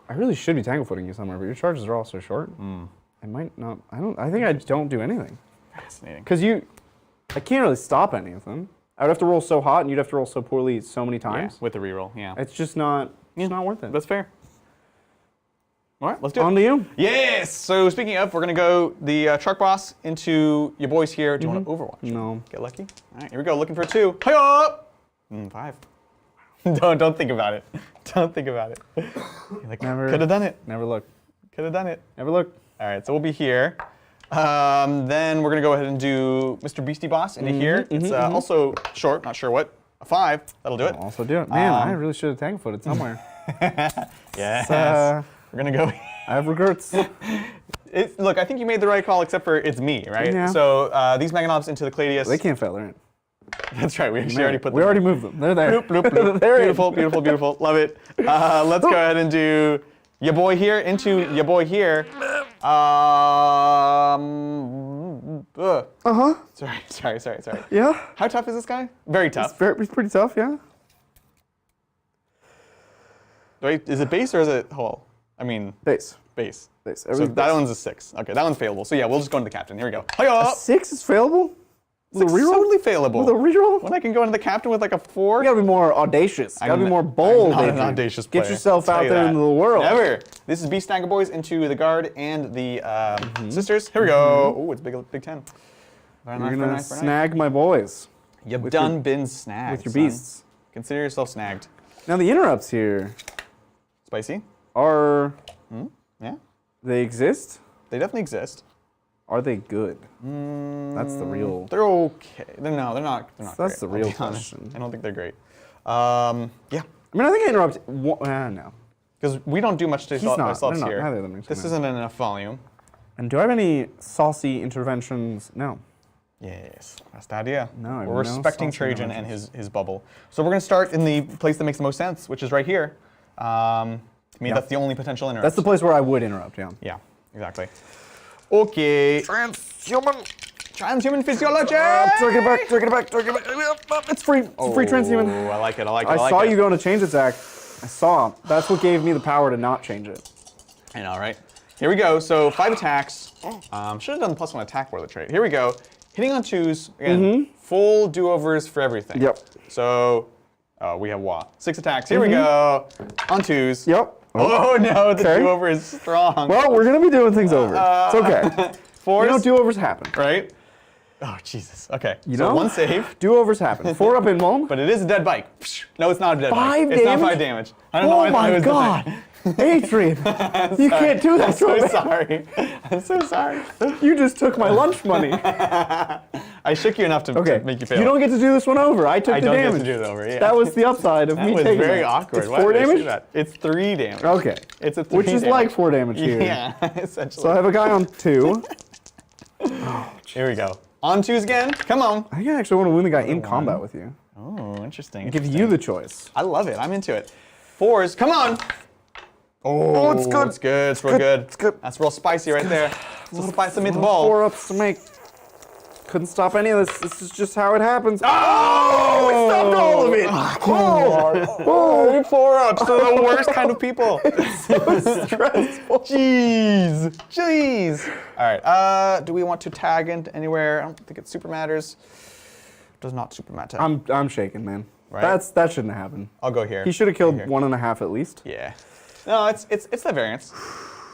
I really should be tangle-footing you somewhere, but your charges are all so short. I might not. I think I don't do anything Fascinating. because I can't really stop any of them. I would have to roll so hot, and you'd have to roll so poorly so many Yeah, times. with the reroll. Yeah. It's just not. It's not worth it. That's fair. All right, let's do it. On to you. Yes. So speaking of, we're gonna go the truck boss into your boys here. Do you want to Overwatch? No. Get lucky. All right, here we go. Looking for a 2. Hi-ya! 5. don't think about it. Don't think about it. You're like, Never- could have done it. Never look. Could have done it. Never look. All right, so we'll be here. Then we're gonna go ahead and do Mr. Beastie Boss into here. It's also short. Not sure what. A 5. That'll do it. I'll also do it. Man, I really should have tangle-footed somewhere. Yes. uh, We're gonna go. I have regrets. Look, I think you made the right call, except for it's me, right? Yeah. So these Meganobs into the Cladius. They can't fail. They're in. That's right. We actually already put them. We already moved them. They're there. Bloop, bloop, bloop. They're in. Beautiful, beautiful, beautiful. Love it. Let's go ahead and do your boy here into your boy here. Sorry. Yeah. How tough is this guy? Very tough. It's pretty tough, yeah. Wait, is it base or is it hull? I mean, Base. base. Base. So Everything's that base. one's a 6. Okay, that one's failable. So yeah, we'll just go into the captain. Here we go. Hiya! 6 is failable? With a Six is reroll? totally failable. With a reroll? When I can go into the captain with like a 4? You gotta be more audacious. You gotta be more bold. I'm not an Adrian. audacious player. Get yourself I'll out tell you there that. into the world. Never. This is Beast Snagger Boys into the guard and the sisters. Here we go. Oh, it's big 10. Very You're nice, gonna very nice, very nice. snag my boys You've done been snagged. with your son. beasts. Consider yourself snagged. Now the interrupts here Spicy? are, Yeah. they exist? They definitely exist. Are they good? That's the real. They're okay. They're not That's great, the I'll real be honest. question. I don't think they're great. Yeah. I mean, I think I interrupt. No. Because we don't do much to He's not. ourselves They're not. here. Neither of them are This gonna- isn't enough volume. And do I have any saucy interventions? No. Yes, that's the idea. No, I have we're no respecting saucy Trajan and his bubble. So we're going to start in the place that makes the most sense, which is right here. To me, that's the only potential interrupt. That's the place where I would interrupt, yeah. Yeah, exactly. Okay. Transhuman physiology! Take it back. It's free. It's free transhuman. Oh, I like it. I saw you go into change attack. I saw. That's what gave me the power to not change it. I know, right? Here we go. So 5 attacks. Should have done the +1 attack for the trait. Here we go. Hitting on 2s. Again, full do-overs for everything. Yep. So we have 6 attacks. Here we go. On 2s. Yep. Oh no, the Okay. do-over is strong. Well, we're gonna be doing things over. It's okay. 4s, You know, do-overs happen. right? Oh Jesus. Okay. You so know? 1 save, Do-overs happen. 4 up in one. but it is a dead bike. No, it's not a dead bike. 5 It's not damage? 5 damage. I don't know why Oh I thought it my was god. the thing. Adrian, you can't do that I'm so to me. sorry. I'm so sorry. You just took my lunch money. I shook you enough to make you fail. You don't get to do this one over. I took I the don't damage. get to do it over. Yeah. That was the upside of That me was taking very that. awkward. It's Why 4 did I say damage? that? It's 3 damage. Okay. It's a 3 Which is damage. like 4 damage here. Yeah, essentially. So I have a guy on 2. Here we go. On 2s again. Come on. I think I actually want to win the guy in combat with you. Oh, interesting. Give you the choice. I love it. I'm into it. 4s. Come on. Oh, it's good. It's good. It's real good. It's good. That's real spicy right there. It's a spicy meatball. 4 ups to make. Couldn't stop any of this. This is just how it happens. Oh! We stopped all of it. Oh, 4-ups. They're the worst kind of people. Stressful. Jeez. All right. Do we want to tag into anywhere? I don't think it super matters. Does not super matter. I'm shaking, man. Right? That shouldn't have happened. I'll go here. He should have killed Here. 1.5 at least. Yeah. No, it's the variance.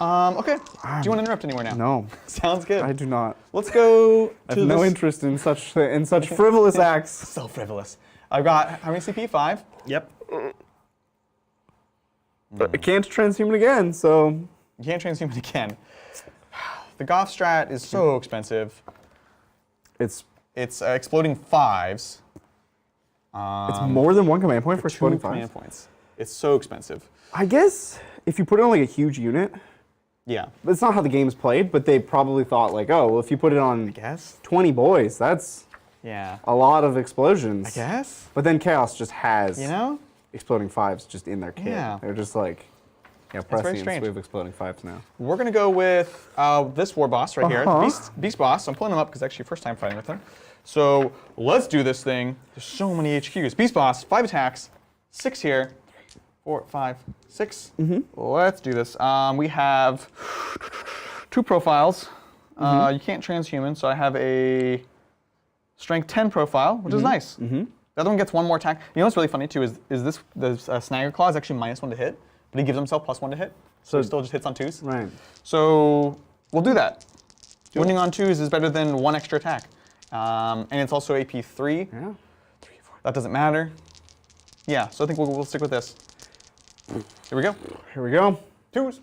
Okay. Do you want to interrupt anywhere now? No, Sounds good. I do not. Let's go to I have no this- interest in such frivolous acts. So frivolous. I've got how many CP? 5. Yep. I can't transhuman again, so You can't transhuman again. The Goff strat is so expensive. it's It's exploding 5s. more than 1 command point for 2 exploding command 5. points. It's so expensive. I guess if you put it on like a huge unit, Yeah. that's not how the game's played, but they probably thought like, oh, well, if you put it on Guess. 20 boys, that's Yeah. a lot of explosions. I guess. But then Chaos just has You know? exploding 5s just in their kit. Yeah. They're just like, yeah, very prescience, strange. we have exploding 5s now. We're gonna go with this war boss right here, Uh-huh. Beast boss. I'm pulling him up because actually first time fighting with him. So let's do this thing. There's so many HQs. Beast boss, 5 attacks, 6 here, 4, 5, 6. Let's do this. We have 2 profiles. You can't transhuman, so I have a strength 10 profile, which is nice. The other one gets 1 more attack. You know what's really funny too is this Snagger Claw is actually -1 to hit, but he gives himself +1 to hit, so he still just hits on 2s. Right. So we'll do that. Winning on 2s is better than 1 extra attack. And it's also AP 3. Yeah. 3, 4. That doesn't matter. Yeah, so I think we'll stick with this. Here we go. Here we go. 2s.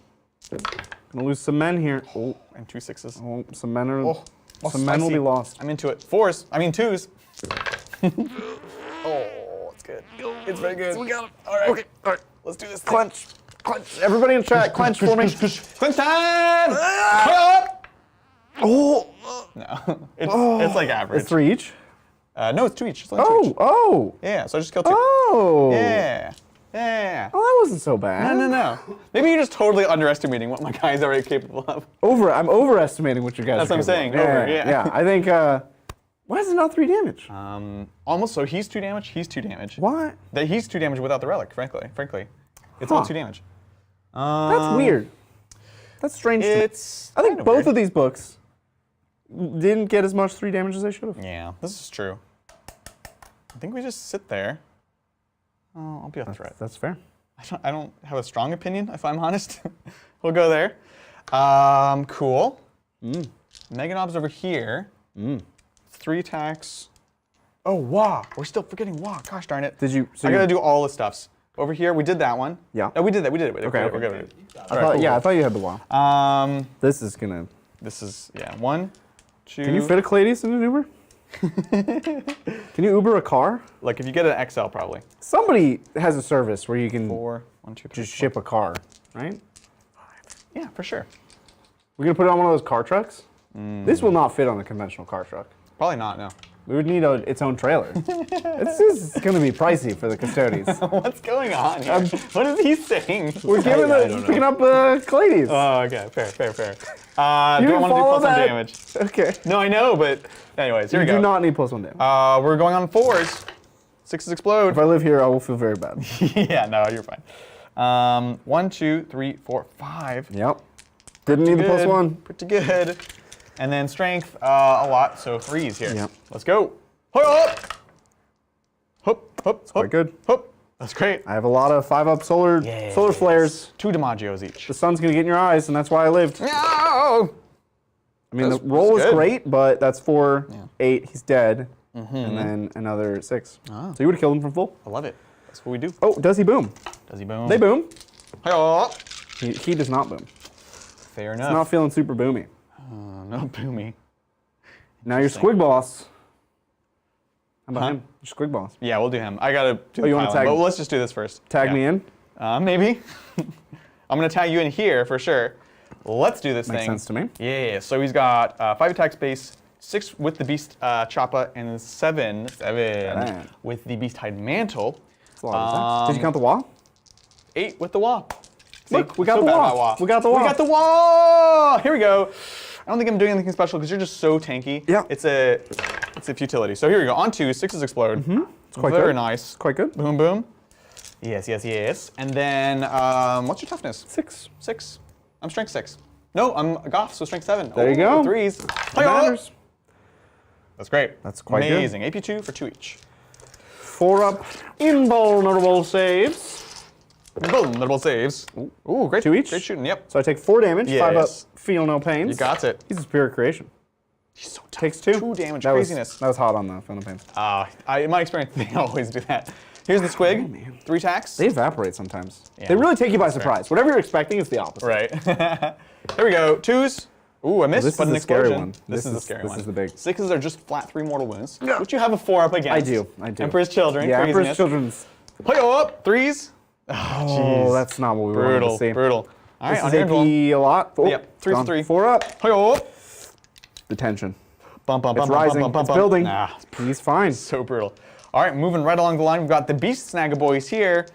Gonna lose some men here. Oh, And 2 6s. oh some men are. Oh, some men will spicy. be lost. I'm into it. 4s. I mean 2s. Oh, it's good. It's very good. We got him. All right. Okay. All right. Let's do this. Clench. Clench. Everybody in chat, clench for me. Clinch time! Up! Oh. No, it's like average. It's 3 each. No, it's 2 each. It's only 2 each. Oh. Yeah, so I just killed 2. Oh. Yeah. Yeah. Oh, that wasn't so bad. No. Maybe you're just totally underestimating what my guy's already capable of. I'm overestimating what you guys That's are what I'm saying. capable of. Over, yeah. Yeah, I think, why is it not 3 damage? Almost. So he's 2 damage. He's 2 damage. What? He's 2 damage without the relic. Frankly, it's all 2 damage. That's weird. That's strange to me. It's. I think kinda both weird. of these books didn't get as much 3 damage as they should have. Yeah, this is true. I think we just sit there. Oh, I'll be a threat. That's fair. I don't have a strong opinion, if I'm honest. We'll go there. Cool. Mega Knob's over here. 3 attacks. Oh, Wah. We're still forgetting Wah. Gosh darn it. Did you? So I you- gotta do all the stuffs. Over here, we did that one. Yeah. No, we did that. We did it. Okay, We're good. I thought you had the wall. This is gonna. This is, yeah, 1, 2. Can you fit a Clades in an Uber? Can you Uber a car? Like, if you get an XL, probably. Somebody has a service where you can 4, 1, 2, 3. just ship a car, right? Yeah, for sure. We're gonna put it on one of those car trucks. This will not fit on a conventional car truck. Probably not, no. We would need its own trailer. This is gonna be pricey for the Custodes. What's going on here? What is he saying? We're picking up Clades. Oh, okay. Fair. Do You I didn't want to do follow +1 that? damage? Okay. No, I know, but anyways, here You we go. do not need +1 damage. We're going on 4s. 6s explode. If I live here, I will feel very bad. Yeah, no, you're fine. 1, 2, 3, 4, 5. Yep. Didn't need the Good. +1. Pretty good. And then strength, a lot, so 3s here. Yep. Let's go. Hop! Quite good. Hop. That's great. I have a lot of 5-up solar flares. 2 Damagios each. The sun's gonna get in your eyes, and that's why I lived. No! I mean, the roll was good. great, but that's 4, 8. He's dead, and then another 6. So you would have killed him from full. I love it. That's what we do. Oh, does he boom? Does he boom? They boom. Hi-oh. He does not boom. Fair enough. He's not feeling super boomy. No boomy. Now you're Squig Boss. How about Huh? him? You're Squig Boss. Yeah, we'll do him. I gotta do you the wanna pylon, tag- but let's just do this first. Tag Yeah. me in. Maybe. I'm gonna tag you in here for sure. Let's do this Makes thing. sense to me. Yeah, so he's got 5 attack space, 6 with the Beast Choppa, and 7 with the Beast Hide Mantle. That's a lot of attacks. Did you count the wall? 8 with the Wah. Look, we got so the bad Wah. about Wah. We got the Wah. We got the Wah! Here we go. I don't think I'm doing anything special because you're just so tanky. Yeah. It's a futility. So here we go. On 2, 6s explode. It's quite Very good. nice. Quite good. Boom, boom. Yes. And then, what's your toughness? 6. 6. I'm strength 6. No, I'm Goffs, so strength 7. There you go. 3s. That matters. That's great. That's quite good. amazing. AP2 for 2 each. 4-up invulnerable saves. Vulnerable saves. Ooh, great. 2 each? Great shooting. Yep. So I take 4 damage. 5-up, Yes. feel no pains. You got it. He's a superior creation. He's so tough. Takes 2. 2 damage. That Craziness. that was hot on the feel no pains. In my experience, they always do that. Here's the squig. 3 attacks. They evaporate sometimes. Yeah. They really take you by surprise. Whatever you're expecting is the opposite. Right. Here we go. 2s. Ooh, I missed, this but is an the scary explosion. one. This is the This scary is one. the big- 6s are just flat 3 mortal wounds, which you have a 4-up against. I do. Emperor's Children. Yeah, Craziness. Emperor's Children's. Hi-yo up. 3s. Oh, jeez. that's not what we wanted Brutal. to see. Brutal. All right, This on is here, AP go. a lot. Oh, Yep, 3 for gone. 3. 4 up. Hi-yo up. The tension. Bump, bump, It's bump, rising. bump, bump, It's bump. building. Nah, He's fine. so brutal. All right, moving right along the line, we've got the Beast Snagaboys here.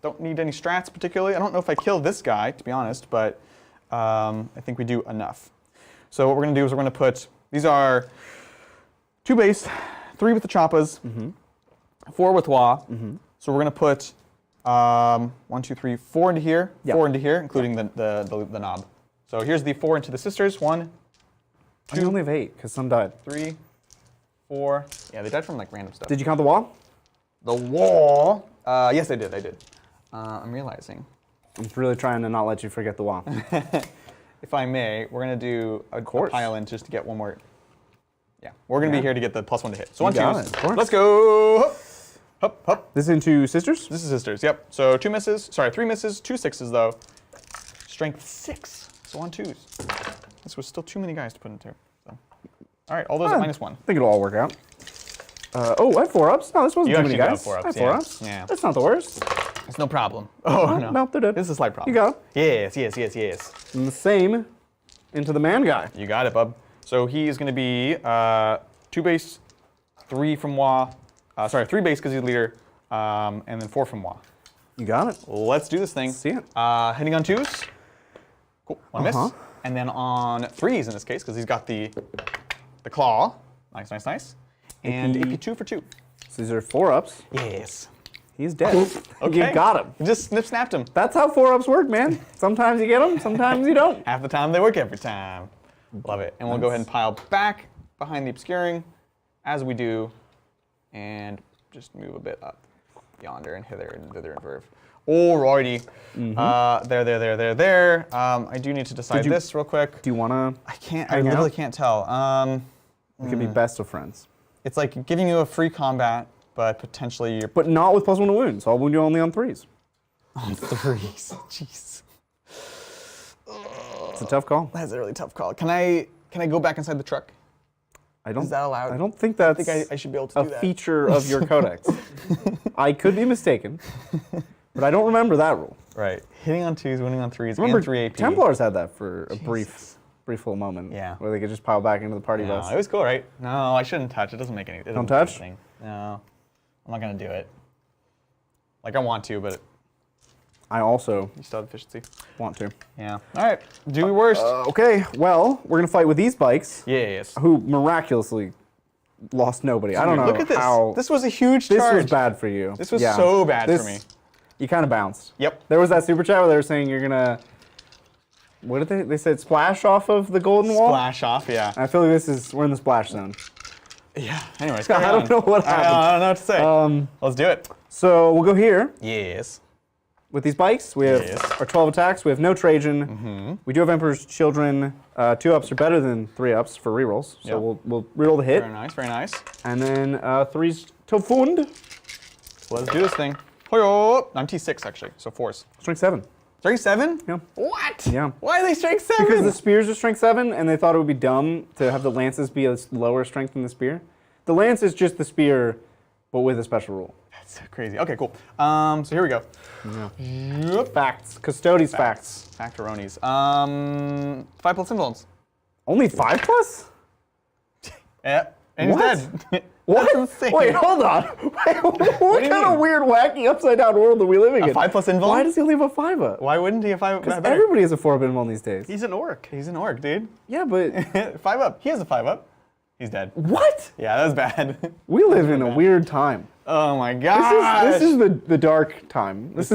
Don't need any strats particularly. I don't know if I kill this guy, to be honest, but I think we do enough. So what we're going to do is we're going to put, these are 2 base, 3 with the Choppas, 4 with Wah. So we're going to put 1, 2, 3, 4 into here, 4 into here, including the knob. So here's the 4 into the sisters. 1, I only have 8 because some died. 3, 4. Yeah, they died from like random stuff. Did you count the wall? The wall. Yes, I did. I'm realizing. I'm really trying to not let you forget the wall. If I may, we're going to do a course. pile in just to get one more. Yeah, we're going to be here to get the +1 to hit. So You 1, got 2s. it, of course. Let's go. Hup, hup. This into sisters? This is sisters. Yep. So 2 misses. Sorry, 3 misses, 2 6s though. Strength 6. So on 2s. This was still too many guys to put into. So. All right, all those at -1. I think it'll all work out. Oh, I have 4-ups. No, this wasn't You too many actually guys. got 4-ups, I have yeah. 4-ups. Yeah. That's not the worst. It's no problem. Oh, no. No, they're dead. This is a slight problem. You got it. Yes. And the same into the man guy. You got it, bub. So he is going to be 2 base, 3 from Wah. Sorry, 3 base because he's leader, and then 4 from moi. You got it. Let's do this thing. See it. Hitting on 2s. Cool. One miss. And then on 3s in this case, because he's got the claw. Nice, nice, nice. And AP 2 for 2. So these are 4-ups. Yes. He's dead. Okay. You got him. You just snapped him. That's how 4-ups work, man. Sometimes you get them, sometimes you don't. Half the time they work every time. Love it. And we'll go ahead and pile back behind the obscuring, as we do, and just move a bit up yonder and hither and thither and verve. Alrighty. There. I do need to decide this real quick. Do you want to? I can't. I literally can't tell. We could be best of friends. It's like giving you a free combat, but potentially you're. But not with +1 to wounds. I'll wound you only on 3s. On 3s. Jeez. It's a tough call. That's a really tough call. Can I go back inside the truck? I don't. Is that allowed? I don't think that's. I think I should be able to do that. A feature of your codex. I could be mistaken, but I don't remember that rule. Right. Hitting on 2s, winning on 3s, Remember, and 3 AP. Templars had that for a brief little moment. Yeah. Where they could just pile back into the party No, bus. it was cool, right? No, I shouldn't touch. It doesn't make any. Don't touch? No, I'm not gonna do it. Like I want to, but I also you still have efficiency. want to. Yeah. All right. Do we worst? Okay, well, we're gonna fight with these bikes, Yes. who miraculously lost nobody. I don't know Look at this. how. This was a huge This charge. was bad for you. This was Yeah. so bad for me. You kind of bounced. Yep. There was that super chat where they were saying you're gonna. What did they? They said splash off of the golden wall. Splash off. Yeah. I feel like we're in the splash zone. Yeah. Anyways, I don't know what happened. I don't know what to say. Let's do it. So we'll go here Yes. with these bikes. We have Yes. our 12 attacks. We have no Trajan. We do have Emperor's Children. 2-ups are better than 3-ups for rerolls. So Yep. we'll reroll the hit. Very nice. Very nice. And then 3s to fund. Let's do this thing. Hoyo! I'm T6 actually, so 4s. Strength 7. Strength 7? Yeah. What? Yeah. Why are they strength 7? Because the spears are strength 7, and they thought it would be dumb to have the lances be a lower strength than the spear. The lance is just the spear, but with a special rule. That's so crazy. Okay, cool. So here we go. Yep. Facts. Custodes facts. Factoronies. 5+ influence. Only 5+? Yeah. And What? he's dead. What? That's insane. Wait, hold on. What do you kind of mean? weird, wacky, upside down world are we living in? 5+ invuln? Why does he leave a 5-up? Why wouldn't he have 5 Because up? Better. everybody has a 4-up invuln these days. He's an orc. He's an orc, dude. Yeah, but 5 up. He has a 5 up. He's dead. what? Yeah, that was bad. We live in a weird time. Oh my god. This is the dark time. This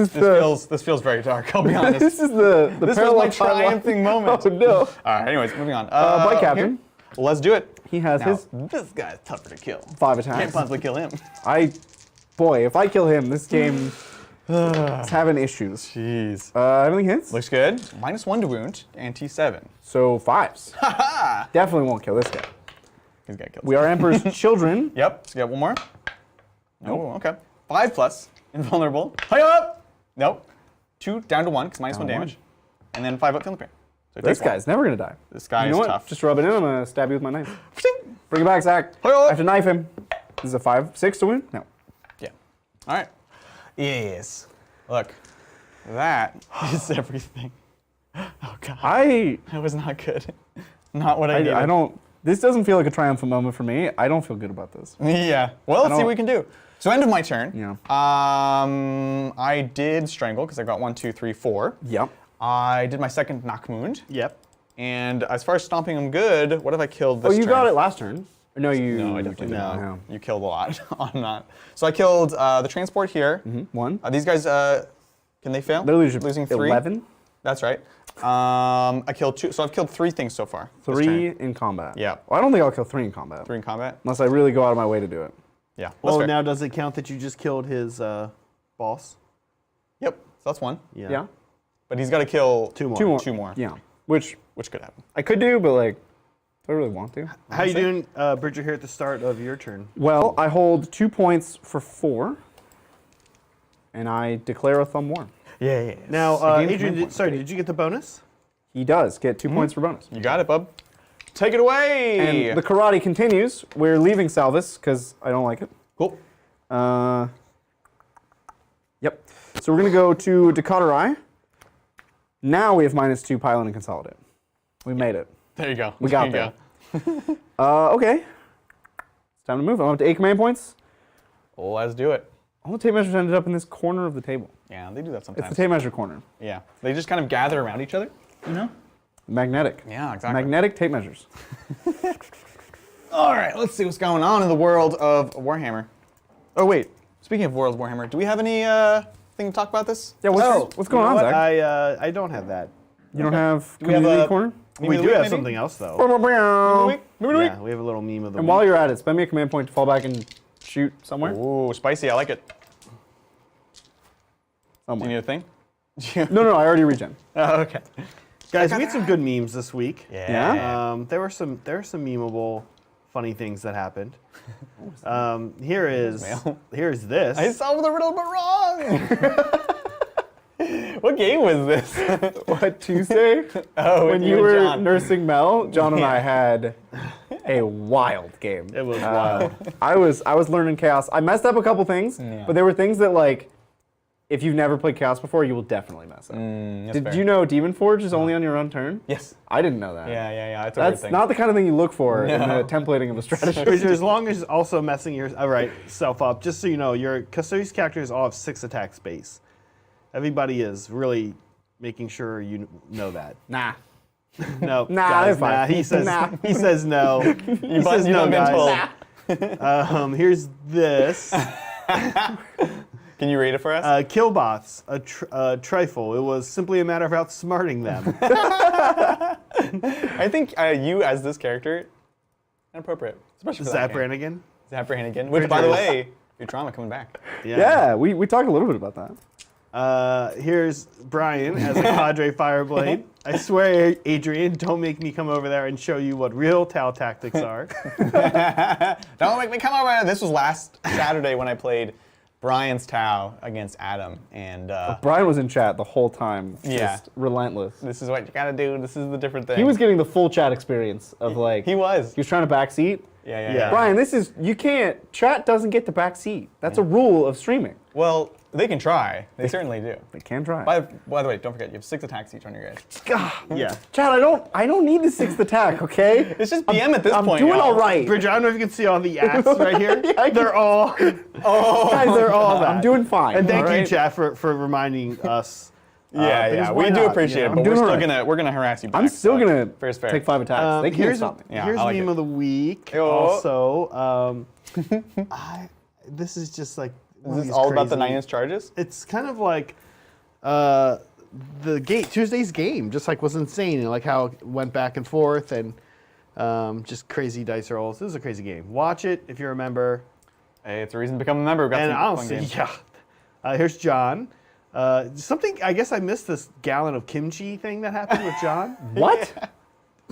feels very dark, I'll be honest. this is the This was parallel my timeline. triumphing moment. Oh no. All right, anyways, moving on. Bike captain. Here. Let's do it. He has Now, his this guy's tougher to kill. 5 Can't attacks. possibly kill him. Boy, if I kill him, this game is having issues. Jeez. Everything hits. Looks good. -1 to wound and T7. So 5s. Definitely won't kill this guy. He's got killed. We are Emperor's Children. Yep. So you got one more. Oh, okay. 5+, invulnerable. Hi up. Nope. 2 down to 1 because -1 damage, and then 5 up feeling pain. So This take 1. guy's never gonna die. This guy You is know what? tough. Just rub it in. I'm gonna stab you with my knife. Pshing. Bring it back, Zach. Hi-yo. I have to knife him. This is a 5/6 to win? No. Yeah. All right. Yes. Look, that is everything. Oh god. That was not good. Not what I needed. I don't. This doesn't feel like a triumphant moment for me. I don't feel good about this. Yeah. Well, let's see what we can do. So end of my turn. Yeah. I did strangle because I got 1, 2, 3, 4. Yep. I did my second knockwound. Yep. And as far as stomping him good, what have I killed this Oh, you turn? got it last turn. No, you. No, I definitely didn't. did not. No. You killed a lot on that. So I killed the transport here. One. These guys, can they fail? They're losing 3. 11. That's right. I killed 2. So I've killed 3 things so far. this 3 turn. in combat. Yeah. Well, I don't think I'll kill 3 in combat. 3 in combat. Unless I really go out of my way to do it. Yeah. That's Well, fair. now does it count that you just killed his boss? Yep. So that's 1. Yeah. But he's got to kill 2 more. 2 more. 2 more. Yeah. Which Which could happen. I could do, but like, do I really want to? How you doing, Bridger, here at the start of your turn? Well, I hold 2 points for 4, and I declare a thumb war. Yeah. Now, gained Adrian, command points. did you get the bonus? He does get 2 points for bonus. You got it, bub. Take it away. And the karate continues. We're leaving Salvis because I don't like it. Cool. Yep. So we're gonna go to Decoterai. Now we have -2 pilot and consolidate. We made it. There you go. We got there. You Okay. It's time to move. I'm up to 8 command points. go. Let's do it. All the tape measures ended up in this corner of the table. Yeah, they do that It's sometimes. the tape measure corner. Yeah, they just kind of gather around each other, you know? Magnetic. Yeah, exactly. Magnetic tape measures. All right, let's see what's going on in the world of Warhammer. Oh wait, speaking of World of Warhammer, do we have any thing to talk about this? Yeah, what's going on, What? Zach? I don't have that. You don't have we have community a- corner? Meme We of do the week, have maybe? something else though. Meme of the week? Yeah, we have a little meme of the And week. while you're at it, spend me a command point to fall back and shoot somewhere. Ooh, spicy, I like it. Do Somewhere. you need a thing? No, I already regen. Oh, okay. Guys, we had some good memes this week. Yeah? There were some memeable, funny things that happened. Here's this. I solved the riddle but wrong! What game was this? What, Tuesday? Oh, When with you and were John. nursing Mel, John and I had a wild game. It was wild. I was learning chaos. I messed up a couple things, Yeah. but there were things that, like, if you've never played chaos before, you will definitely mess up. Did fair. you know Demon Forge is only on your own turn? Yes. I didn't know that. Yeah, it's a weird That's thing. not the kind of thing you look for in No. the templating of a strategy. Bridger, as long as also messing yourself up, just so you know, your Custodes characters all have 6 attack space. Everybody is really making sure you know that. Nah. No, Nah, guys, they're fine. nah. He says Nah. he says no. He says no, guys. Here's this. Can you read it for us? Killbots, a trifle. It was simply a matter of outsmarting them. I think you, as this character, inappropriate. Especially for Zap that game. Brannigan. Zap Brannigan. Which, by the way, Futurama coming back. Yeah, we talked a little bit about that. Here's Brian as a Cadre Fireblade. I swear, Adrian, don't make me come over there and show you what real Tau tactics are. Don't make me come over. This was last Saturday when I played Brian's Tau against Adam, and Brian was in chat the whole time, just Yeah. relentless. this is what you gotta do. This is the different thing. He was getting the full chat experience of like. He was. He was trying to backseat. Yeah. Brian, you can't. Chat doesn't get to backseat. That's a rule of streaming. Well, they can try. They certainly do. They can try. By the way, don't forget, you have 6 attacks each on your guys. Yeah. Chat, I don't need the 6th attack, okay? It's just BM at this I'm point. doing y'all. all right. Bridger, I don't know if you can see all the ads right here. They're all. Guys, they're all that. I'm doing fine. And thank all you, right? chat, for reminding us. Yeah, because why we do not, appreciate you it, know? but doing we're all still we're gonna harass you back. I'm still so gonna fair's fair. take 5 attacks. They can't here's stop me. Yeah, here's I like meme it. of the week. Yo. Also, this is just like. one of Is this these all about the crazy- 9-inch charges? It's kind of like Tuesday's game, just like was insane, and like how it went back and forth and just crazy dice rolls. This is a crazy game. Watch it if you're a member. Hey, it's a reason to become a member. We've got And some fun honestly, games. yeah. Here's John. Something I guess I missed this gallon of kimchi thing that happened with John. What?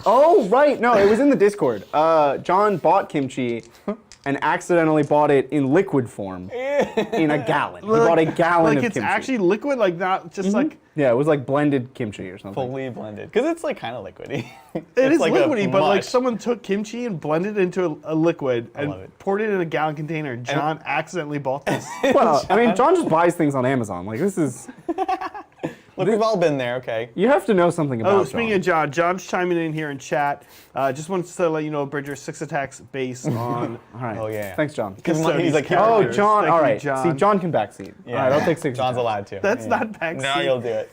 Oh, right. No, it was in the Discord. John bought kimchi and accidentally bought it in liquid form in a gallon. He bought a gallon like of it's kimchi. actually liquid, like not just like Yeah, it was like blended kimchi or something. Fully blended. Because it's like kind of liquidy. it It's is like a liquidy, but like mush. someone took kimchi and blended it into a liquid love and it. poured it in a gallon container. John accidentally bought this. Well, I mean, John just buys things on Amazon. Like, this is... Look, we've all been there, okay? You have to know something about Oh, speaking John. of John, John's chiming in here in chat. Just wants to let you know, Bridger, 6 attacks based on. All right. Oh, yeah. Thanks, John. He's like, Oh, characters. John. Thank All you, right. John. See, John can backseat. Yeah. All right, I'll take 6 John's attacks. allowed to. That's not backseat. No, you'll do it.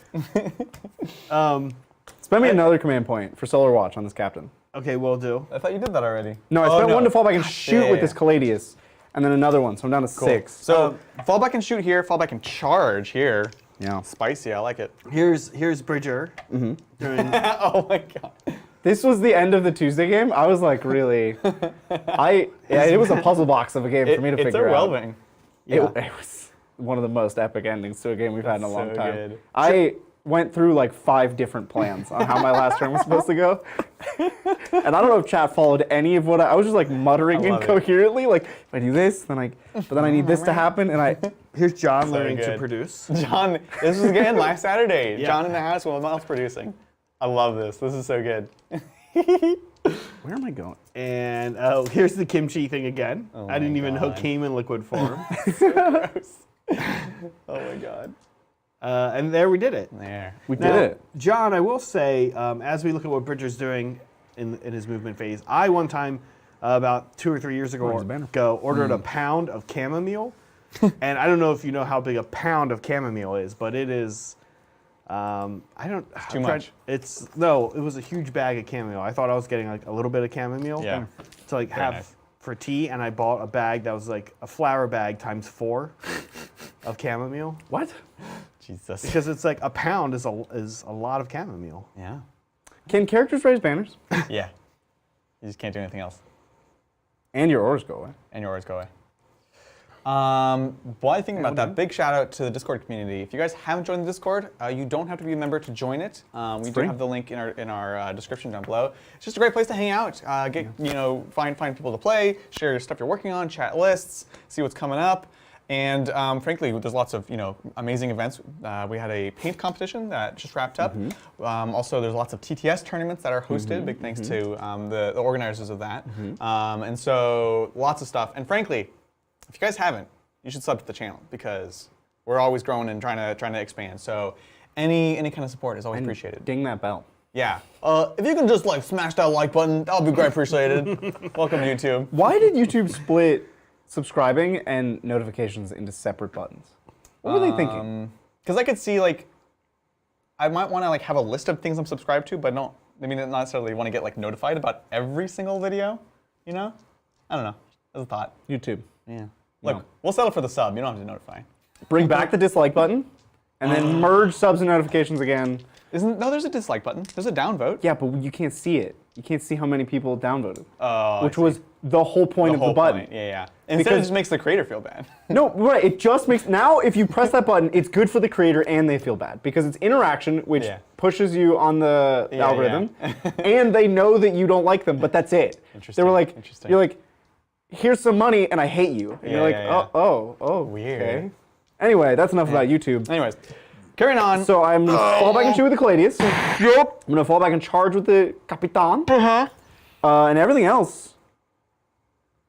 Spend me another command point for Solar Watch on this captain. Okay, will do. I thought you did that already. No, I Oh, spent one to fall back and shoot yeah, with yeah. this Caladius, and then another one, so I'm down to 6. So, fall back and shoot here, fall back and charge here. Yeah. Spicy, I like it. Here's Bridger. Doing, Oh my god. This was the end of the Tuesday game. I was like, really, it was a puzzle box of a game for me to It's figure a out. Welving. It was one of the most epic endings to a game we've had in a It's long so time. good. I went through like 5 different plans on how my last turn was supposed to go. And I don't know if chat followed any of what I was just like muttering I love it. incoherently, like if I do this, but then I need this to happen, and I here's John learning to good. produce. John, this was again last Saturday. Yeah. John in the house while Miles producing. I love this. This is so good. where am I going? And here's the kimchi thing again. Oh I didn't my even know God. it came in liquid form. Gross. Oh my god. And there we did it. There. We did Now, it. John, I will say, as we look at what Bridger's doing in his movement phase, I one time, about 2 or 3 years ago, Oh, here's a banner. ordered a pound of chamomile And I don't know if you know how big a pound of chamomile is, but it is. I don't. Too much. It was a huge bag of chamomile. I thought I was getting like a little bit of chamomile Yeah. to like have nice. for tea, and I bought a bag that was like a flour bag times 4 of chamomile. What? Jesus. Because it's like a pound is a lot of chamomile. Yeah. Can characters raise banners? Yeah. You just can't do anything else. And your orders go away. And your orders go away. While I think about that, big shout out to the Discord community. If you guys haven't joined the Discord, you don't have to be a member to join it. We do free. have the link in our description down below. It's just a great place to hang out, find people to play, share your stuff you're working on, chat lists, see what's coming up. And frankly, there's lots of amazing events. We had a paint competition that just wrapped up. Also, there's lots of TTS tournaments that are hosted. Big thanks to the organizers of that. And so lots of stuff. And frankly, if you guys haven't, you should sub to the channel because we're always growing and trying to expand. So any kind of support is always appreciated. Ding that bell. Yeah. If you can just smash that like button, that'll be great appreciated. Welcome to YouTube. Why did YouTube split subscribing and notifications into separate buttons? What were they thinking? Because I could see I might want to have a list of things I'm subscribed to, but not necessarily want to get notified about every single video. I don't know. That's a thought. YouTube. Yeah. Look, we'll settle for the sub. You don't have to notify. Bring back the dislike button, and then merge subs and notifications again. No, there's a dislike button. There's a downvote. Yeah, but you can't see it. You can't see how many people downvoted. Oh, which was the whole point of the button. Point. Yeah. Instead, it just makes the creator feel bad. No, right. It just makes now if you press that button, it's good for the creator and they feel bad because it's interaction, which pushes you on the algorithm, and they know that you don't like them, but that's it. Interesting. They were like, Interesting. you're like, here's some money and I hate you. And you're like, oh, weird. Okay. Anyway, that's enough about YouTube. Anyways, carrying on. So I'm gonna fall back and shoot with the Caladius. Yep. I'm gonna fall back and charge with the Capitan. And everything else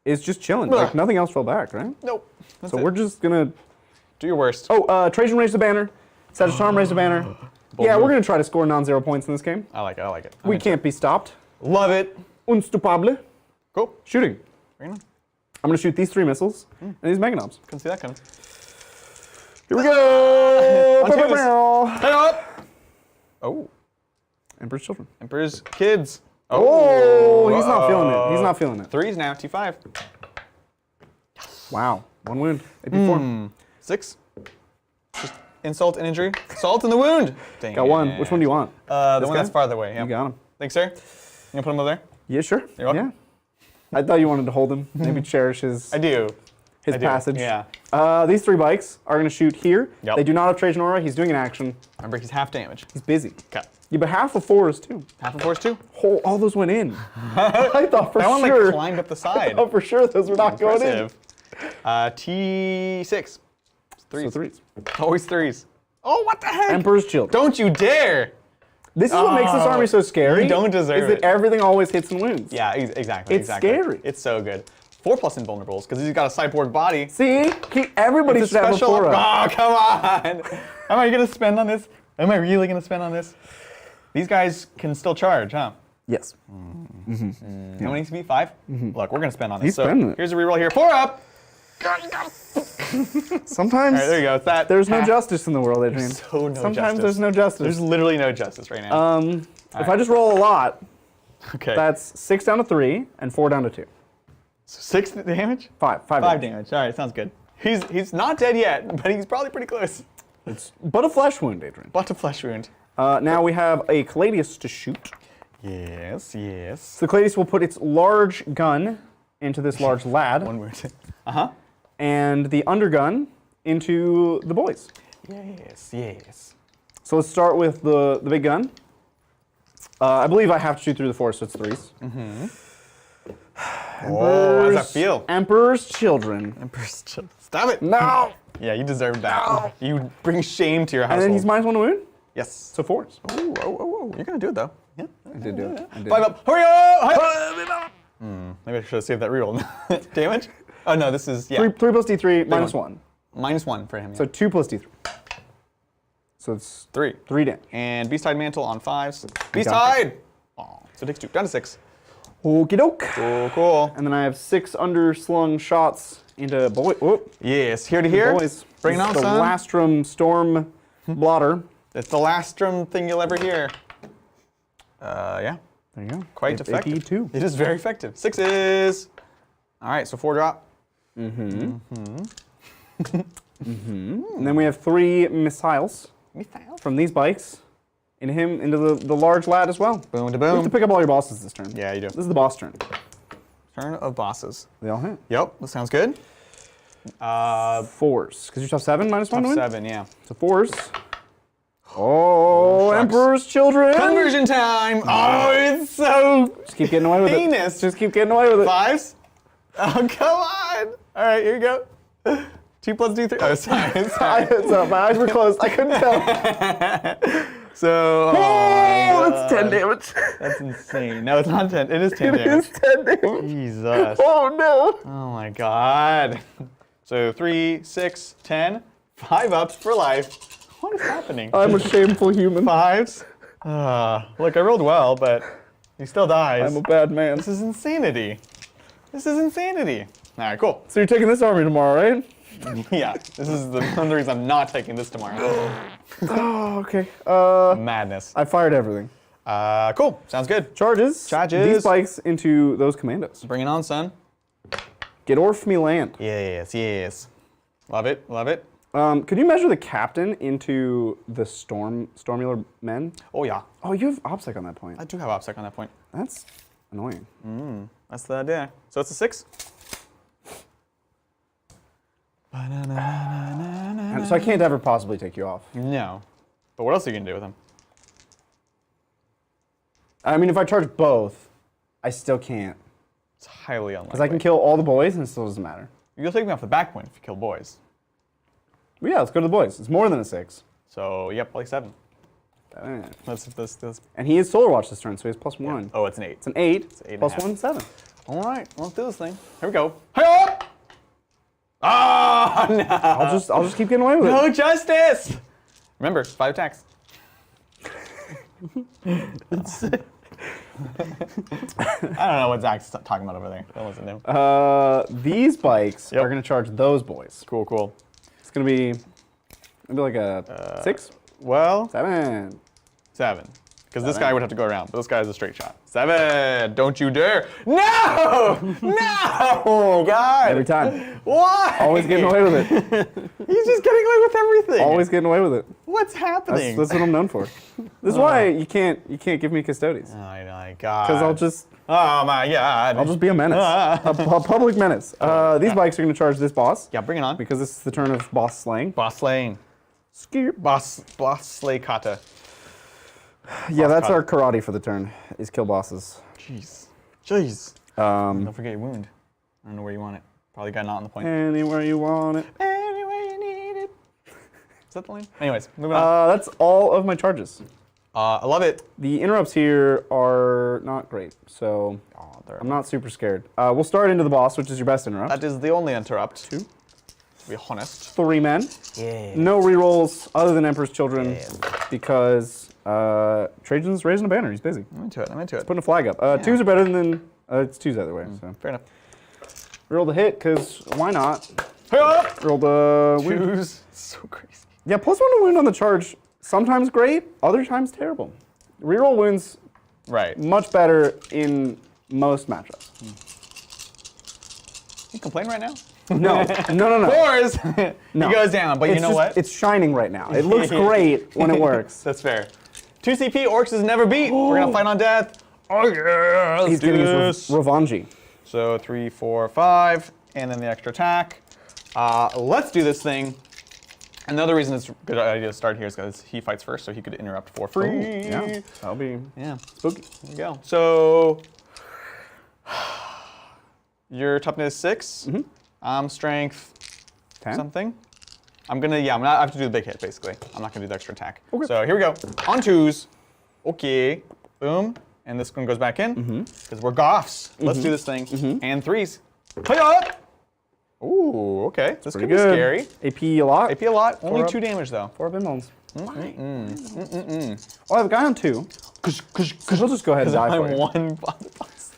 is just chilling. Nothing else fell back, right? Nope. So we're just gonna do your worst. Oh, Trajan raised the banner. Sagittarum raised the banner. Yeah, we're gonna try to score non-zero points in this game. I like it. We can't be stopped. Love it. Unstoppable. Cool. Shooting. Carrying on. I'm gonna shoot these 3 missiles and these Meganobs. Couldn't see that coming. Here we go. On twos. Hang up. Oh. Emperor's Children. Emperor's Kids. Oh, he's not feeling it. He's not feeling it. 3s now. T5. Wow. 1 wound. AP4. 6. Just insult and injury. Salt in the wound. Dang Got 1. Which one do you want? The one guy? that's farther away. Yep. You got him. Thanks, sir. You gonna put him over there? Yeah, sure. You're welcome. Yeah. I thought you wanted to hold him. Maybe cherish his I do. passage. Yeah. These 3 bikes are going to shoot here. Yep. They do not have Trajan Aura. He's doing an action. Remember, he's half damage. He's busy. Okay. Yeah, but half of 4 is 2. Half of force 2. All those went in. I thought for That one sure. climbed up the side. Oh, for sure those were not going in. T6. 3s. So 3s. Always 3s. Oh, what the heck? Emperor's Children. Don't you dare. This is what makes this army so scary. You don't deserve is that it. everything always hits and wins. Yeah, exactly. It's scary. It's so good. 4+ invulnerables, because he's got a cyborg body. See? Everybody should have a 4 up. Oh, come on. Am I going to spend on this? Am I really going to spend on this? These guys can still charge, huh? Yes. How many needs to be? 5? Look, we're going to spend on this. He's spending it. Here's a reroll here. 4 up. Sometimes All right, there you go. It's that. there's no justice in the world, Adrian. So no Sometimes justice. there's no justice. There's literally no justice right now. If I just roll a lot, Okay. that's 6 down to 3 and 4 down to 2. 6 damage? 5 5 damage. All right, sounds good. He's not dead yet, but he's probably pretty close. But a flesh wound, Adrian. But a flesh wound. Now we have a Caladius to shoot. Yes. So the Caladius will put its large gun into this large lad, 1 wound. and the undergun into the boys. Yes. So let's start with the big gun. I believe I have to shoot through the 4, so it's 3s. Oh, how does that feel? Emperor's Children. Emperor's Children. Stop it. No! Yeah, you deserve that. No. You bring shame to your And household. then he's -1 wound, Yes. so 4s. Oh. You're going to do it, though. Yeah. I did do it. I did. 5 up. Hurry up! Maybe I should have saved that reroll. Damage? Oh, no, this is, 3 plus D3, minus one. 1. -1 for him. So 2 plus D3. So it's 3. 3 damage. And Beast-Tide Mantle on 5s. got Beast-Tide! Oh, so it takes 2. Down to 6. Okie doke. Cool. And then I have 6 underslung shots into boy. Oh, Yes, here to here. boys. Bring it This on, is the son. Lastrum Storm Blotter. It's the last drum thing you'll ever hear. Yeah, There you go. quite AP effective. 2. It is very effective. 6s. All right, so 4 drop. And then we have 3 missiles from these bikes into the large lad as well. Boom to You have to boom. pick up all your bosses this turn. Yeah, you do. This is the boss turn. Turn of bosses. They all hit. Yep, that sounds good. 4s. Because you're tough 7, -1 to win? 7, yeah. So 4s. Oh, shucks. Emperor's Children! Conversion time! Oh, it's so Just keep getting away with heinous. it. Just keep getting away with it. 5s. Oh, come on. All right, here you go. 2 plus 2, 3. Oh, sorry. My eyes were closed. I couldn't tell. So, Oh, that's 10 damage. that's insane. No, it's not 10. It is 10 It damage. is 10 damage. Jesus. Oh, no. Oh my god. So 3, 6, 10, 5 ups for life. What is happening? I'm a shameful human. 5s. Look, I rolled well, but he still dies. I'm a bad man. This is insanity. This is insanity. All right, cool. So you're taking this army tomorrow, right? Yeah, this is one of the reasons I'm not taking this tomorrow. Oh, okay. Madness. I fired everything. Cool. Sounds good. Charges. Charges. These bikes into those commandos. Bring it on, son. Get Orf me land. Yes, yes. Love it, love it. Could you measure the captain into the Stormular men? Oh yeah, Oh, you have OPSEC on that point. I do have OPSEC on that point. That's annoying. That's the idea. So it's a 6. And so I can't ever possibly take you off. No. But what else are you going to do with him? I mean, if I charge both, I still can't. It's highly unlikely. Because I can kill all the boys and it still doesn't matter. You'll take me off the back point if you kill boys. But yeah, let's go to the boys. It's more than a 6. So, yep, like 7. Eh. Let's. And he is Solar Watch this turn, so he has +1. Oh, it's an 8. It's an 8. It's 8 and a Plus half. 1, 7. All right, let's do this thing. Here we go. Hey up! Oh, no. I'll just keep getting away with it. No justice! Remember, 5 attacks. I don't know what Zach's talking about over there. Don't listen to him. These bikes Yep. are going to charge those boys. Cool, cool. It's going to be maybe like a 6, Well, 7. 7. Because this guy would have to go around, but this guy is a straight shot. 7! Don't you dare! No! No! God! Every time. Why? Always getting away with it. He's just getting away with everything. Always getting away with it. What's happening? That's what I'm known for. This is why you can't give me Custodes. Oh my God. Because I'll just be a menace. a public menace. These bikes are going to charge this boss. Yeah, bring it on. Because this is the turn of boss slaying. Boss Lane. Boss Slay Kata. Yeah, that's kata. our karate for the turn, is kill bosses. Jeez. Don't forget your wound. I don't know where you want it. Probably got not on the point. Anywhere you want it. Anywhere you need it. Is that the lane? Anyways, moving on. That's all of my charges. I love it. The interrupts here are not great, so I'm not super scared. We'll start into the boss, which is your best interrupt. That is the only interrupt. 2. To be honest. 3 men. Yeah. No rerolls other than Emperor's Children because Trajan's raising a banner. He's busy. I'm into it. Putting a flag up. 2s are better than it's 2s either way. So Fair enough. roll the hit because why not? Hey up! Roll the wound. Choose. So crazy. Yeah, +1 to wound on the charge. Sometimes great, other times terrible. Reroll wounds Right. much better in most matchups. You complain right now? No. 4s! No. He goes down, but you It's know just- what? It's shining right now. It looks great when it works. That's fair. 2 CP, Orks is never beat. We're gonna fight on death. Oh yeah, let's He's do getting this. his Revanji. So 3, 4, 5, and then the extra attack. Let's do this thing. Another reason it's a good idea to start here is because he fights first, so he could interrupt for free. Yeah, that'll be Yeah. spooky. There you go. So your toughness 6. Strength 10. something. I have to do the big hit basically. I'm not gonna do the extra attack. Okay. So here we go. On 2s. Okay. Boom. And this one goes back in. Because we're Goffs. Let's do this thing. And 3s. Play up! Ooh, okay. This could Pretty be good. scary. AP a lot. AP a lot. Only 4 up. 2 damage though. 4 up inbounds. Oh, I have a guy on 2. So we'll just go ahead and die for I'm you. 1 boss.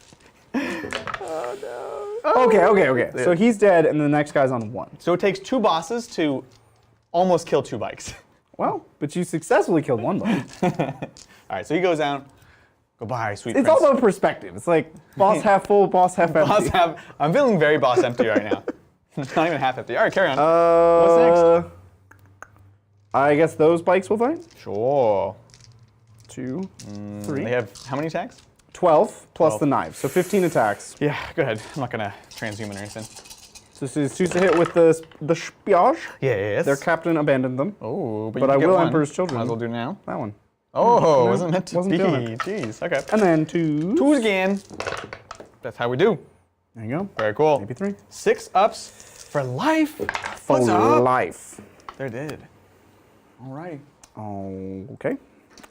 Oh no. Okay. So he's dead, and the next guy's on 1. So it takes 2 bosses to almost kill 2 bikes. Well, but you successfully killed 1 bike. All right, so he goes down. Goodbye, sweet It's prince. all about perspective. It's like boss half full, boss half empty. I'm feeling very boss empty right now. It's not even half empty. All right, carry on. What's next? I guess those bikes will fight. Sure. 2, 3. They have how many attacks? 12 plus 12. the knife, so 15 attacks. Yeah, go ahead. I'm not gonna transhuman or anything. So this is choose to hit with the spiage. Yes. Their captain abandoned them. Oh, But you I get will one. Emperor's Children. Might as well do it now. That one. Oh, wasn't meant to wasn't be. feeling it. Jeez. Okay. And then 2. 2 again. That's how we do. There you go. Very cool. Maybe 3. 6 ups for life. For What's up? life. They're dead. All right. Okay.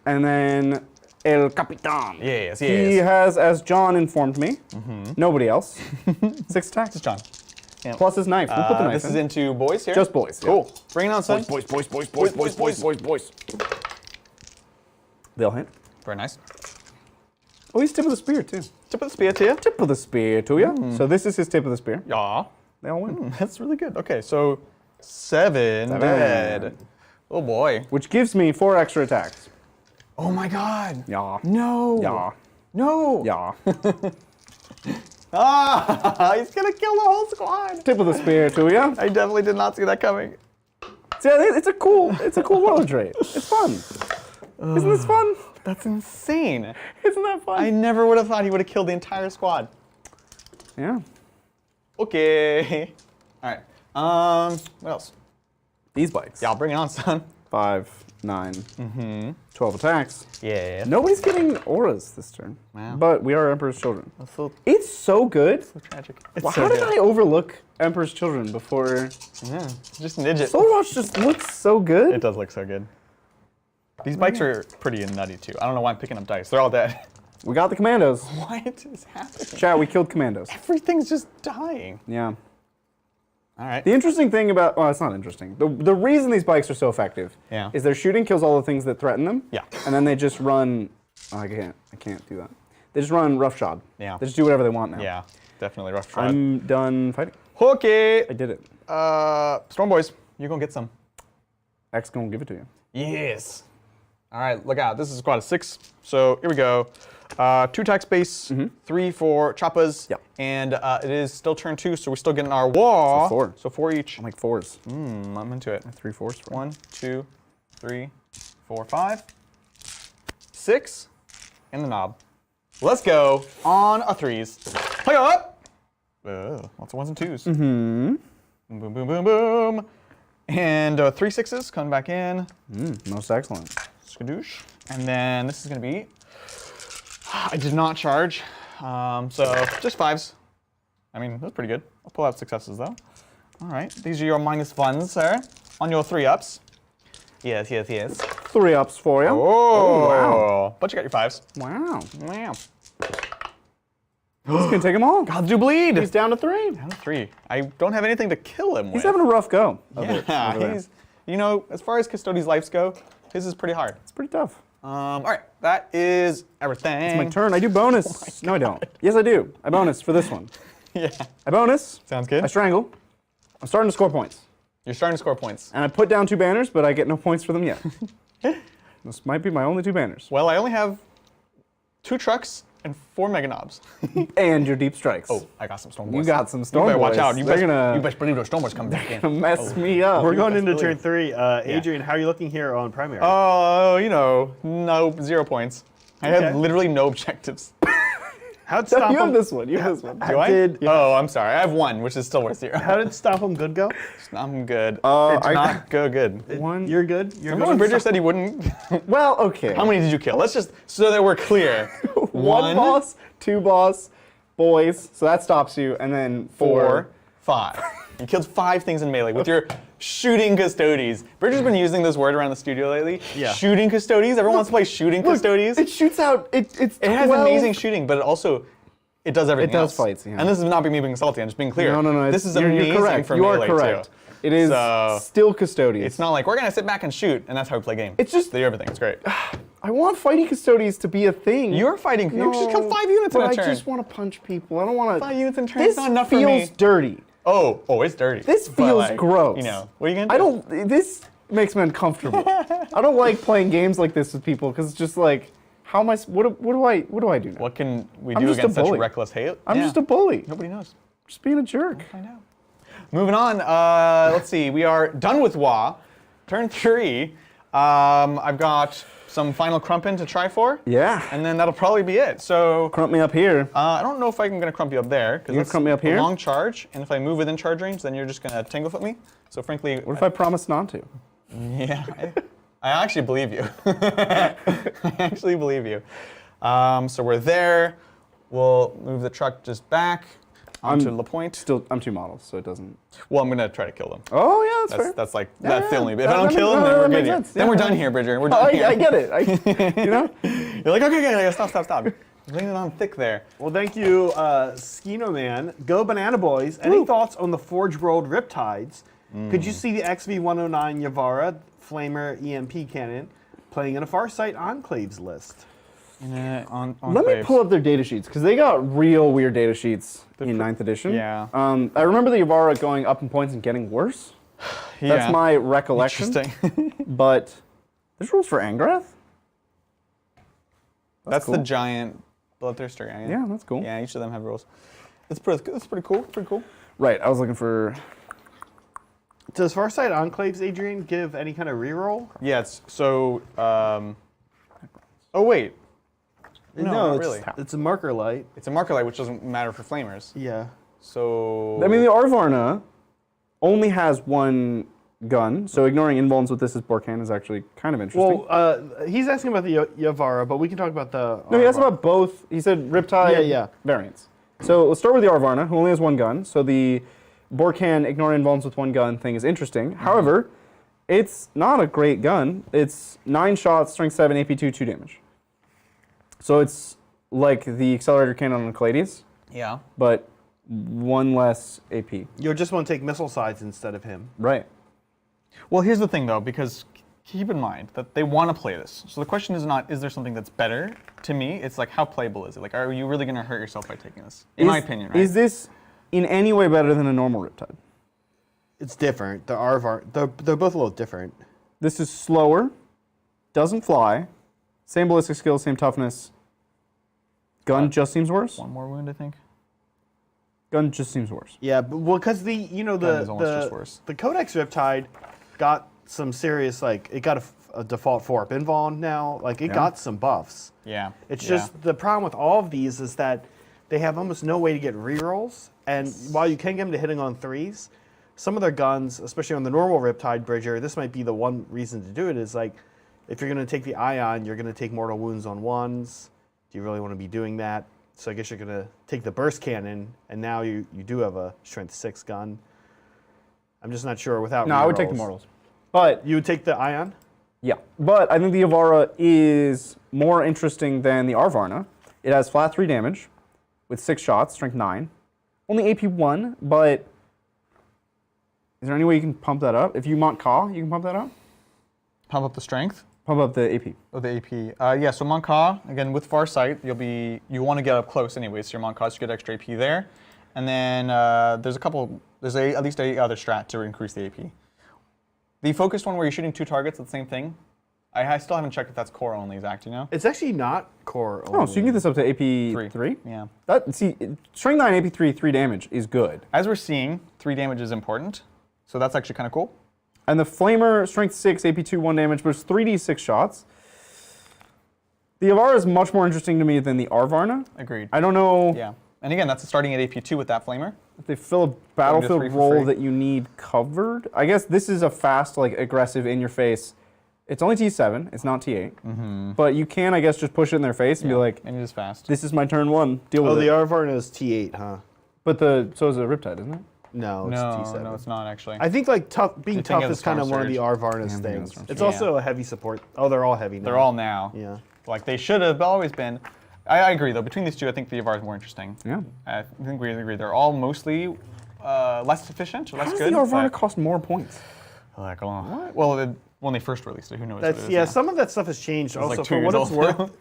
And then El Capitan. Yes. He has, as John informed me, nobody else, 6 attacks. It's John. Yeah. Plus his knife. We'll put the knife This is into boys here. Just boys. yeah. Cool. Bring it on, son. Boys. Boys. They'll hit. Very nice. Oh, he's tip of the spear, too. Tip of the spear to you. Tip of the spear to you. So this is his tip of the spear. Yeah. They all win. That's really good. Okay, so 7 dead. Oh boy. Which gives me 4 extra attacks. Oh my god. Yeah. No. Yeah. No. Yeah. Ah, he's gonna kill the whole squad. Tip of the spear to you. I definitely did not see that coming. See, it's a cool roller trait. It's fun. Isn't this fun? That's insane. Isn't that fun? I never would have thought he would have killed the entire squad. Yeah. Okay. All right. What else? These bikes. Yeah, I'll bring it on, son. 5, 9, 12 attacks. Yeah. Nobody's getting auras this turn. Wow. But we are Emperor's Children. That's so It's so good. tragic. It's Well, so how did good. I overlook Emperor's Children before? Yeah, just Nidget. Soulwatch just looks so good. It does look so good. These bikes are pretty nutty too. I don't know why I'm picking up dice. They're all dead. We got the commandos. What is happening? Chat, we killed commandos. Everything's just dying. Yeah. All right. The interesting thing about, well, it's not interesting. The reason these bikes are so effective Yeah. is their shooting kills all the things that threaten them. Yeah. And then they just run, oh, I can't do that. They just run roughshod. Yeah. They just do whatever they want now. Yeah, definitely rough trade. I'm done fighting. Okay. I did it. Storm Boys, you're gonna get some. X gonna give it to you. Yes. All right, look out. This is a squad of 6. So here we go. 2 attack space, 3 for choppas. Yep. And it is still turn 2, so we're still getting our wall. So 4. So 4 each. I'm like 4s. I'm into it. 3 4s. 1, 2, 3, 4, 5, 6, and the knob. Let's go on a 3s. Play up! Lots of 1s and 2s. Boom, boom, boom, boom, boom. And 3 6s coming back in. Most excellent. Skadoosh. And then this is going to be, I did not charge, so just 5s. I mean, that's pretty good. I'll pull out successes though. All right, these are your -1s, sir, on your 3 ups. Yes. 3 ups for you. Oh, wow. But you got your 5s. Wow. Wow. He's gonna take them all. Gods do bleed. He's down to 3. Down to 3. I don't have anything to kill him with. He's having a rough go. Of it over yeah, there. he's, you know, as far as Custodes' lives go, his is pretty hard. It's pretty tough. All right, that is everything. It's my turn. I do bonus. No, I don't. Yes, I do. I bonus for this one. Yeah. I bonus. Sounds good. I strangle. I'm starting to score points. You're starting to score points. And I put down 2 banners, but I get no points for them yet. This might be my only 2 banners. Well, I only have 2 trucks and 4 mega knobs. And your deep strikes. Oh, I got some storm boys. You got some storm You better watch boys. out. You They're best, gonna- you best believe those storm boys coming back in. mess me up. We're going best into believe. turn 3. Adrian, how are you looking here on primary? Oh, you know, no, 0 points. I have Okay. literally no objectives. How'd So Stop you have 'em- this one. You have this one. Do I? did- Oh, I'm sorry. I have 1, which is still worth 0. How did Stop 'em Good go? I'm good. it's I- not good. One. You're good? You're Remember good? when Bridger said he wouldn't? Well, okay. How many did you kill? Let's just, so that we're clear. 1 boss, 2 boss, boys. So that stops you. And then 4, 5. You killed 5 things in melee with your shooting Custodes. Bridger's been using this word around the studio lately. Yeah. Shooting Custodes. Everyone wants to play shooting Custodes. It shoots out. It It has amazing shooting, but it does everything It does else. fights, yeah. And this is not me being salty. I'm just being clear. No. This is you're amazing correct. for You melee are correct. too. It is So- still Custodians. It's not like we're gonna sit back and shoot, and that's how we play games. It's just- they do everything. It's great. I want fighting custodians to be a thing. You're fighting. You just kill 5 units in a but turn. I just want to punch people. I don't want to. 5 units in a turn. This It's not enough for me. feels dirty. Oh, it's dirty. This But, feels like, gross. You know, what are you gonna do? I don't. This makes me uncomfortable. I don't like playing games like this with people because it's just like, how am I? What do I do now? What can we I'm do just a against such bully. reckless hate? I'm just a bully. Nobody knows. Just being a jerk. Find out. Moving on. Let's see. We are done with WA. Turn 3. I've got some final crumpin to try for. Yeah. And then that'll probably be it. So Crump me up here. I don't know if I'm gonna crump you up there because You're gonna crump me up here? a long charge, and if I move within charge range, then you're just gonna tangle foot me. So frankly, What if I promise not to? yeah, I actually believe you. I actually believe you. So we're there. We'll move the truck just back onto the point. Still, I'm 2 models, so it doesn't. Well, I'm gonna try to kill them. Oh yeah, that's fair. That's like Yeah, that's the yeah. only bit. If I That don't makes- kill them, no, then that we're makes good. Here. sense. Then Yeah. we're done here, Bridger. We're done here. I get it. You know. You're like, okay, stop. You're laying it on thick there. Well, thank you, Skino Man. Go Banana Boys. Any thoughts on the Forge World Riptides? Could you see the XV-109 Yavara Flamer EMP cannon playing in a Farsight Enclaves list? On Let me pull up their data sheets because they got real weird data sheets in 9th edition. Yeah. I remember the Yavara going up in points and getting worse. That's my recollection. Interesting. But there's rules for Angrath. That's cool. the giant bloodthirster guy. Yeah, that's cool. Yeah, each of them have rules. It's pretty cool. Pretty cool. Right. I was looking for. Does Farsight Enclaves, Adrian, give any kind of reroll? Yeah, it's so. Oh wait. No, not it's, really. It's a marker light. It's a marker light, which doesn't matter for flamers. Yeah. So. I mean, the Arvarna only has 1 gun, so ignoring invulns with this as Borkan is actually kind of interesting. Well, he's asking about the Yavara, but we can talk about the. No, he asked about both. He said Riptide Yeah. variants. So let's start with the Arvarna, who only has 1 gun. So the Borkan ignore invulns with 1 gun thing is interesting. However, it's not a great gun. It's 9 shots, strength 7, AP 2 damage. So it's like the accelerator cannon on Clades, Yeah. but 1 less AP. You'll just want to take missile sides instead of him. Right. Well, here's the thing, though, because keep in mind that they want to play this. So the question is not, is there something that's better? To me, it's like, how playable is it? Like, are you really going to hurt yourself by taking this? In my opinion, right? Is this in any way better than a normal Riptide? It's different. The Arvar, they're both a little different. This is slower, doesn't fly, same ballistic skill, same toughness. Gun just seems worse. One more wound, I think. Gun just seems worse. Yeah, but, well, because the Gun is almost just worse. the Codex Riptide got some serious it got a default 4-up invuln now. Like it got some buffs. Yeah. It's just the problem with all of these is that they have almost no way to get rerolls, and while you can get them to hitting on 3s, some of their guns, especially on the normal Riptide Bridger, this might be the one reason to do it. Is like if you're going to take the Ion, you're going to take mortal wounds on 1s. Do you really want to be doing that? So I guess you're going to take the burst cannon, and now you do have a strength 6 gun. I'm just not sure without. No, I would take the rerolls. mortals. But You would take the Ion? yeah, but I think the Yavara is more interesting than the Arvarna. It has flat 3 damage with 6 shots, strength 9. Only AP 1, but is there any way you can pump that up? If you Mont Ka, you can pump that up? Pump up the strength. Pump up the AP. Oh, the AP. Yeah, so Monka, again, with Farsight, you want to get up close anyway, so your Monka, so you get extra AP there. And then there's at least a other strat to increase the AP. The focused one where you're shooting 2 targets at the same thing, I still haven't checked if that's core only, Zach, do you know? It's actually not core. Oh, so you can get this up to AP 3? Yeah. Strength 9, AP 3 damage is good. As we're seeing, 3 damage is important, so that's actually kind of cool. And the Flamer, strength 6, AP 2, 1 damage, but it's 3d6 shots. The Yavara is much more interesting to me than the Arvarna. Agreed. I don't know Yeah. And again, that's starting at AP 2 with that Flamer. if they fill a battlefield 3 for role free. that you need covered. I guess this is a fast, aggressive, in-your-face. It's only T7, it's not T8. But you can, I guess, just push it in their face and be like, And it is fast. this is my turn 1, deal Oh, with the it. Arvarna is T8, huh? But so is a Riptide, isn't it? No, it's T7. No, it's not actually. I think being You're tough thinking of is the kind of Storm one of the Surge. Arvarna's thinking of things. Storm It's Surge. also a heavy support. Oh, they're all heavy now. They're all now. Yeah. Like they should have always been. I agree though. Between these two, I think the Yavara is more interesting. Yeah. I think we agree. They're all mostly less efficient or less How does good. the Arvarna but- cost more points? Like, well, when they first released it. Who knows? what it That's is yeah. now. Some of that stuff has changed. Also, like 2 for years what it's old worth, now. for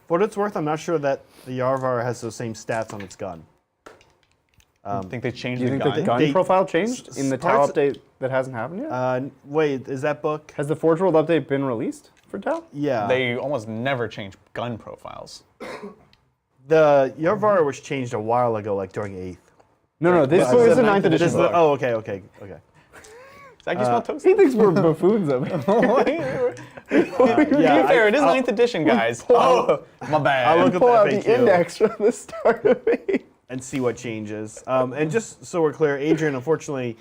what it's worth, I'm not sure that the Yarvar has those same stats on its gun. I think they changed Do you the think gun. the gun They- profile changed in the Tau parts- update that hasn't happened yet? Wait, is that book? Has the Forge World update been released for Tau? Yeah. They almost never change gun profiles. The Yarvar was changed a while ago, like during 8th. No, this This book is is the the 9th ninth edition edition book. Oh, okay. Zach, you smell toast? He thinks we're buffoons of it. To be fair, it is 9th edition, guys. Oh, my bad. I'll look at Pull the out FAQ. the index from the start of it. and see what changes. And just so we're clear, Adrian, unfortunately,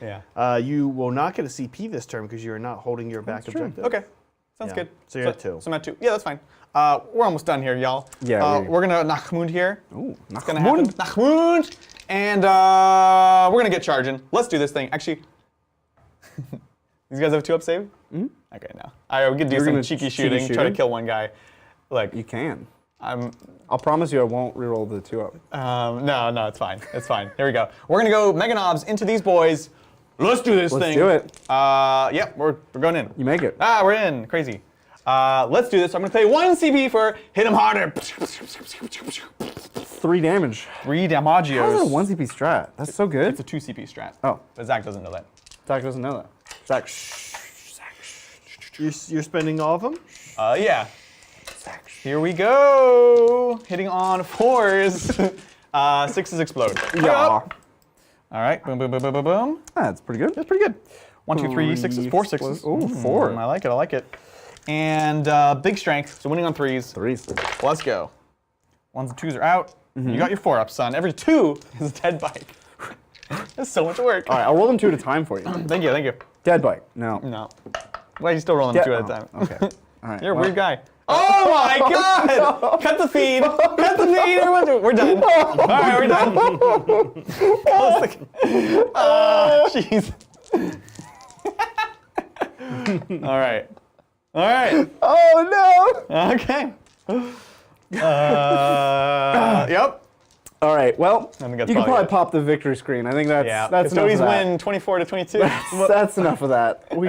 you will not get a CP this term because you are not holding your back objective. Okay, sounds Yeah. good. So you're at 2. So I'm at 2. Yeah, that's fine. We're almost done here, y'all. Yeah, we're gonna Nachmund here. Ooh, It's gonna happen. Nachmund! And we're gonna get charging. Let's do this thing. Actually, these guys have a 2-up save? Mm-hmm. Okay, no. All right, we could do You're some gonna cheeky cheeky shooting, try to shooting? kill one guy. Like, You can. I'm. I'll promise you I won't reroll the 2-up. No, it's fine. It's fine. Here we go. We're gonna go Mega Knobs into these boys. Let's do this thing. do it. Yep, we're going in. You make it. We're in. Crazy. Let's do this. I'm gonna pay 1 CP for hit him harder. 3 damage. 3 How's that a damagios. 1 CP strat? That's so good. It's a 2 CP strat. Oh. But Zach doesn't know that. Zach doesn't know that. Zach, You're spending all of them? Yeah. Here we go. Hitting on 4s. 6s explode. Yeah. All right. Boom, boom, boom, boom, boom, boom. That's pretty good. That's pretty good. 1, 2, 3, 6s, 4 6s. Ooh, 4. I like it. I like it. And big strength. So winning on 3s. 3s. Let's go. 1s and 2s are out. You got your 4-up, son. Every 2 is a dead bike. That's so much work. All right, I'll roll them 2 at a time for you. Thank you. Thank you. Dead bite. No. No. Why are you still rolling them 2 at a time? Okay. All right. You're a well, weird guy. Oh my God! Cut the feed. Cut the feed. Everyone, we're done. All right, we're done. Oh, jeez. All right. All right. Oh Okay. Yep. no! All right. Well, I think you that's can probably probably it. pop the victory screen. I think that's enough of Custodes that. win 24-22. That's enough of that. Are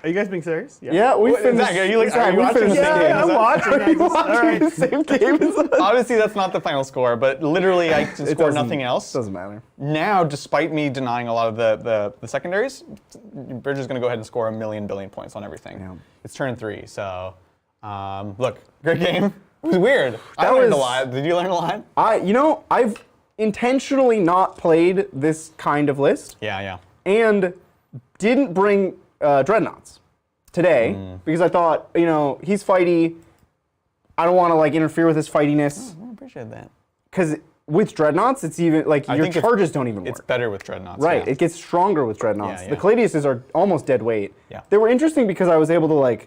you guys being serious? Yeah, we What- finished. Zach, are you Zach, we watching finished the the same game. game? I'm watching. Are you All watching right. the same game as us? Obviously, that's not the final score, but literally, I can score nothing else. Doesn't matter. Now, despite me denying a lot of the secondaries, Bridger's going to go ahead and score a million billion points on everything. Yeah. It's turn 3, so look, great game. It was weird. I learned a was- lot. Did you learn a lot? I've intentionally not played this kind of list Yeah. and didn't bring dreadnoughts today because I thought, he's fighty. I don't want to interfere with his fightiness I appreciate that. because with dreadnoughts, it's even your think it's- charges don't even It's work. better with dreadnoughts. Right, Yeah. it gets stronger with dreadnoughts. Yeah, The yeah. Caladiuses are almost dead weight. Yeah. They were interesting because I was able to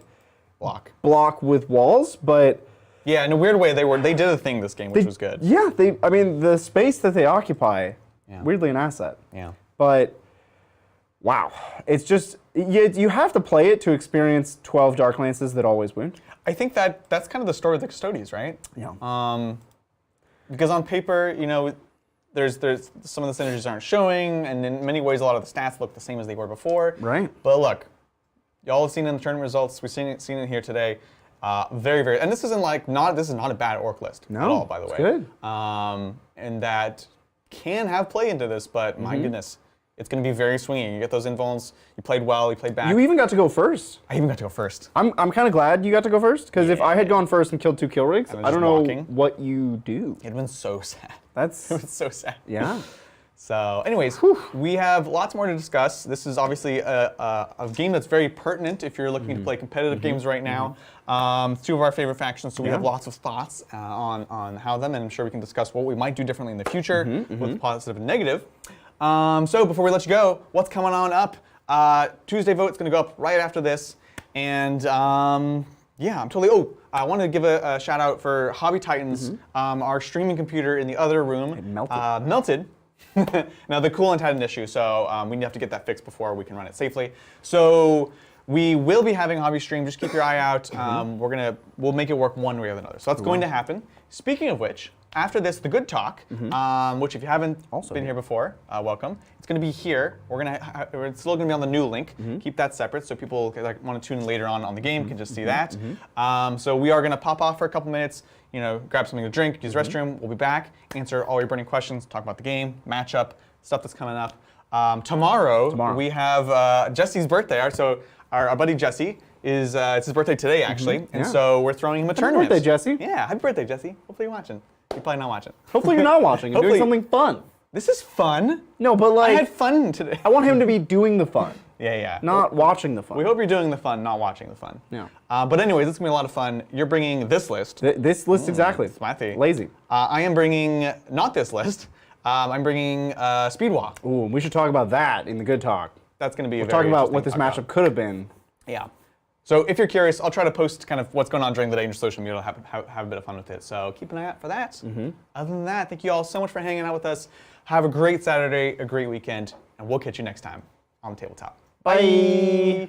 Block. block with walls, but Yeah, in a weird way, they did a thing this game, which was good. yeah, the space that they occupy, Yeah. weirdly an asset. Yeah. But wow, it's just you have to play it to experience 12 Dark Lances that always wound. I think that's kind of the story of the Custodes, right? Yeah. Because on paper, there's some of the synergies aren't showing, and in many ways, a lot of the stats look the same as they were before. Right. But look, y'all have seen it in the tournament results. We've seen it here today. Very, very, and this isn't this is not a bad orc list at all, by the way. it's good. And that can have play into this, but my goodness, it's going to be very swinging. You get those invulns. You played well. You played back. You even got to go first. I even got to go first. I'm kind of glad you got to go first because if I had gone first and killed 2 kill rigs, was I don't just know walking. what you do. It'd been so sad. That's It was so sad. yeah. So, anyways, we have lots more to discuss. This is obviously a game that's very pertinent if you're looking to play competitive games right now. 2 of our favorite factions, so we have lots of thoughts on how them, and I'm sure we can discuss what we might do differently in the future, both positive and negative. So, before we let you go, what's coming on up? Tuesday vote's going to go up right after this, and yeah, I'm totally. Oh, I want to give a shout out for Hobby Titans, our streaming computer in the other room. It melted. Melted. Now the coolant had an issue, so we have to get that fixed before we can run it safely. So we will be having a hobby stream. Just keep your eye out. We'll make it work one way or another. So that's going to happen. Speaking of which, after this, the good talk, which if you haven't been here before, welcome. It's going to be here. It's still going to be on the new link. Keep that separate so people that want to tune in later on the game can just see that. So we are going to pop off for a couple minutes, grab something to drink, use the restroom. We'll be back, answer all your burning questions, talk about the game, matchup, stuff that's coming up. Tomorrow we have Jesse's birthday. So our buddy Jesse it's his birthday today, actually, and so we're throwing him a tournament. Happy birthday, Jesse. Yeah, happy birthday, Jesse. Hopefully you're watching. You're probably not watching. Hopefully you're not watching. You're doing something fun. This is fun. No, but I had fun today. I want him to be doing the fun. Yeah. Not watching the fun. We hope you're doing the fun, not watching the fun. Yeah. But anyways, it's going to be a lot of fun. You're bringing this list. This list, exactly. It's my thing. Lazy. I am bringing, not this list, I'm bringing Speed Walk. Ooh, we should talk about that in the good talk. That's going to be a very talk about what this interesting matchup could have been. Yeah. So if you're curious, I'll try to post kind of what's going on during the day in your social media. Have a bit of fun with it. So keep an eye out for that. Other than that, thank you all so much for hanging out with us. Have a great Saturday, a great weekend, and we'll catch you next time on the Tabletop. Bye.